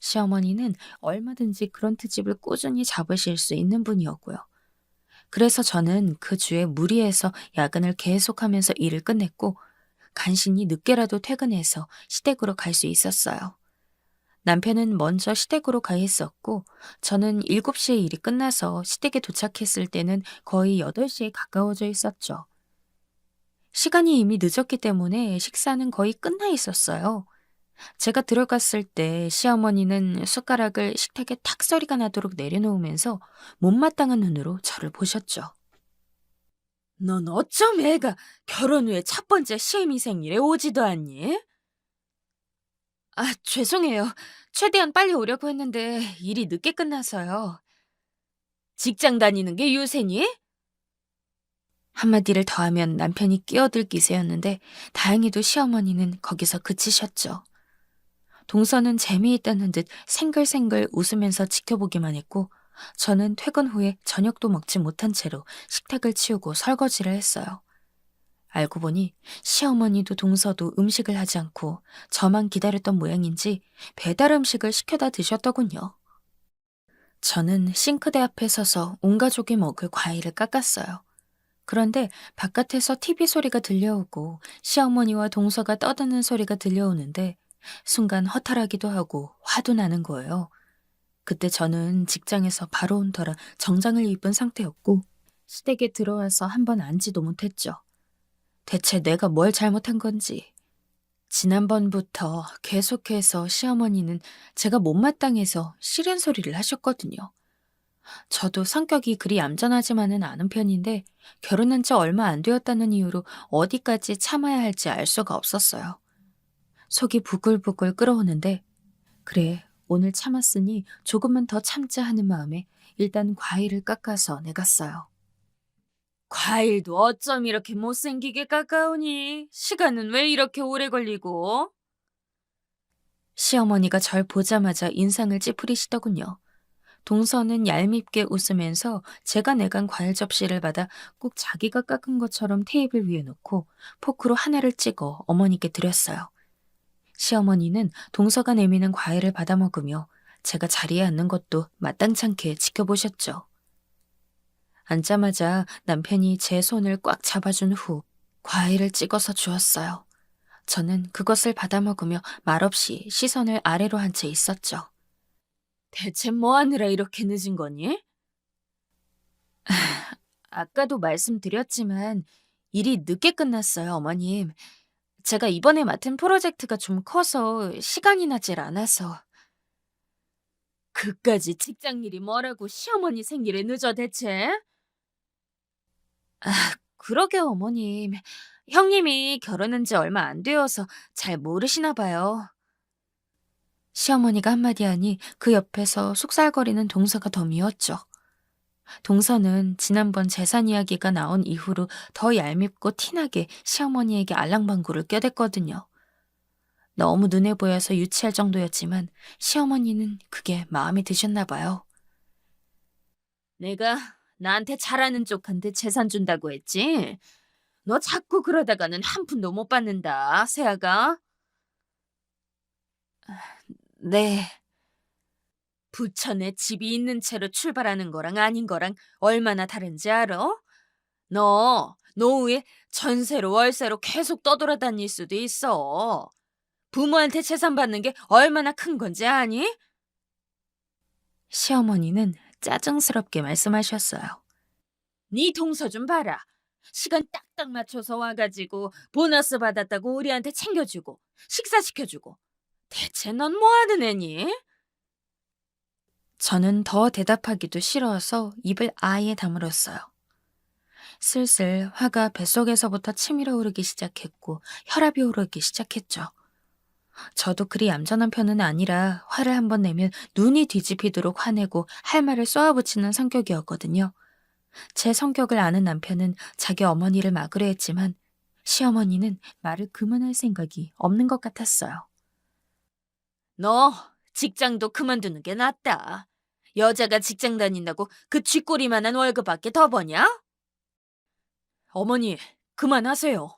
시어머니는 얼마든지 그런 트집을 꾸준히 잡으실 수 있는 분이었고요. 그래서 저는 그 주에 무리해서 야근을 계속하면서 일을 끝냈고 간신히 늦게라도 퇴근해서 시댁으로 갈 수 있었어요. 남편은 먼저 시댁으로 가 있었고 저는 7시에 일이 끝나서 시댁에 도착했을 때는 거의 8시에 가까워져 있었죠. 시간이 이미 늦었기 때문에 식사는 거의 끝나 있었어요. 제가 들어갔을 때 시어머니는 숟가락을 식탁에 탁 소리가 나도록 내려놓으면서 못마땅한 눈으로 저를 보셨죠. 넌 어쩜 애가 결혼 후에 첫 번째 시애미 생일에 오지도 않니? 아, 죄송해요. 최대한 빨리 오려고 했는데 일이 늦게 끝나서요. 직장 다니는 게 유세니? 한마디를 더하면 남편이 끼어들 기세였는데 다행히도 시어머니는 거기서 그치셨죠. 동서는 재미있다는 듯 생글생글 웃으면서 지켜보기만 했고 저는 퇴근 후에 저녁도 먹지 못한 채로 식탁을 치우고 설거지를 했어요. 알고 보니 시어머니도 동서도 음식을 하지 않고 저만 기다렸던 모양인지 배달 음식을 시켜다 드셨더군요. 저는 싱크대 앞에 서서 온 가족이 먹을 과일을 깎았어요. 그런데 바깥에서 TV 소리가 들려오고 시어머니와 동서가 떠드는 소리가 들려오는데 순간 허탈하기도 하고 화도 나는 거예요. 그때 저는 직장에서 바로 온 터라 정장을 입은 상태였고 시댁에 들어와서 한번 앉지도 못했죠. 대체 내가 뭘 잘못한 건지. 지난번부터 계속해서 시어머니는 제가 못마땅해서 싫은 소리를 하셨거든요. 저도 성격이 그리 얌전하지만은 않은 편인데 결혼한 지 얼마 안 되었다는 이유로 어디까지 참아야 할지 알 수가 없었어요. 속이 부글부글 끓어오는데 그래, 오늘 참았으니 조금만 더 참자 하는 마음에 일단 과일을 깎아서 내갔어요. 과일도 어쩜 이렇게 못생기게 깎아오니? 시간은 왜 이렇게 오래 걸리고? 시어머니가 절 보자마자 인상을 찌푸리시더군요. 동서는 얄밉게 웃으면서 제가 내간 과일 접시를 받아 꼭 자기가 깎은 것처럼 테이블 위에 놓고 포크로 하나를 찍어 어머니께 드렸어요. 시어머니는 동서가 내미는 과일을 받아 먹으며 제가 자리에 앉는 것도 마땅찮게 지켜보셨죠. 앉자마자 남편이 제 손을 꽉 잡아준 후 과일을 찍어서 주었어요. 저는 그것을 받아 먹으며 말없이 시선을 아래로 한 채 있었죠. 대체 뭐 하느라 이렇게 늦은 거니? 아까도 말씀드렸지만 일이 늦게 끝났어요, 어머님. 제가 이번에 맡은 프로젝트가 좀 커서 시간이 나질 않아서. 그까지 직장 일이 뭐라고 시어머니 생일에 늦어 대체? 아, 그러게요, 어머님. 형님이 결혼한 지 얼마 안 되어서 잘 모르시나 봐요. 시어머니가 한마디 하니 그 옆에서 속살거리는 동서가 더 미웠죠. 동서는 지난번 재산 이야기가 나온 이후로 더 얄밉고 티나게 시어머니에게 알랑방구를 껴댔거든요. 너무 눈에 보여서 유치할 정도였지만 시어머니는 그게 마음에 드셨나 봐요. 내가 나한테 잘하는 쪽한테 재산 준다고 했지? 너 자꾸 그러다가는 한 푼도 못 받는다, 세아가. 네. 부천에 집이 있는 채로 출발하는 거랑 아닌 거랑 얼마나 다른지 알아? 너 노후에 전세로 월세로 계속 떠돌아다닐 수도 있어. 부모한테 재산 받는 게 얼마나 큰 건지 아니? 시어머니는 짜증스럽게 말씀하셨어요. 네 동서 좀 봐라. 시간 딱딱 맞춰서 와가지고 보너스 받았다고 우리한테 챙겨주고 식사시켜주고. 대체 넌 뭐하는 애니? 저는 더 대답하기도 싫어서 입을 아예 다물었어요. 슬슬 화가 뱃속에서부터 치밀어 오르기 시작했고 혈압이 오르기 시작했죠. 저도 그리 얌전한 편은 아니라 화를 한번 내면 눈이 뒤집히도록 화내고 할 말을 쏘아붙이는 성격이었거든요. 제 성격을 아는 남편은 자기 어머니를 막으려 했지만 시어머니는 말을 그만할 생각이 없는 것 같았어요. 너 직장도 그만두는 게 낫다. 여자가 직장 다닌다고 그 쥐꼬리만한 월급밖에 더 버냐? 어머니, 그만하세요.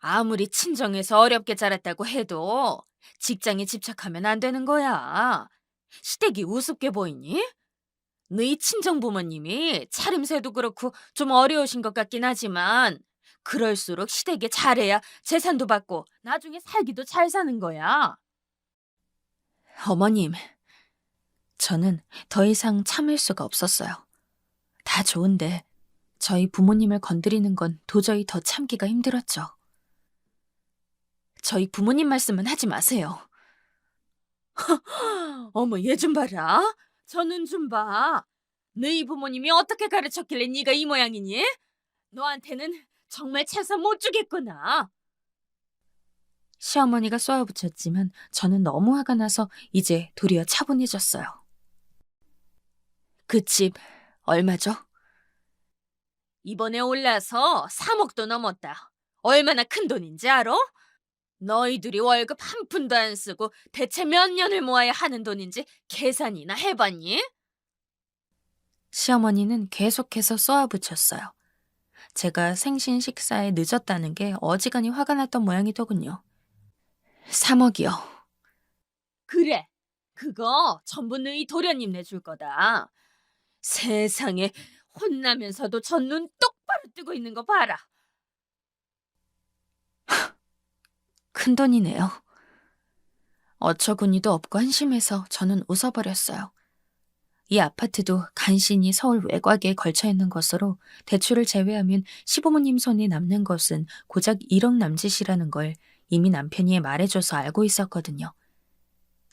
아무리 친정에서 어렵게 자랐다고 해도 직장에 집착하면 안 되는 거야. 시댁이 우습게 보이니? 너희 친정 부모님이 차림새도 그렇고 좀 어려우신 것 같긴 하지만 그럴수록 시댁에 잘해야 재산도 받고 나중에 살기도 잘 사는 거야. 어머님, 저는 더 이상 참을 수가 없었어요. 다 좋은데 저희 부모님을 건드리는 건 도저히 더 참기가 힘들었죠. 저희 부모님 말씀은 하지 마세요. 어머, 얘 좀 봐라. 저 눈 좀 봐. 너희 부모님이 어떻게 가르쳤길래 네가 이 모양이니? 너한테는 정말 채서 못 주겠구나. 시어머니가 쏘아붙였지만 저는 너무 화가 나서 이제 도리어 차분해졌어요. 그 집 얼마죠? 이번에 올라서 3억도 넘었다. 얼마나 큰 돈인지 알아? 너희들이 월급 한 푼도 안 쓰고 대체 몇 년을 모아야 하는 돈인지 계산이나 해봤니? 시어머니는 계속해서 쏘아붙였어요. 제가 생신 식사에 늦었다는 게 어지간히 화가 났던 모양이더군요. 3억이요. 그래, 그거 전부 너희 도련님 내줄 거다. 세상에, 혼나면서도 저 눈 똑바로 뜨고 있는 거 봐라. 큰 돈이네요. 어처구니도 없고 한심해서 저는 웃어버렸어요. 이 아파트도 간신히 서울 외곽에 걸쳐 있는 것으로 대출을 제외하면 시부모님 손에 남는 것은 고작 1억 남짓이라는 걸 이미 남편이 말해줘서 알고 있었거든요.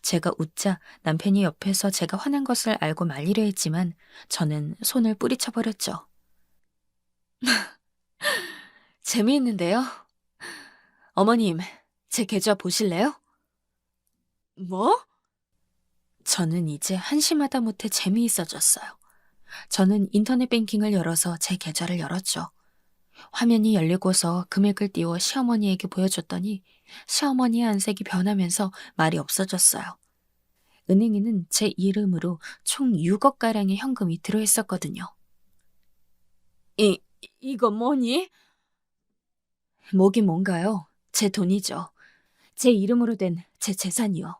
제가 웃자 남편이 옆에서 제가 화난 것을 알고 말리려 했지만 저는 손을 뿌리쳐버렸죠. 재미있는데요. 어머님, 제 계좌 보실래요? 뭐? 저는 이제 한심하다 못해 재미있어졌어요. 저는 인터넷 뱅킹을 열어서 제 계좌를 열었죠. 화면이 열리고서 금액을 띄워 시어머니에게 보여줬더니 시어머니의 안색이 변하면서 말이 없어졌어요. 은행에는 제 이름으로 총 6억가량의 현금이 들어있었거든요. 이거 뭐니? 뭐긴 뭔가요? 제 돈이죠. 제 이름으로 된 제 재산이요.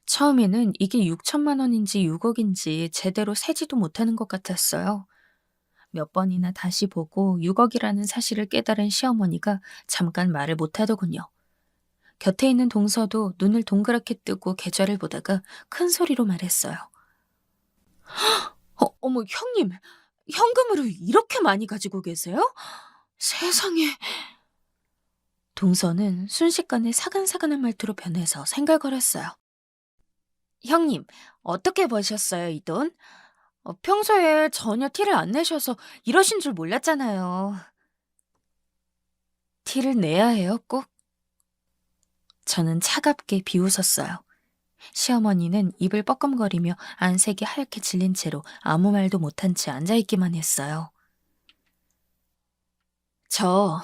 처음에는 이게 6천만 원인지 6억인지 제대로 세지도 못하는 것 같았어요. 몇 번이나 다시 보고 6억이라는 사실을 깨달은 시어머니가 잠깐 말을 못하더군요. 곁에 있는 동서도 눈을 동그랗게 뜨고 계좌를 보다가 큰 소리로 말했어요. 어머, 형님, 현금으로 이렇게 많이 가지고 계세요? 세상에. 동서는 순식간에 사근사근한 말투로 변해서 생갈거렸어요. 형님, 어떻게 버셨어요, 이 돈? 평소에 전혀 티를 안 내셔서 이러신 줄 몰랐잖아요. 티를 내야 해요, 꼭? 저는 차갑게 비웃었어요. 시어머니는 입을 뻐끔거리며 안색이 하얗게 질린 채로 아무 말도 못한 채 앉아있기만 했어요. 저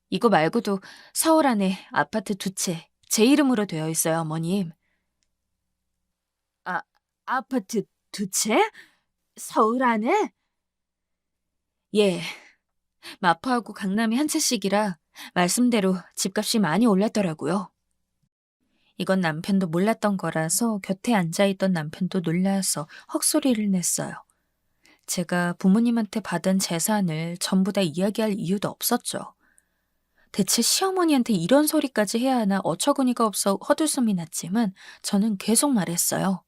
이거 말고도 서울 안에 아파트 2채 제 이름으로 되어 있어요, 어머님. 아파트 2채? 서울 안에? 예, 마포하고 강남이 한 채씩이라 말씀대로 집값이 많이 올랐더라고요. 이건 남편도 몰랐던 거라서 곁에 앉아있던 남편도 놀라서 헉소리를 냈어요. 제가 부모님한테 받은 재산을 전부 다 이야기할 이유도 없었죠. 대체 시어머니한테 이런 소리까지 해야 하나 어처구니가 없어 헛웃음이 났지만 저는 계속 말했어요.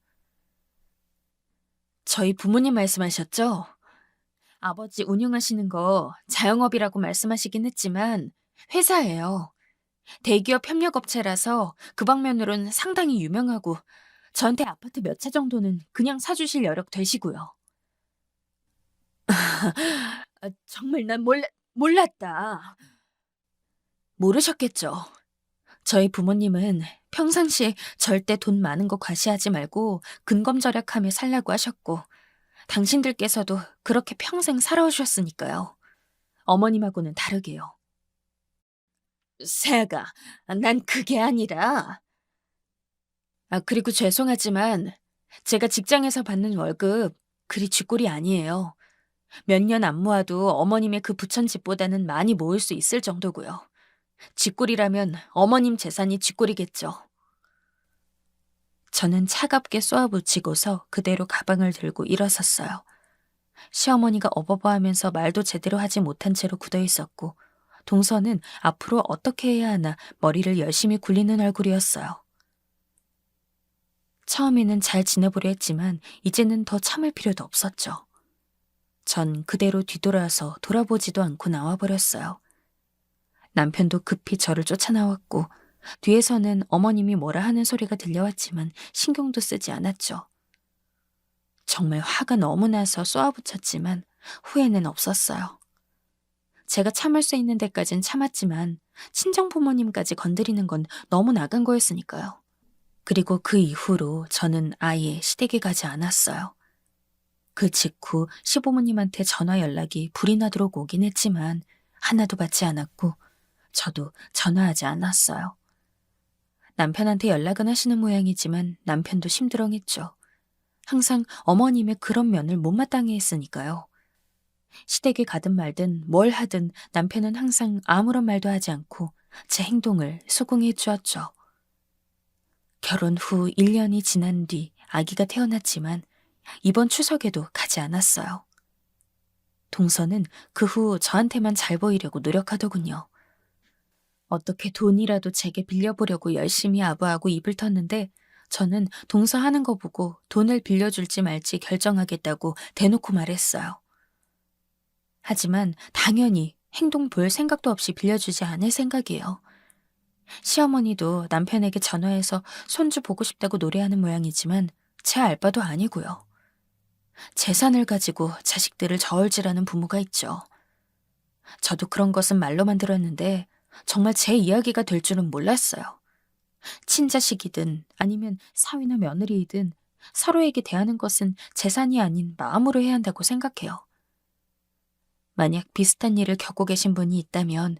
저희 부모님 말씀하셨죠? 아버지 운영하시는 거 자영업이라고 말씀하시긴 했지만 회사예요. 대기업 협력업체라서 그 방면으론 상당히 유명하고 저한테 아파트 몇 채 정도는 그냥 사주실 여력 되시고요. 정말 난 몰랐다. 모르셨겠죠. 저희 부모님은 평상시에 절대 돈 많은 거 과시하지 말고 근검절약하며 살라고 하셨고 당신들께서도 그렇게 평생 살아오셨으니까요. 어머님하고는 다르게요. 새가, 난 그게 아니라. 그리고 죄송하지만 제가 직장에서 받는 월급 그리 쥐꼴이 아니에요. 몇 년 안 모아도 어머님의 그 부천집보다는 많이 모을 수 있을 정도고요. 쥐꼴이라면 어머님 재산이 쥐꼴이겠죠. 저는 차갑게 쏘아붙이고서 그대로 가방을 들고 일어섰어요. 시어머니가 어버버하면서 말도 제대로 하지 못한 채로 굳어있었고 동서는 앞으로 어떻게 해야 하나 머리를 열심히 굴리는 얼굴이었어요. 처음에는 잘 지내보려 했지만 이제는 더 참을 필요도 없었죠. 전 그대로 뒤돌아서 돌아보지도 않고 나와버렸어요. 남편도 급히 저를 쫓아나왔고 뒤에서는 어머님이 뭐라 하는 소리가 들려왔지만 신경도 쓰지 않았죠. 정말 화가 너무 나서 쏘아붙였지만 후회는 없었어요. 제가 참을 수 있는 데까진 참았지만 친정 부모님까지 건드리는 건 너무 나간 거였으니까요. 그리고 그 이후로 저는 아예 시댁에 가지 않았어요. 그 직후 시부모님한테 전화 연락이 불이 나도록 오긴 했지만 하나도 받지 않았고 저도 전화하지 않았어요. 남편한테 연락은 하시는 모양이지만 남편도 심드렁했죠. 항상 어머님의 그런 면을 못마땅해 했으니까요. 시댁에 가든 말든 뭘 하든 남편은 항상 아무런 말도 하지 않고 제 행동을 수긍해 주었죠. 결혼 후 1년이 지난 뒤 아기가 태어났지만 이번 추석에도 가지 않았어요. 동서는 그 후 저한테만 잘 보이려고 노력하더군요. 어떻게 돈이라도 제게 빌려보려고 열심히 아부하고 입을 텄는데 저는 동서 하는 거 보고 돈을 빌려줄지 말지 결정하겠다고 대놓고 말했어요. 하지만 당연히 행동 볼 생각도 없이 빌려주지 않을 생각이에요. 시어머니도 남편에게 전화해서 손주 보고 싶다고 노래하는 모양이지만 제 알바도 아니고요. 재산을 가지고 자식들을 저울질하는 부모가 있죠. 저도 그런 것은 말로만 들었는데 정말 제 이야기가 될 줄은 몰랐어요. 친자식이든 아니면 사위나 며느리이든 서로에게 대하는 것은 재산이 아닌 마음으로 해야 한다고 생각해요. 만약 비슷한 일을 겪고 계신 분이 있다면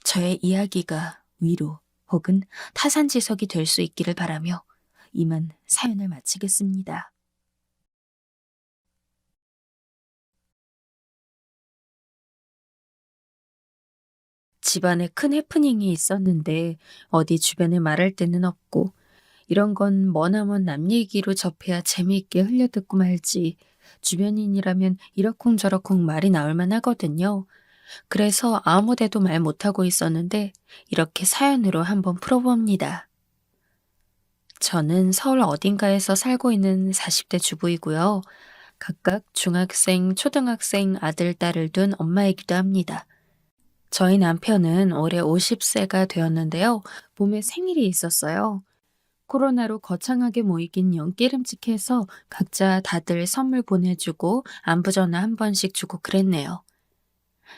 저의 이야기가 위로 혹은 타산지석이 될 수 있기를 바라며 이만 사연을 마치겠습니다. 집안에 큰 해프닝이 있었는데 어디 주변에 말할 데는 없고 이런 건 머나먼 남 얘기로 접해야 재미있게 흘려듣고 말지 주변인이라면 이러쿵저러쿵 말이 나올 만하거든요. 그래서 아무데도 말 못하고 있었는데 이렇게 사연으로 한번 풀어봅니다. 저는 서울 어딘가에서 살고 있는 40대 주부이고요. 각각 중학생, 초등학생 아들, 딸을 둔 엄마이기도 합니다. 저희 남편은 올해 50세가 되었는데요. 봄에 생일이 있었어요. 코로나로 거창하게 모이긴 영깨름직해서 각자 다들 선물 보내주고 안부 전화 한 번씩 주고 그랬네요.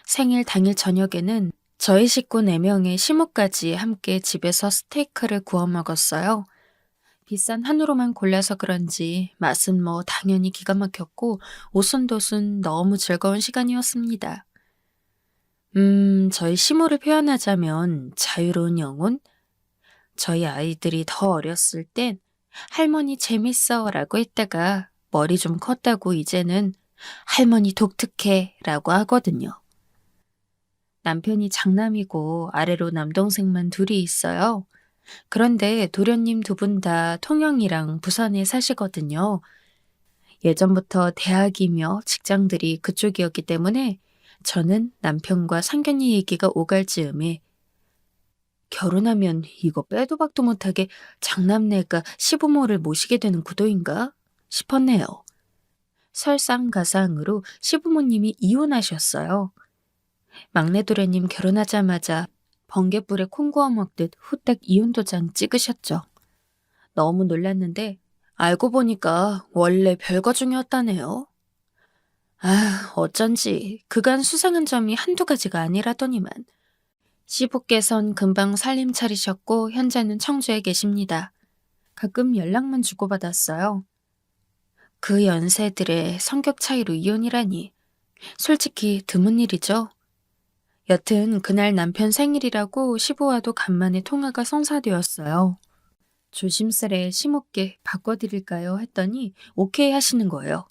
생일 당일 저녁에는 저희 식구 4명의 시모까지 함께 집에서 스테이크를 구워 먹었어요. 비싼 한우로만 골라서 그런지 맛은 뭐 당연히 기가 막혔고 오순도순 너무 즐거운 시간이었습니다. 저희 시모를 표현하자면 자유로운 영혼? 저희 아이들이 더 어렸을 땐 할머니 재밌어 라고 했다가 머리 좀 컸다고 이제는 할머니 독특해 라고 하거든요. 남편이 장남이고 아래로 남동생만 둘이 있어요. 그런데 도련님 두 분 다 통영이랑 부산에 사시거든요. 예전부터 대학이며 직장들이 그쪽이었기 때문에 저는 남편과 상견례 얘기가 오갈 즈음에 결혼하면 이거 빼도 박도 못하게 장남네가 시부모를 모시게 되는 구도인가 싶었네요. 설상가상으로 시부모님이 이혼하셨어요. 막내 도련님 결혼하자마자 번갯불에 콩 구워 먹듯 후딱 이혼 도장 찍으셨죠. 너무 놀랐는데 알고 보니까 원래 별거 중이었다네요. 어쩐지 그간 수상한 점이 한두 가지가 아니라더니만. 시부께선 금방 살림 차리셨고 현재는 청주에 계십니다. 가끔 연락만 주고받았어요. 그 연세들의 성격 차이로 이혼이라니 솔직히 드문 일이죠. 여튼 그날 남편 생일이라고 시부와도 간만에 통화가 성사되었어요. 조심스레 시모께 바꿔드릴까요? 했더니 오케이 하시는 거예요.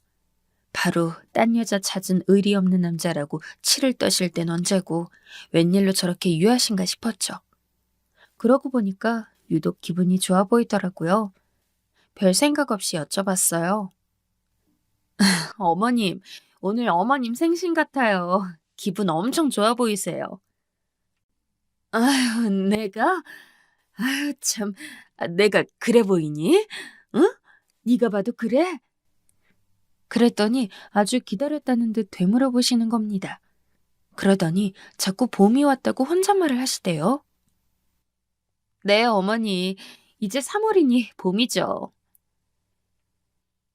바로 딴 여자 찾은 의리 없는 남자라고 치를 떠실 땐 언제고 웬일로 저렇게 유하신가 싶었죠. 그러고 보니까 유독 기분이 좋아 보이더라고요. 별 생각 없이 여쭤봤어요. 어머님, 오늘 어머님 생신 같아요. 기분 엄청 좋아 보이세요. 아유, 내가? 아유, 참, 내가 그래 보이니? 응? 네가 봐도 그래? 그랬더니 아주 기다렸다는 듯 되물어보시는 겁니다. 그러더니 자꾸 봄이 왔다고 혼잣말을 하시대요. 네, 어머니. 이제 3월이니 봄이죠.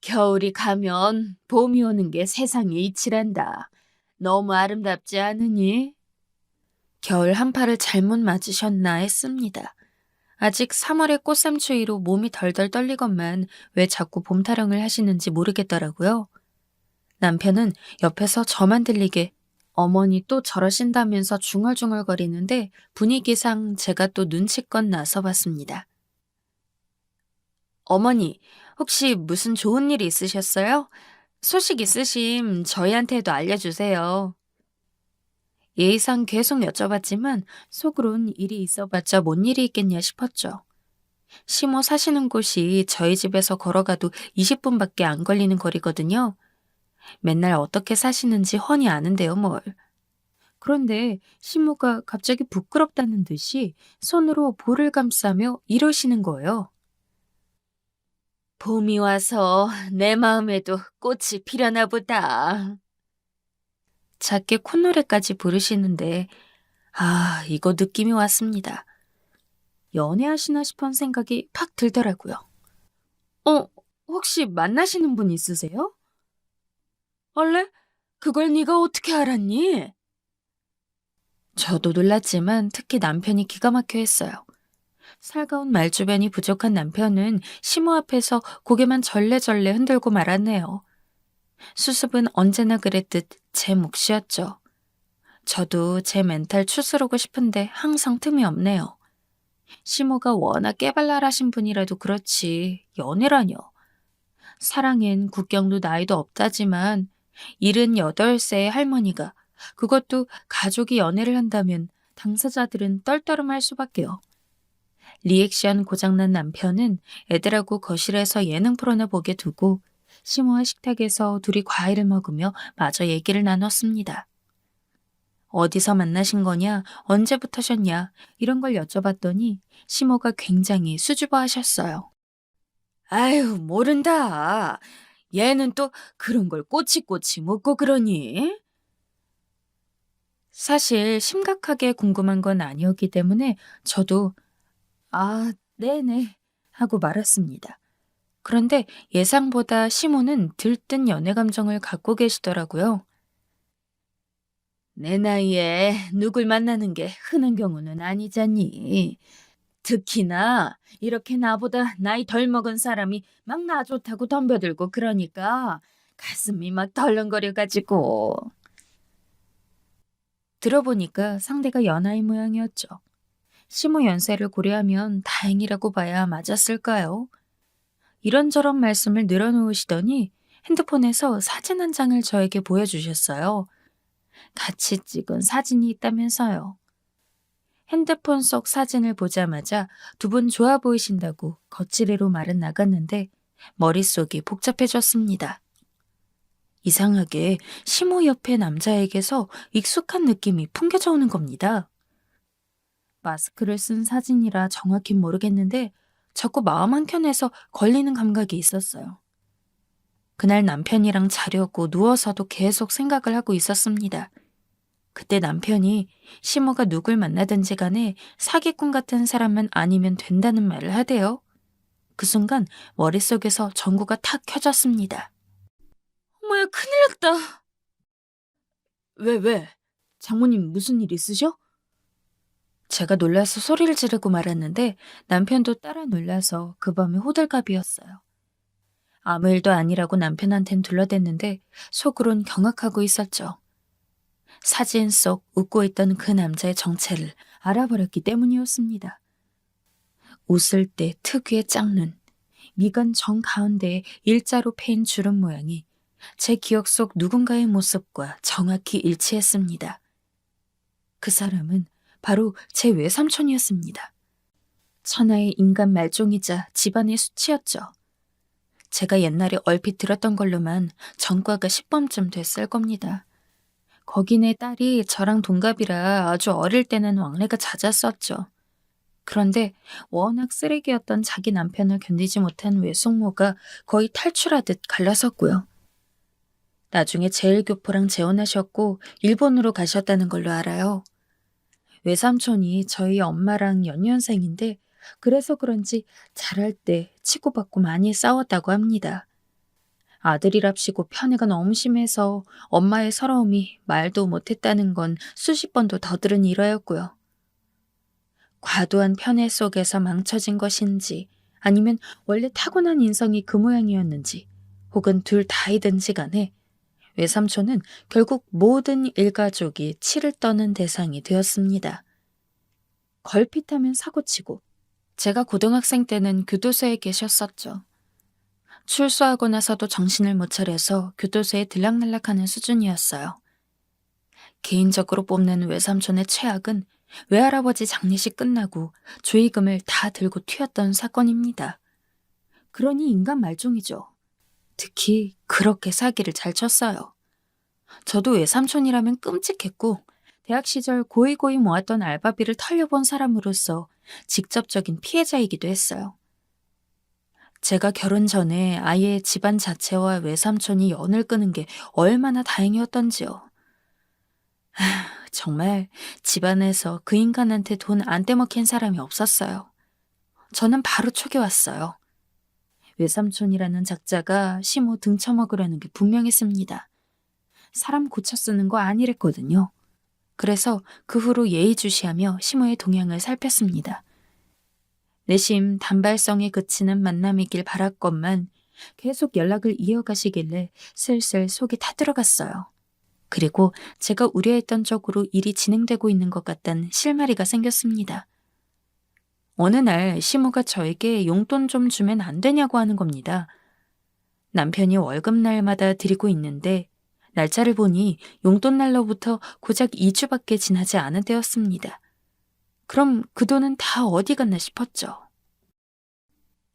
겨울이 가면 봄이 오는 게 세상의 이치란다. 너무 아름답지 않으니? 겨울 한파를 잘못 맞으셨나 했습니다. 아직 3월의 꽃샘추위로 몸이 덜덜 떨리건만 왜 자꾸 봄 타령을 하시는지 모르겠더라고요. 남편은 옆에서 저만 들리게 어머니 또 저러신다면서 중얼중얼거리는데 분위기상 제가 또 눈치껏 나서봤습니다. 어머니, 혹시 무슨 좋은 일 있으셨어요? 소식 있으심 저희한테도 알려주세요. 예의상 계속 여쭤봤지만 속으론 일이 있어봤자 뭔 일이 있겠냐 싶었죠. 시모 사시는 곳이 저희 집에서 걸어가도 20분밖에 안 걸리는 거리거든요. 맨날 어떻게 사시는지 훤히 아는데요, 뭘. 그런데 시모가 갑자기 부끄럽다는 듯이 손으로 볼을 감싸며 이러시는 거예요. 봄이 와서 내 마음에도 꽃이 피려나 보다. 작게 콧노래까지 부르시는데 이거 느낌이 왔습니다. 연애하시나 싶은 생각이 팍 들더라고요. 혹시 만나시는 분 있으세요? 원래? 그걸 네가 어떻게 알았니? 저도 놀랐지만 특히 남편이 기가 막혀 했어요. 살가운 말주변이 부족한 남편은 시모 앞에서 고개만 절레절레 흔들고 말았네요. 수습은 언제나 그랬듯 제 몫이었죠. 저도 제 멘탈 추스르고 싶은데 항상 틈이 없네요. 시모가 워낙 깨발랄하신 분이라도 그렇지 연애라뇨. 사랑엔 국경도 나이도 없다지만 78세의 할머니가 그것도 가족이 연애를 한다면 당사자들은 떨떠름할 수밖에요. 리액션 고장난 남편은 애들하고 거실에서 예능 프로나 보게 두고 시모와 식탁에서 둘이 과일을 먹으며 마저 얘기를 나눴습니다. 어디서 만나신 거냐, 언제부터셨냐 이런 걸 여쭤봤더니 시모가 굉장히 수줍어하셨어요. 아유, 모른다. 얘는 또 그런 걸 꼬치꼬치 묻고 그러니? 사실 심각하게 궁금한 건 아니었기 때문에 저도 네네 하고 말았습니다. 그런데 예상보다 시모는 들뜬 연애 감정을 갖고 계시더라고요. 내 나이에 누굴 만나는 게 흔한 경우는 아니잖니. 특히나 이렇게 나보다 나이 덜 먹은 사람이 막 나 좋다고 덤벼들고 그러니까 가슴이 막 덜렁거려가지고. 들어보니까 상대가 연하인 모양이었죠. 시모 연세를 고려하면 다행이라고 봐야 맞았을까요? 이런저런 말씀을 늘어놓으시더니 핸드폰에서 사진 한 장을 저에게 보여주셨어요. 같이 찍은 사진이 있다면서요. 핸드폰 속 사진을 보자마자 두 분 좋아 보이신다고 거칠애로 말은 나갔는데 머릿속이 복잡해졌습니다. 이상하게 시모 옆에 남자에게서 익숙한 느낌이 풍겨져 오는 겁니다. 마스크를 쓴 사진이라 정확히 모르겠는데 자꾸 마음 한켠에서 걸리는 감각이 있었어요. 그날 남편이랑 자려고 누워서도 계속 생각을 하고 있었습니다. 그때 남편이 시모가 누굴 만나든지 간에 사기꾼 같은 사람만 아니면 된다는 말을 하대요. 그 순간 머릿속에서 전구가 탁 켜졌습니다. 어머야, 큰일 났다. 왜? 장모님 무슨 일 있으셔? 제가 놀라서 소리를 지르고 말았는데 남편도 따라 놀라서 그 밤에 호들갑이었어요. 아무 일도 아니라고 남편한텐 둘러댔는데 속으론 경악하고 있었죠. 사진 속 웃고 있던 그 남자의 정체를 알아버렸기 때문이었습니다. 웃을 때 특유의 짝눈, 미간 정가운데에 일자로 패인 주름 모양이 제 기억 속 누군가의 모습과 정확히 일치했습니다. 그 사람은 바로 제 외삼촌이었습니다. 천하의 인간 말종이자 집안의 수치였죠. 제가 옛날에 얼핏 들었던 걸로만 전과가 10범쯤 됐을 겁니다. 거기네 딸이 저랑 동갑이라 아주 어릴 때는 왕래가 잦았었죠. 그런데 워낙 쓰레기였던 자기 남편을 견디지 못한 외숙모가 거의 탈출하듯 갈라섰고요. 나중에 제일교포랑 재혼하셨고 일본으로 가셨다는 걸로 알아요. 외삼촌이 저희 엄마랑 연년생인데 그래서 그런지 자랄 때 치고받고 많이 싸웠다고 합니다. 아들이랍시고 편애가 너무 심해서 엄마의 서러움이 말도 못했다는 건 수십 번도 더 들은 일화였고요. 과도한 편애 속에서 망쳐진 것인지 아니면 원래 타고난 인성이 그 모양이었는지 혹은 둘 다이든지 간에 외삼촌은 결국 모든 일가족이 치를 떠는 대상이 되었습니다. 걸핏하면 사고치고 제가 고등학생 때는 교도소에 계셨었죠. 출소하고 나서도 정신을 못 차려서 교도소에 들락날락하는 수준이었어요. 개인적으로 뽑는 외삼촌의 최악은 외할아버지 장례식 끝나고 조의금을 다 들고 튀었던 사건입니다. 그러니 인간 말종이죠. 특히 그렇게 사기를 잘 쳤어요. 저도 외삼촌이라면 끔찍했고 대학 시절 고이고이 모았던 알바비를 털려본 사람으로서 직접적인 피해자이기도 했어요. 제가 결혼 전에 아예 집안 자체와 외삼촌이 연을 끄는 게 얼마나 다행이었던지요. 정말 집안에서 그 인간한테 돈 안 떼먹힌 사람이 없었어요. 저는 바로 촉이 왔어요. 외삼촌이라는 작자가 시모 등쳐먹으려는 게 분명했습니다. 사람 고쳐 쓰는 거 아니랬거든요. 그래서 그 후로 예의주시하며 시모의 동향을 살폈습니다. 내심 단발성에 그치는 만남이길 바랐건만 계속 연락을 이어가시길래 슬슬 속이 타들어갔어요. 그리고 제가 우려했던 쪽으로 일이 진행되고 있는 것 같다는 실마리가 생겼습니다. 어느 날 시모가 저에게 용돈 좀 주면 안 되냐고 하는 겁니다. 남편이 월급날마다 드리고 있는데 날짜를 보니 용돈 날로부터 고작 2주밖에 지나지 않은 때였습니다. 그럼 그 돈은 다 어디 갔나 싶었죠.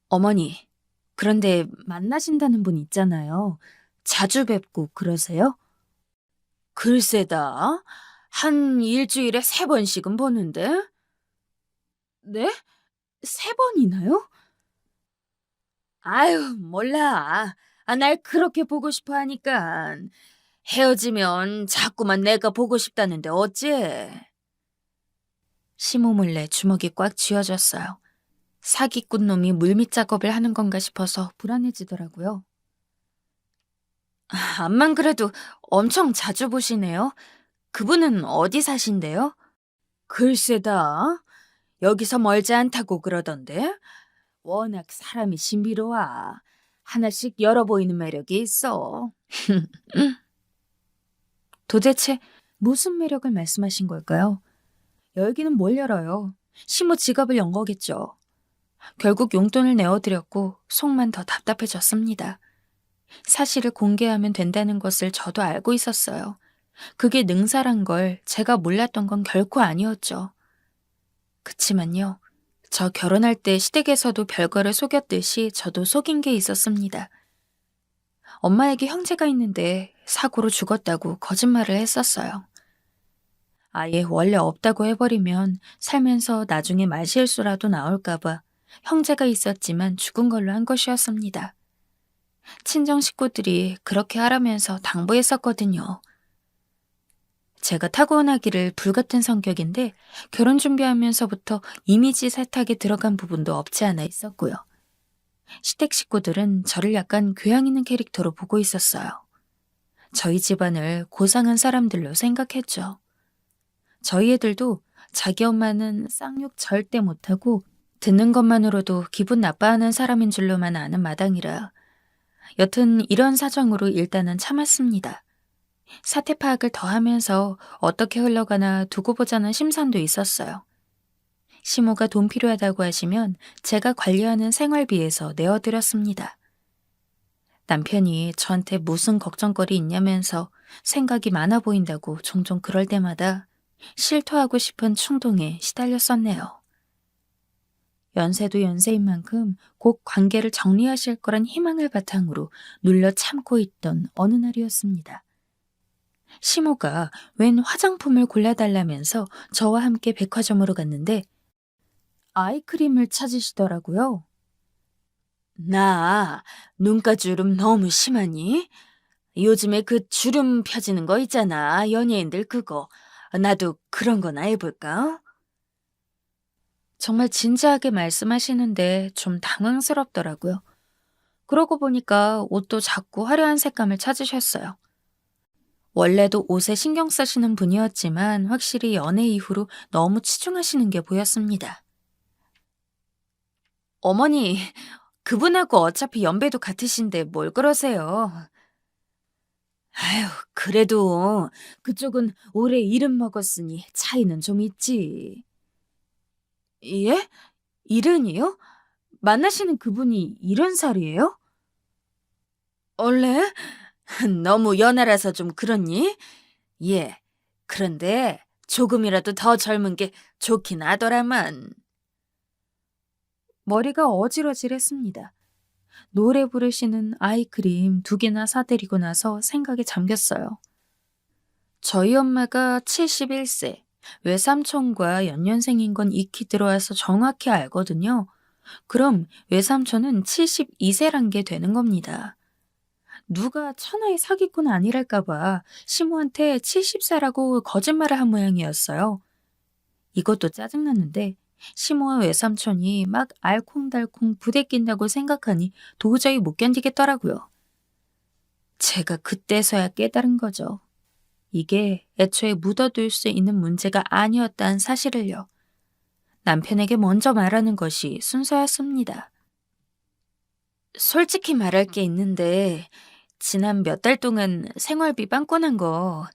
어머니, 그런데 만나신다는 분 있잖아요. 자주 뵙고 그러세요? 글쎄다. 한 일주일에 3번씩은 보는데? 네? 3번이나요? 아유, 몰라. 날 그렇게 보고 싶어 하니까. 헤어지면 자꾸만 내가 보고 싶다는데 어째? 시모 몰래 주먹이 꽉 쥐어졌어요. 사기꾼 놈이 물밑 작업을 하는 건가 싶어서 불안해지더라고요. 암만 그래도 엄청 자주 보시네요. 그분은 어디 사신대요? 글쎄다. 여기서 멀지 않다고 그러던데. 워낙 사람이 신비로워. 하나씩 열어 보이는 매력이 있어. 도대체 무슨 매력을 말씀하신 걸까요? 열기는 뭘 열어요? 시모 지갑을 연 거겠죠. 결국 용돈을 내어드렸고 속만 더 답답해졌습니다. 사실을 공개하면 된다는 것을 저도 알고 있었어요. 그게 능사란 걸 제가 몰랐던 건 결코 아니었죠. 그치만요, 저 결혼할 때 시댁에서도 별거를 속였듯이 저도 속인 게 있었습니다. 엄마에게 형제가 있는데 사고로 죽었다고 거짓말을 했었어요. 아예 원래 없다고 해버리면 살면서 나중에 말실수라도 나올까봐 형제가 있었지만 죽은 걸로 한 것이었습니다. 친정 식구들이 그렇게 하라면서 당부했었거든요. 제가 타고나기를 불같은 성격인데 결혼 준비하면서부터 이미지 세탁에 들어간 부분도 없지 않아 있었고요. 시댁 식구들은 저를 약간 교양 있는 캐릭터로 보고 있었어요. 저희 집안을 고상한 사람들로 생각했죠. 저희 애들도 자기 엄마는 쌍욕 절대 못하고 듣는 것만으로도 기분 나빠하는 사람인 줄로만 아는 마당이라 여튼 이런 사정으로 일단은 참았습니다. 사태 파악을 더 하면서 어떻게 흘러가나 두고 보자는 심산도 있었어요. 시모가 돈 필요하다고 하시면 제가 관리하는 생활비에서 내어드렸습니다. 남편이 저한테 무슨 걱정거리 있냐면서 생각이 많아 보인다고 종종 그럴 때마다 실토하고 싶은 충동에 시달렸었네요. 연세도 연세인 만큼 곧 관계를 정리하실 거란 희망을 바탕으로 눌러 참고 있던 어느 날이었습니다. 시모가 웬 화장품을 골라달라면서 저와 함께 백화점으로 갔는데 아이크림을 찾으시더라고요. 나 눈가주름 너무 심하니? 요즘에 그 주름 펴지는 거 있잖아. 연예인들 그거. 나도 그런 거나 해볼까? 정말 진지하게 말씀하시는데 좀 당황스럽더라고요. 그러고 보니까 옷도 자꾸 화려한 색감을 찾으셨어요. 원래도 옷에 신경 쓰시는 분이었지만 확실히 연애 이후로 너무 치중하시는 게 보였습니다. 어머니, 그분하고 어차피 연배도 같으신데 뭘 그러세요? 아휴, 그래도 그쪽은 오래 이름 먹었으니 차이는 좀 있지. 예? 70이요? 만나시는 그분이 70살이에요? 원래? 너무 연하라서 좀 그렇니? 예. 그런데 조금이라도 더 젊은 게 좋긴 하더라만. 머리가 어질어질했습니다. 노래 부르시는 아이크림 2개나 사드리고 나서 생각에 잠겼어요. 저희 엄마가 71세, 외삼촌과 연년생인 건 익히 들어와서 정확히 알거든요. 그럼 외삼촌은 72세란 게 되는 겁니다. 누가 천하의 사기꾼 아니랄까봐 시모한테 70세라고 거짓말을 한 모양이었어요. 이것도 짜증났는데 시모와 외삼촌이 막 알콩달콩 부대낀다고 생각하니 도저히 못 견디겠더라고요. 제가 그때서야 깨달은 거죠. 이게 애초에 묻어둘 수 있는 문제가 아니었다는 사실을요. 남편에게 먼저 말하는 것이 순서였습니다. 솔직히 말할 게 있는데 지난 몇 달 동안 생활비 빵꾸난 거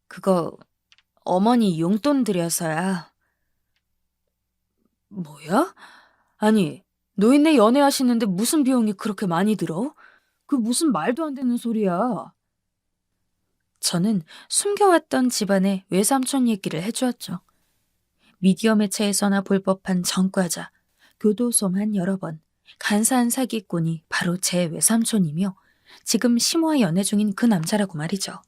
그거 어머니 용돈 드려서야. 뭐야? 아니, 노인네 연애하시는데 무슨 비용이 그렇게 많이 들어? 그 무슨 말도 안 되는 소리야. 저는 숨겨왔던 집안의 외삼촌 얘기를 해주었죠. 미디어 매체에서나 볼 법한 전과자, 교도소만 여러 번, 간사한 사기꾼이 바로 제 외삼촌이며 지금 시모와 연애 중인 그 남자라고 말이죠.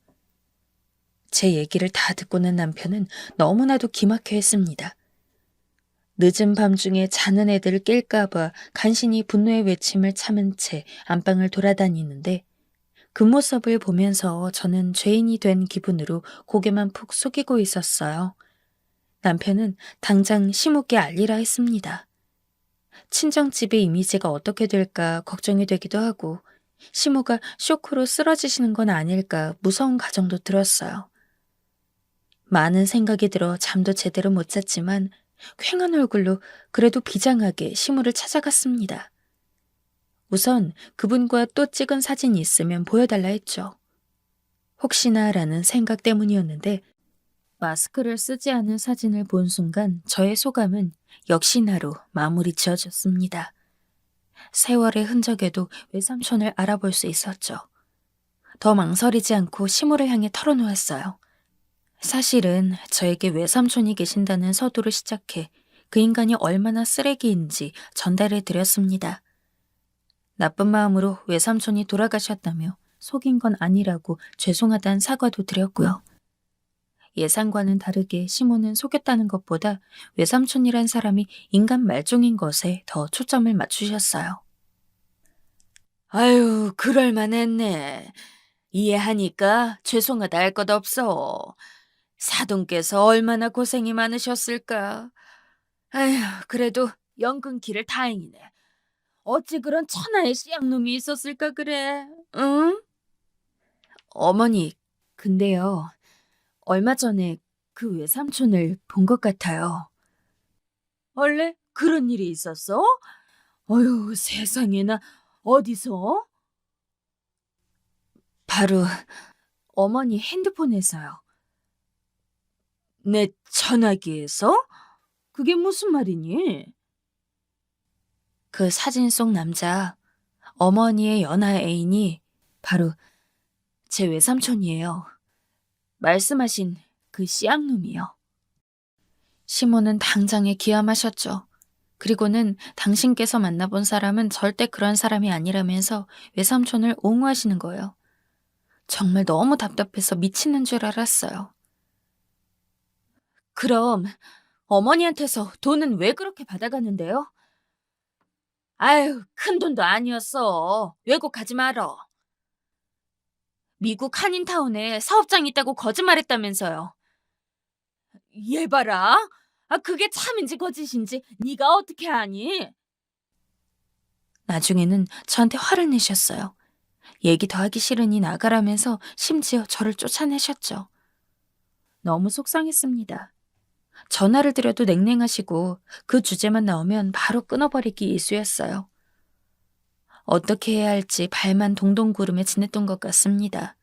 제 얘기를 다 듣고 난 남편은 너무나도 기막혀 했습니다. 늦은 밤중에 자는 애들을 깰까봐 간신히 분노의 외침을 참은 채 안방을 돌아다니는데 그 모습을 보면서 저는 죄인이 된 기분으로 고개만 푹 숙이고 있었어요. 남편은 당장 시모께 알리라 했습니다. 친정집의 이미지가 어떻게 될까 걱정이 되기도 하고 시모가 쇼크로 쓰러지시는 건 아닐까 무서운 가정도 들었어요. 많은 생각이 들어 잠도 제대로 못 잤지만 퀭한 얼굴로 그래도 비장하게 시모를 찾아갔습니다. 우선 그분과 또 찍은 사진이 있으면 보여달라 했죠. 혹시나라는 생각 때문이었는데 마스크를 쓰지 않은 사진을 본 순간 저의 소감은 역시나로 마무리 지어졌습니다. 세월의 흔적에도 외삼촌을 알아볼 수 있었죠. 더 망설이지 않고 시모를 향해 털어놓았어요. 사실은 저에게 외삼촌이 계신다는 서두를 시작해 그 인간이 얼마나 쓰레기인지 전달해 드렸습니다. 나쁜 마음으로 외삼촌이 돌아가셨다며 속인 건 아니라고 죄송하다는 사과도 드렸고요. 예상과는 다르게 시모는 속였다는 것보다 외삼촌이란 사람이 인간 말종인 것에 더 초점을 맞추셨어요. 아유, 그럴만했네. 이해하니까 죄송하다 할 것 없어. 사돈께서 얼마나 고생이 많으셨을까. 아휴, 그래도 연근키를 다행이네. 어찌 그런 천하의 씨양놈이 있었을까 그래, 응? 어머니, 근데요. 얼마 전에 그 외삼촌을 본 것 같아요. 원래 그런 일이 있었어? 어휴, 세상에나 어디서? 바로 어머니 핸드폰에서요. 내 전화기에서? 그게 무슨 말이니? 그 사진 속 남자, 어머니의 연하 애인이 바로 제 외삼촌이에요. 말씀하신 그 씨앙놈이요. 시모는 당장에 기함하셨죠. 그리고는 당신께서 만나본 사람은 절대 그런 사람이 아니라면서 외삼촌을 옹호하시는 거예요. 정말 너무 답답해서 미치는 줄 알았어요. 그럼 어머니한테서 돈은 왜 그렇게 받아가는데요? 아유, 큰 돈도 아니었어. 왜곡하지 말어. 미국 한인타운에 사업장 있다고 거짓말했다면서요. 얘 봐라. 그게 참인지 거짓인지 네가 어떻게 아니? 나중에는 저한테 화를 내셨어요. 얘기 더 하기 싫으니 나가라면서 심지어 저를 쫓아내셨죠. 너무 속상했습니다. 전화를 드려도 냉랭하시고 그 주제만 나오면 바로 끊어버리기 일쑤였어요. 어떻게 해야 할지 발만 동동 구르며 지냈던 것 같습니다.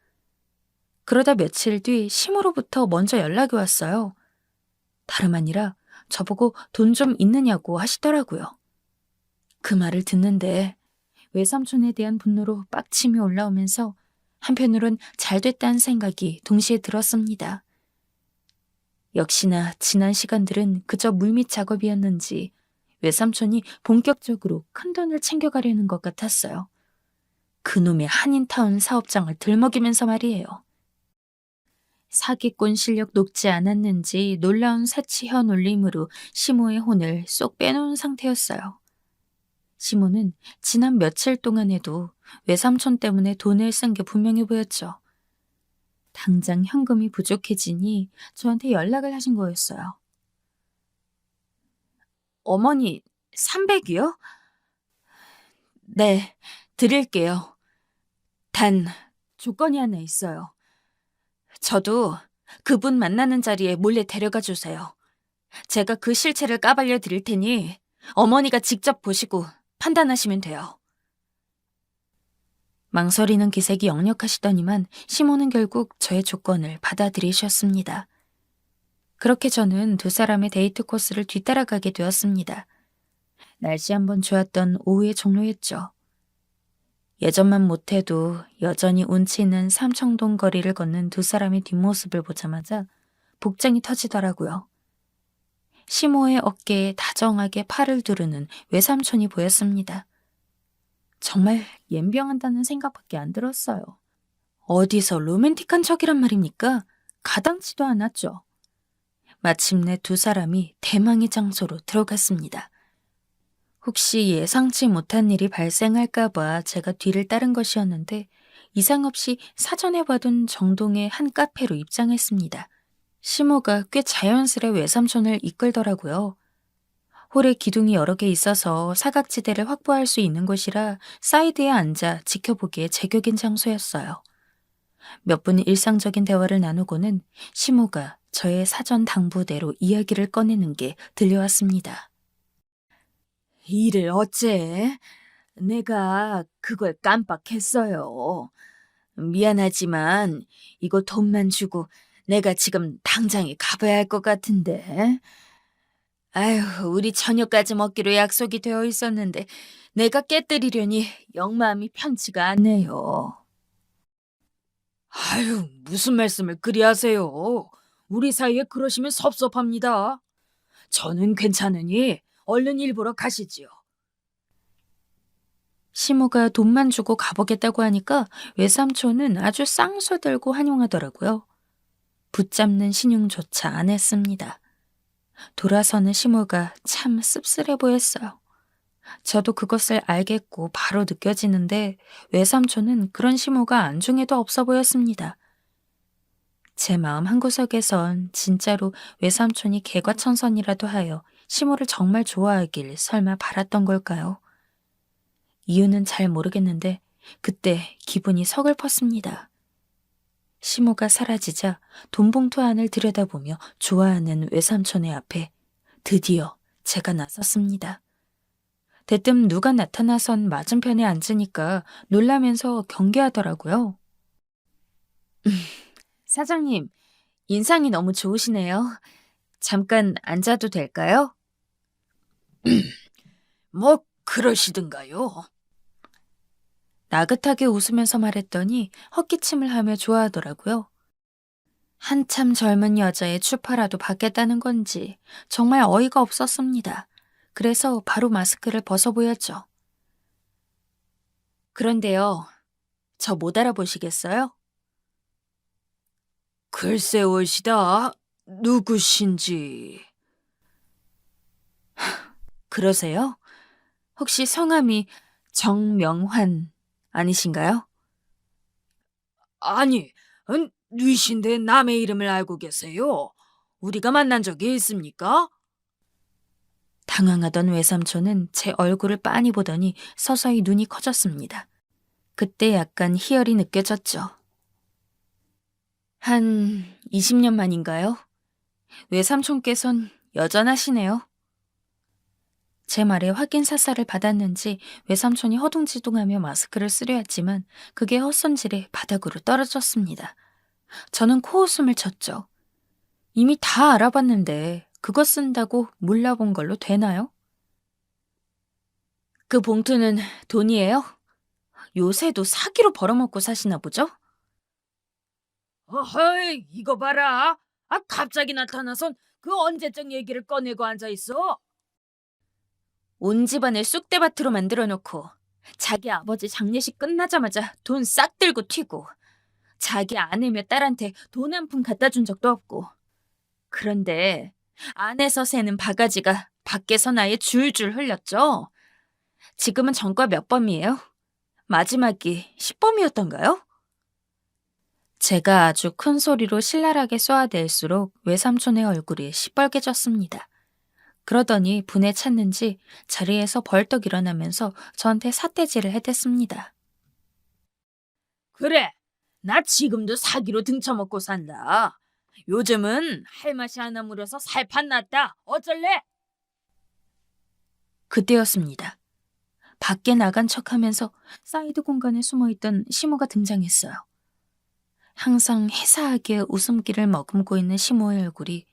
그러다 며칠 뒤 시모로부터 먼저 연락이 왔어요. 다름 아니라 저보고 돈 좀 있느냐고 하시더라고요. 그 말을 듣는데 외삼촌에 대한 분노로 빡침이 올라오면서 한편으론 잘됐다는 생각이 동시에 들었습니다. 역시나 지난 시간들은 그저 물밑 작업이었는지 외삼촌이 본격적으로 큰돈을 챙겨가려는 것 같았어요. 그놈의 한인타운 사업장을 들먹이면서 말이에요. 사기꾼 실력 높지 않았는지 놀라운 사치혀 놀림으로 시모의 혼을 쏙 빼놓은 상태였어요. 시모는 지난 며칠 동안에도 외삼촌 때문에 돈을 쓴 게 분명해 보였죠. 당장 현금이 부족해지니 저한테 연락을 하신 거였어요. 어머니, 300이요? 네, 드릴게요. 단, 조건이 하나 있어요. 저도 그분 만나는 자리에 몰래 데려가 주세요. 제가 그 실체를 까발려 드릴 테니 어머니가 직접 보시고 판단하시면 돼요. 망설이는 기색이 역력하시더니만 시모는 결국 저의 조건을 받아들이셨습니다. 그렇게 저는 두 사람의 데이트 코스를 뒤따라가게 되었습니다. 날씨 한번 좋았던 오후의 종로였죠. 예전만 못해도 여전히 운치 있는 삼청동 거리를 걷는 두 사람의 뒷모습을 보자마자 복장이 터지더라고요. 시모의 어깨에 다정하게 팔을 두르는 외삼촌이 보였습니다. 정말 옌병한다는 생각밖에 안 들었어요. 어디서 로맨틱한 척이란 말입니까? 가당치도 않았죠. 마침내 두 사람이 대망의 장소로 들어갔습니다. 혹시 예상치 못한 일이 발생할까봐 제가 뒤를 따른 것이었는데 이상 없이 사전에 봐둔 정동의 한 카페로 입장했습니다. 시모가 꽤 자연스레 외삼촌을 이끌더라고요. 홀에 기둥이 여러 개 있어서 사각지대를 확보할 수 있는 곳이라 사이드에 앉아 지켜보기에 제격인 장소였어요. 몇 분 일상적인 대화를 나누고는 시모가 저의 사전 당부대로 이야기를 꺼내는 게 들려왔습니다. 일을 어째? 내가 그걸 깜빡했어요. 미안하지만 이거 돈만 주고 내가 지금 당장에 가봐야 할 것 같은데. 아휴, 우리 저녁까지 먹기로 약속이 되어 있었는데 내가 깨뜨리려니 영 마음이 편치가 않네요. 아유, 무슨 말씀을 그리 하세요. 우리 사이에 그러시면 섭섭합니다. 저는 괜찮으니 얼른 일 보러 가시지요. 시모가 돈만 주고 가보겠다고 하니까 외삼촌은 아주 쌍수들고 환영하더라고요. 붙잡는 신용조차 안 했습니다. 돌아서는 시모가 참 씁쓸해 보였어요. 저도 그것을 알겠고 바로 느껴지는데 외삼촌은 그런 시모가 안중에도 없어 보였습니다. 제 마음 한구석에선 진짜로 외삼촌이 개과천선이라도 하여 시모를 정말 좋아하길 설마 바랐던 걸까요? 이유는 잘 모르겠는데 그때 기분이 서글펐습니다. 시모가 사라지자 돈봉투 안을 들여다보며 좋아하는 외삼촌의 앞에 드디어 제가 나섰습니다. 대뜸 누가 나타나선 맞은편에 앉으니까 놀라면서 경계하더라고요. 사장님, 인상이 너무 좋으시네요. 잠깐 앉아도 될까요? 뭐 그러시든가요. 나긋하게 웃으면서 말했더니 헛기침을 하며 좋아하더라고요. 한참 젊은 여자의 추파라도 받겠다는 건지 정말 어이가 없었습니다. 그래서 바로 마스크를 벗어보였죠. 그런데요, 저 못 알아보시겠어요? 글쎄 오시다. 누구신지. 그러세요? 혹시 성함이 정명환 아니신가요? 아니, 뉘신데 남의 이름을 알고 계세요? 우리가 만난 적이 있습니까? 당황하던 외삼촌은 제 얼굴을 빤히 보더니 서서히 눈이 커졌습니다. 그때 약간 희열이 느껴졌죠. 한 20년 만인가요? 외삼촌께선 여전하시네요. 제 말에 확인 사살을 받았는지 외삼촌이 허둥지둥하며 마스크를 쓰려 했지만 그게 헛손질에 바닥으로 떨어졌습니다. 저는 코웃음을 쳤죠. 이미 다 알아봤는데 그거 쓴다고 몰라본 걸로 되나요? 그 봉투는 돈이에요? 요새도 사기로 벌어먹고 사시나 보죠? 어허이, 이거 봐라. 갑자기 나타나선 그 언제적 얘기를 꺼내고 앉아있어? 온 집안을 쑥대밭으로 만들어 놓고 자기 아버지 장례식 끝나자마자 돈 싹 들고 튀고 자기 아내며 딸한테 돈 한 푼 갖다 준 적도 없고 그런데 안에서 새는 바가지가 밖에서 나에 줄줄 흘렸죠. 지금은 전과 몇 범이에요? 마지막이 10범이었던가요? 제가 아주 큰 소리로 신랄하게 쏘아댈수록 외삼촌의 얼굴이 시뻘개졌습니다. 그러더니 분에 찼는지 자리에서 벌떡 일어나면서 저한테 삿대질을 해댔습니다. 그래, 나 지금도 사기로 등쳐먹고 산다. 요즘은 할 맛이 하나 물어서 살판 났다. 어쩔래? 그때였습니다. 밖에 나간 척하면서 사이드 공간에 숨어있던 시모가 등장했어요. 항상 해사하게 웃음기를 머금고 있는 시모의 얼굴이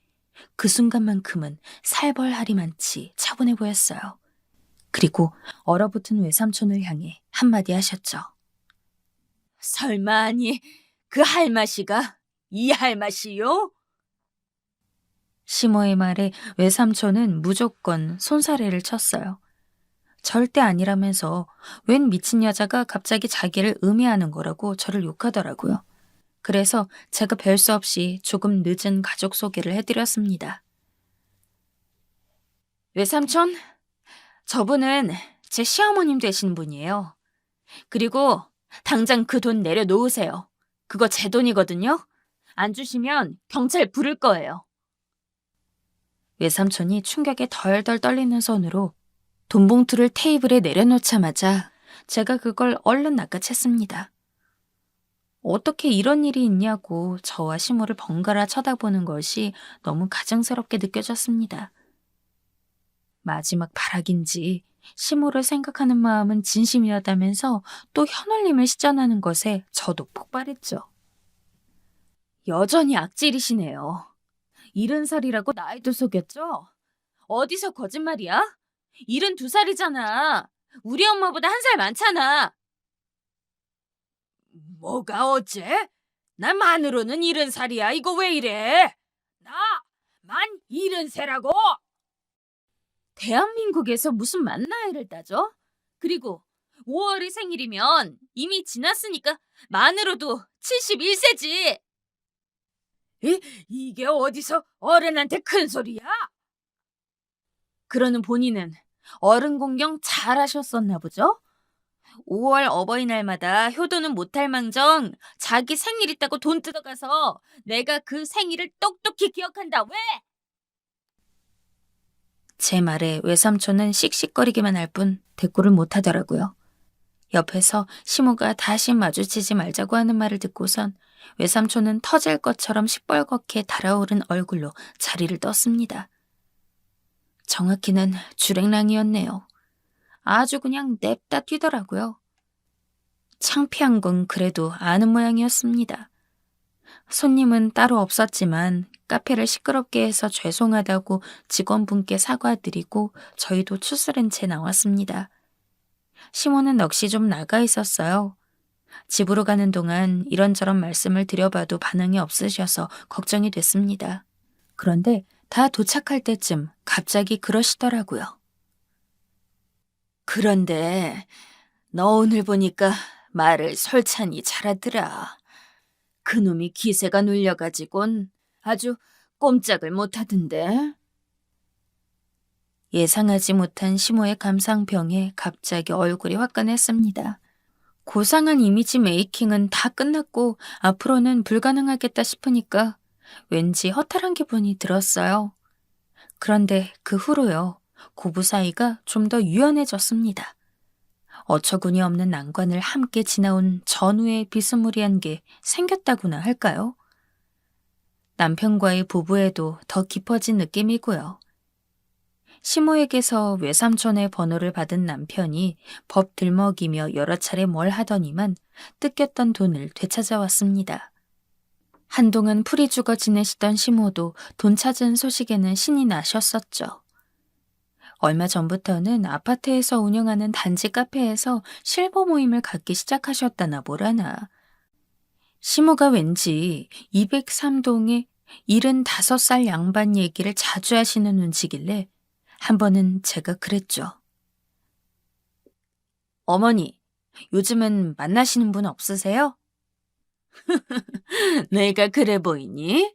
그 순간만큼은 살벌하리만치 차분해 보였어요. 그리고 얼어붙은 외삼촌을 향해 한마디 하셨죠. 설마 아니, 그 할마시가 이 할마시요? 시모의 말에 외삼촌은 무조건 손사래를 쳤어요. 절대 아니라면서 웬 미친 여자가 갑자기 자기를 음해하는 거라고 저를 욕하더라고요. 그래서 제가 별 수 없이 조금 늦은 가족 소개를 해드렸습니다. 외삼촌, 저분은 제 시어머님 되신 분이에요. 그리고 당장 그 돈 내려놓으세요. 그거 제 돈이거든요. 안 주시면 경찰 부를 거예요. 외삼촌이 충격에 덜덜 떨리는 손으로 돈 봉투를 테이블에 내려놓자마자 제가 그걸 얼른 낚아챘습니다. 어떻게 이런 일이 있냐고 저와 시모를 번갈아 쳐다보는 것이 너무 가증스럽게 느껴졌습니다. 마지막 발악인지 시모를 생각하는 마음은 진심이었다면서 또 현울림을 시전하는 것에 저도 폭발했죠. 여전히 악질이시네요. 70살이라고 나이도 속였죠? 어디서 거짓말이야? 72살이잖아. 우리 엄마보다 1살 많잖아. 뭐가 어째? 나 만으로는 70살이야. 이거 왜 이래? 나 만 70세라고? 대한민국에서 무슨 만 나이를 따져? 그리고 5월이 생일이면 이미 지났으니까 만으로도 71세지. 이게 어디서 어른한테 큰 소리야? 그러는 본인은 어른 공경 잘하셨었나 보죠? 5월 어버이날마다 효도는 못할 망정 자기 생일 있다고 돈 뜯어가서 내가 그 생일을 똑똑히 기억한다. 왜? 제 말에 외삼촌은 씩씩거리기만 할 뿐 대꾸를 못하더라고요. 옆에서 시모가 다시 마주치지 말자고 하는 말을 듣고선 외삼촌은 터질 것처럼 시뻘겋게 달아오른 얼굴로 자리를 떴습니다. 정확히는 주랭랑이었네요. 아주 그냥 냅다 뛰더라고요. 창피한 건 그래도 아는 모양이었습니다. 손님은 따로 없었지만 카페를 시끄럽게 해서 죄송하다고 직원분께 사과드리고 저희도 추스른 채 나왔습니다. 시모는 넋이 좀 나가 있었어요. 집으로 가는 동안 이런저런 말씀을 드려봐도 반응이 없으셔서 걱정이 됐습니다. 그런데 다 도착할 때쯤 갑자기 그러시더라고요. 그런데 너 오늘 보니까 말을 솔찬히 잘하더라. 그놈이 기세가 눌려가지곤 아주 꼼짝을 못하던데. 예상하지 못한 시모의 감상평에 갑자기 얼굴이 화끈했습니다. 고상한 이미지 메이킹은 다 끝났고 앞으로는 불가능하겠다 싶으니까 왠지 허탈한 기분이 들었어요. 그런데 그 후로요. 고부 사이가 좀 더 유연해졌습니다. 어처구니 없는 난관을 함께 지나온 전후의 비스무리한 게 생겼다고나 할까요? 남편과의 부부에도 더 깊어진 느낌이고요. 시모에게서 외삼촌의 번호를 받은 남편이 법 들먹이며 여러 차례 뭘 하더니만 뜯겼던 돈을 되찾아왔습니다. 한동안 풀이 죽어 지내시던 시모도 돈 찾은 소식에는 신이 나셨었죠. 얼마 전부터는 아파트에서 운영하는 단지 카페에서 실버 모임을 갖기 시작하셨다나 뭐라나. 시모가 왠지 203동의 75살 양반 얘기를 자주 하시는 눈치길래 한 번은 제가 그랬죠. 어머니, 요즘은 만나시는 분 없으세요? 내가 그래 보이니?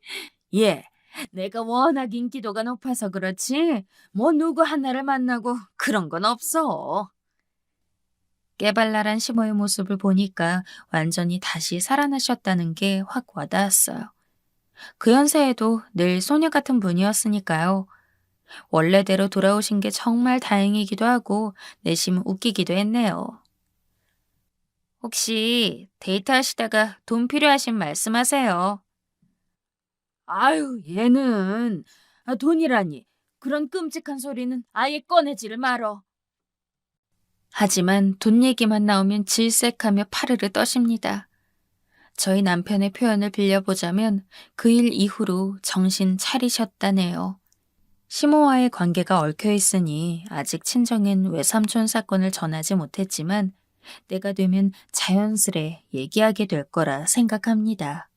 예, 내가 워낙 인기도가 높아서 그렇지 뭐 누구 하나를 만나고 그런 건 없어. 깨발랄한 시모의 모습을 보니까 완전히 다시 살아나셨다는 게 확 와닿았어요. 그 연세에도 늘 소녀 같은 분이었으니까요. 원래대로 돌아오신 게 정말 다행이기도 하고 내심 웃기기도 했네요. 혹시 데이트하시다가 돈 필요하신 말씀하세요. 아유, 얘는 돈이라니. 그런 끔찍한 소리는 아예 꺼내지를 말어. 하지만 돈 얘기만 나오면 질색하며 파르르 떠십니다. 저희 남편의 표현을 빌려보자면 그 일 이후로 정신 차리셨다네요. 시모와의 관계가 얽혀 있으니 아직 친정엔 외삼촌 사건을 전하지 못했지만 때가 되면 자연스레 얘기하게 될 거라 생각합니다.